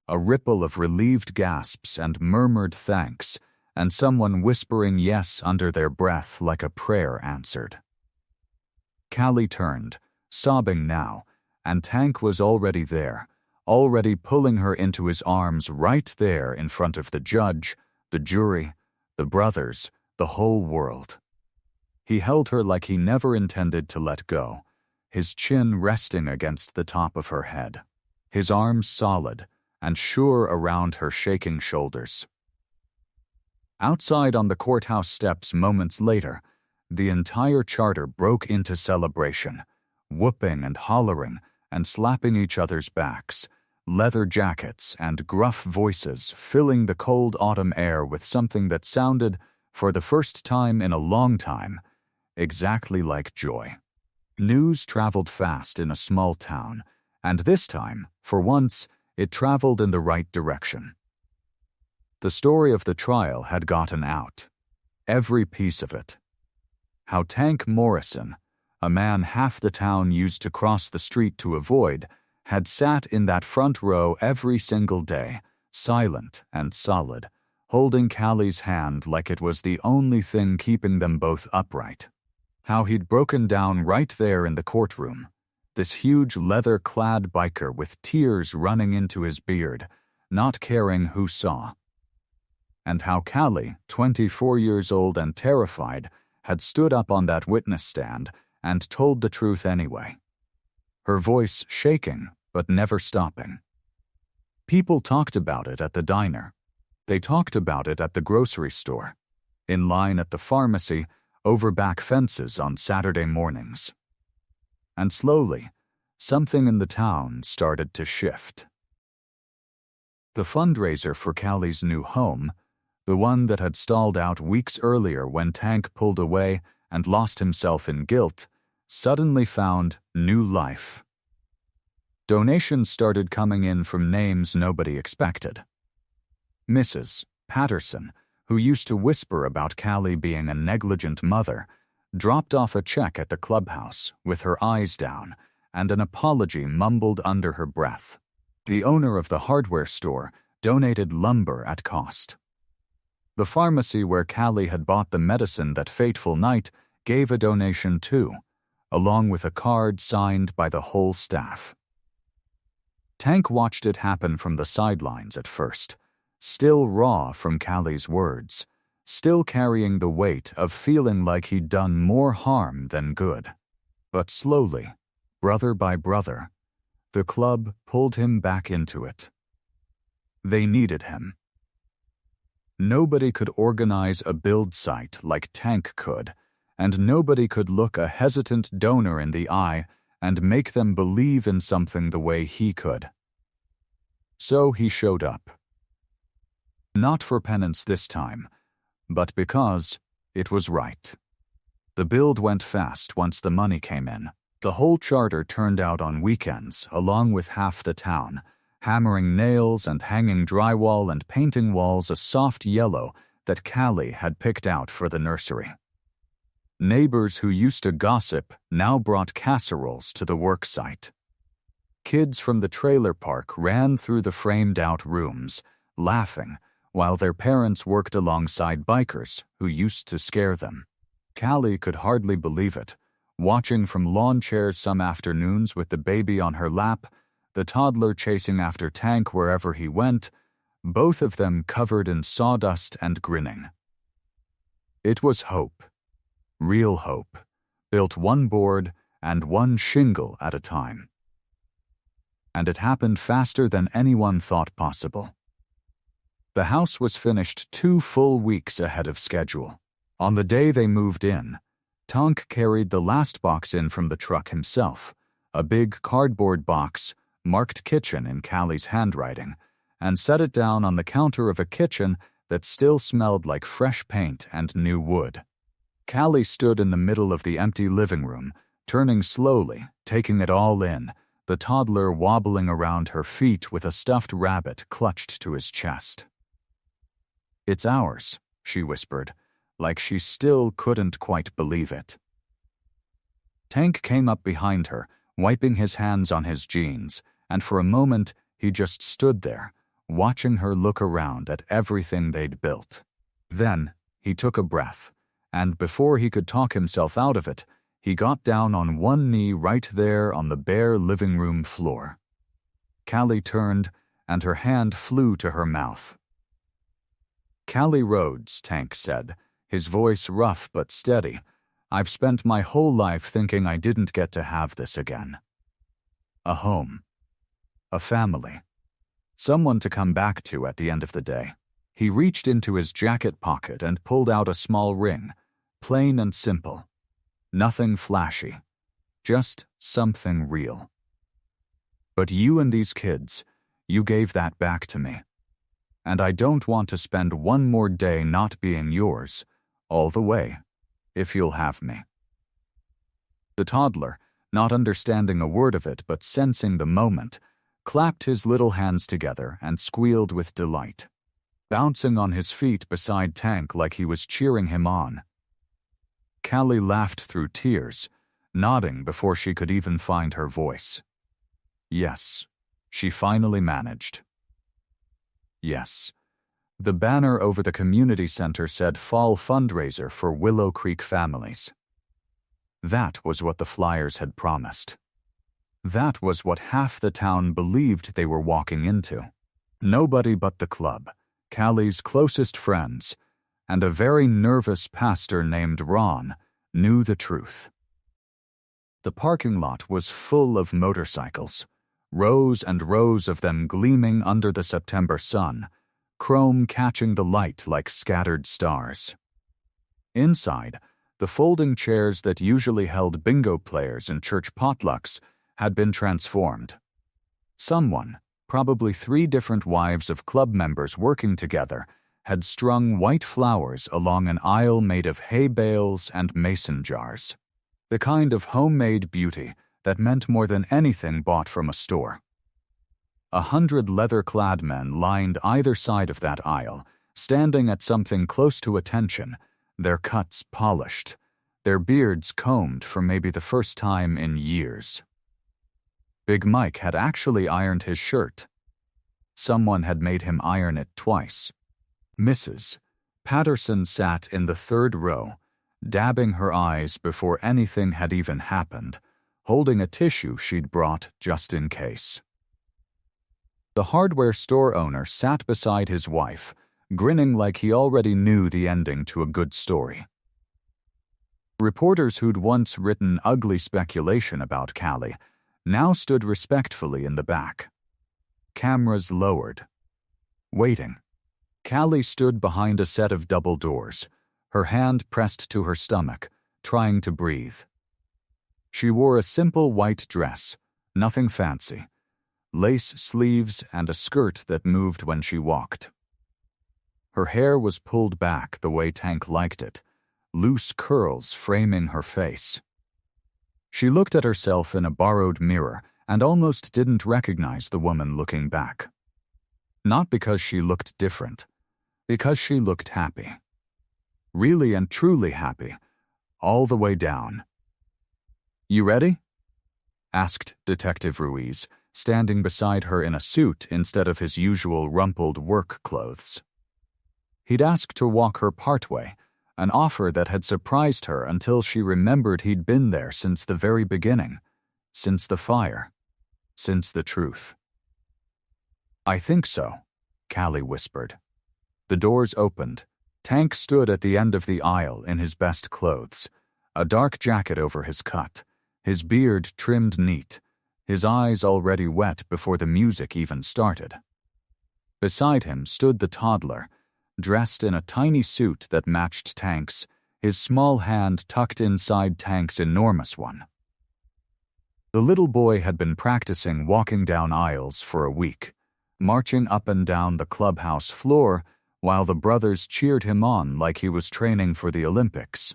A ripple of relieved gasps and murmured thanks, and someone whispering yes under their breath like a prayer answered. Callie turned, sobbing now, and Tank was already there, already pulling her into his arms right there in front of the judge, the jury, the brothers, the whole world. He held her like he never intended to let go, his chin resting against the top of her head, his arms solid and sure around her shaking shoulders. Outside on the courthouse steps moments later, the entire charter broke into celebration, whooping and hollering and slapping each other's backs, leather jackets and gruff voices filling the cold autumn air with something that sounded, for the first time in a long time, exactly like joy. News traveled fast in a small town, and this time, for once, it traveled in the right direction. The story of the trial had gotten out. Every piece of it. How Tank Morrison, a man half the town used to cross the street to avoid, had sat in that front row every single day, silent and solid, holding Callie's hand like it was the only thing keeping them both upright. How he'd broken down right there in the courtroom, this huge leather-clad biker with tears running into his beard, not caring who saw. And how Callie, 24 years old and terrified, had stood up on that witness stand and told the truth anyway. Her voice shaking, but never stopping. People talked about it at the diner. They talked about it at the grocery store, in line at the pharmacy, over back fences on Saturday mornings. And slowly, something in the town started to shift. The fundraiser for Callie's new home, the one that had stalled out weeks earlier when Tank pulled away and lost himself in guilt, suddenly found new life. Donations started coming in from names nobody expected. Mrs. Patterson, who used to whisper about Callie being a negligent mother, dropped off a check at the clubhouse with her eyes down and an apology mumbled under her breath. The owner of the hardware store donated lumber at cost. The pharmacy where Callie had bought the medicine that fateful night gave a donation too, along with a card signed by the whole staff. Tank watched it happen from the sidelines at first, still raw from Callie's words, still carrying the weight of feeling like he'd done more harm than good. But slowly, brother by brother, the club pulled him back into it. They needed him. Nobody could organize a build site like Tank could, and nobody could look a hesitant donor in the eye and make them believe in something the way he could. So he showed up. Not for penance this time, but because it was right. The build went fast once the money came in. The whole charter turned out on weekends, along with half the town, hammering nails and hanging drywall and painting walls a soft yellow that Callie had picked out for the nursery. Neighbors who used to gossip now brought casseroles to the work site. Kids from the trailer park ran through the framed-out rooms, laughing, while their parents worked alongside bikers who used to scare them. Callie could hardly believe it, watching from lawn chairs some afternoons with the baby on her lap, the toddler chasing after Tank wherever he went, both of them covered in sawdust and grinning. It was hope. Real hope, built one board and one shingle at a time. And it happened faster than anyone thought possible. The house was finished 2 full weeks ahead of schedule. On the day they moved in, Tank carried the last box in from the truck himself, a big cardboard box marked kitchen in Callie's handwriting, and set it down on the counter of a kitchen that still smelled like fresh paint and new wood. Callie stood in the middle of the empty living room, turning slowly, taking it all in, the toddler wobbling around her feet with a stuffed rabbit clutched to his chest. "It's ours," she whispered, like she still couldn't quite believe it. Tank came up behind her, wiping his hands on his jeans, and for a moment he just stood there, watching her look around at everything they'd built. Then he took a breath, and before he could talk himself out of it, he got down on one knee right there on the bare living room floor. Callie turned, and her hand flew to her mouth. "Callie Rhodes," Tank said, his voice rough but steady, "I've spent my whole life thinking I didn't get to have this again. A home. A family. Someone to come back to at the end of the day." He reached into his jacket pocket and pulled out a small ring, plain and simple. Nothing flashy. Just something real. "But you and these kids, you gave that back to me. And I don't want to spend one more day not being yours, all the way, if you'll have me." The toddler, not understanding a word of it but sensing the moment, clapped his little hands together and squealed with delight, bouncing on his feet beside Tank like he was cheering him on. Callie laughed through tears, nodding before she could even find her voice. Yes, she finally managed. Yes. The banner over the community center said Fall Fundraiser for Willow Creek Families. That was what the flyers had promised. That was what half the town believed they were walking into. Nobody but the club, Callie's closest friends, and a very nervous pastor named Ron knew the truth. The parking lot was full of motorcycles, rows and rows of them gleaming under the September sun, chrome catching the light like scattered stars. Inside, the folding chairs that usually held bingo players and church potlucks had been transformed. Someone, probably 3 different wives of club members working together, had strung white flowers along an aisle made of hay bales and mason jars. The kind of homemade beauty that meant more than anything bought from a store. 100 leather-clad men lined either side of that aisle, standing at something close to attention, their cuts polished, their beards combed for maybe the first time in years. Big Mike had actually ironed his shirt. Someone had made him iron it twice. Mrs. Patterson sat in the 3rd row, dabbing her eyes before anything had even happened, holding a tissue she'd brought just in case. The hardware store owner sat beside his wife, grinning like he already knew the ending to a good story. Reporters who'd once written ugly speculation about Callie now stood respectfully in the back. Cameras lowered. Waiting. Callie stood behind a set of double doors, her hand pressed to her stomach, trying to breathe. She wore a simple white dress, nothing fancy, lace sleeves and a skirt that moved when she walked. Her hair was pulled back the way Tank liked it, loose curls framing her face. She looked at herself in a borrowed mirror and almost didn't recognize the woman looking back. Not because she looked different, because she looked happy. Really and truly happy, all the way down. "You ready?" asked Detective Ruiz, standing beside her in a suit instead of his usual rumpled work clothes. He'd asked to walk her partway, an offer that had surprised her until she remembered he'd been there since the very beginning, since the fire, since the truth. "I think so," Callie whispered. The doors opened. Tank stood at the end of the aisle in his best clothes, a dark jacket over his cut, his beard trimmed neat, his eyes already wet before the music even started. Beside him stood the toddler, dressed in a tiny suit that matched Tank's, his small hand tucked inside Tank's enormous one. The little boy had been practicing walking down aisles for a week, marching up and down the clubhouse floor while the brothers cheered him on like he was training for the Olympics.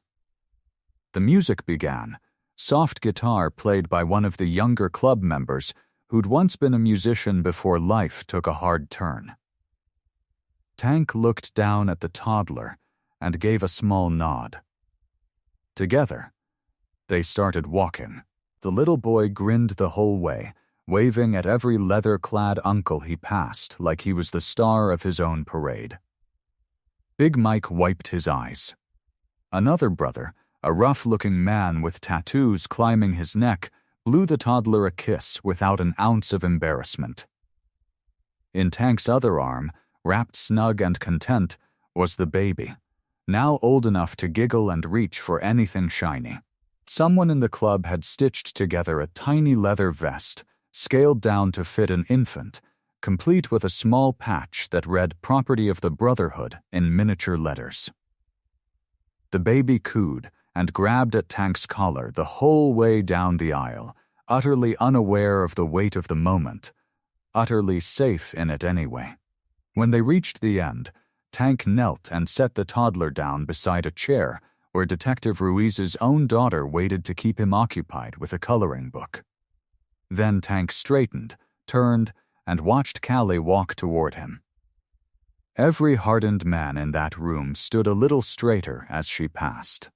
The music began, soft guitar played by one of the younger club members who'd once been a musician before life took a hard turn. Tank looked down at the toddler and gave a small nod. Together, they started walking. The little boy grinned the whole way, waving at every leather-clad uncle he passed like he was the star of his own parade. Big Mike wiped his eyes. Another brother, a rough-looking man with tattoos climbing his neck, blew the toddler a kiss without an ounce of embarrassment. In Tank's other arm, wrapped snug and content, was the baby, now old enough to giggle and reach for anything shiny. Someone in the club had stitched together a tiny leather vest, scaled down to fit an infant, complete with a small patch that read "Property of the Brotherhood" in miniature letters. The baby cooed and grabbed at Tank's collar the whole way down the aisle, utterly unaware of the weight of the moment, utterly safe in it anyway. When they reached the end, Tank knelt and set the toddler down beside a chair where Detective Ruiz's own daughter waited to keep him occupied with a coloring book. Then Tank straightened, turned, and watched Callie walk toward him. Every hardened man in that room stood a little straighter as she passed.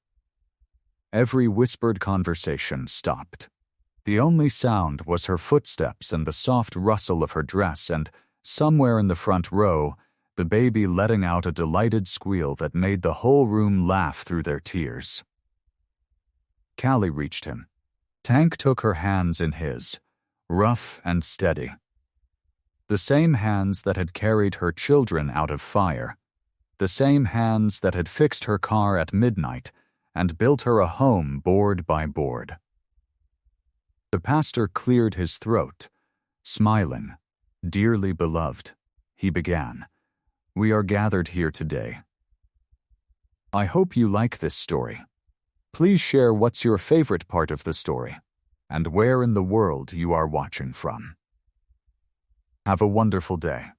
Every whispered conversation stopped. The only sound was her footsteps and the soft rustle of her dress, and somewhere in the front row, the baby letting out a delighted squeal that made the whole room laugh through their tears. Callie reached him. Tank took her hands in his, rough and steady. The same hands that had carried her children out of fire, the same hands that had fixed her car at midnight and built her a home board by board. The pastor cleared his throat, smiling. "Dearly beloved," he began, "we are gathered here today. I hope you like this story. Please share what's your favorite part of the story and where in the world you are watching from. Have a wonderful day."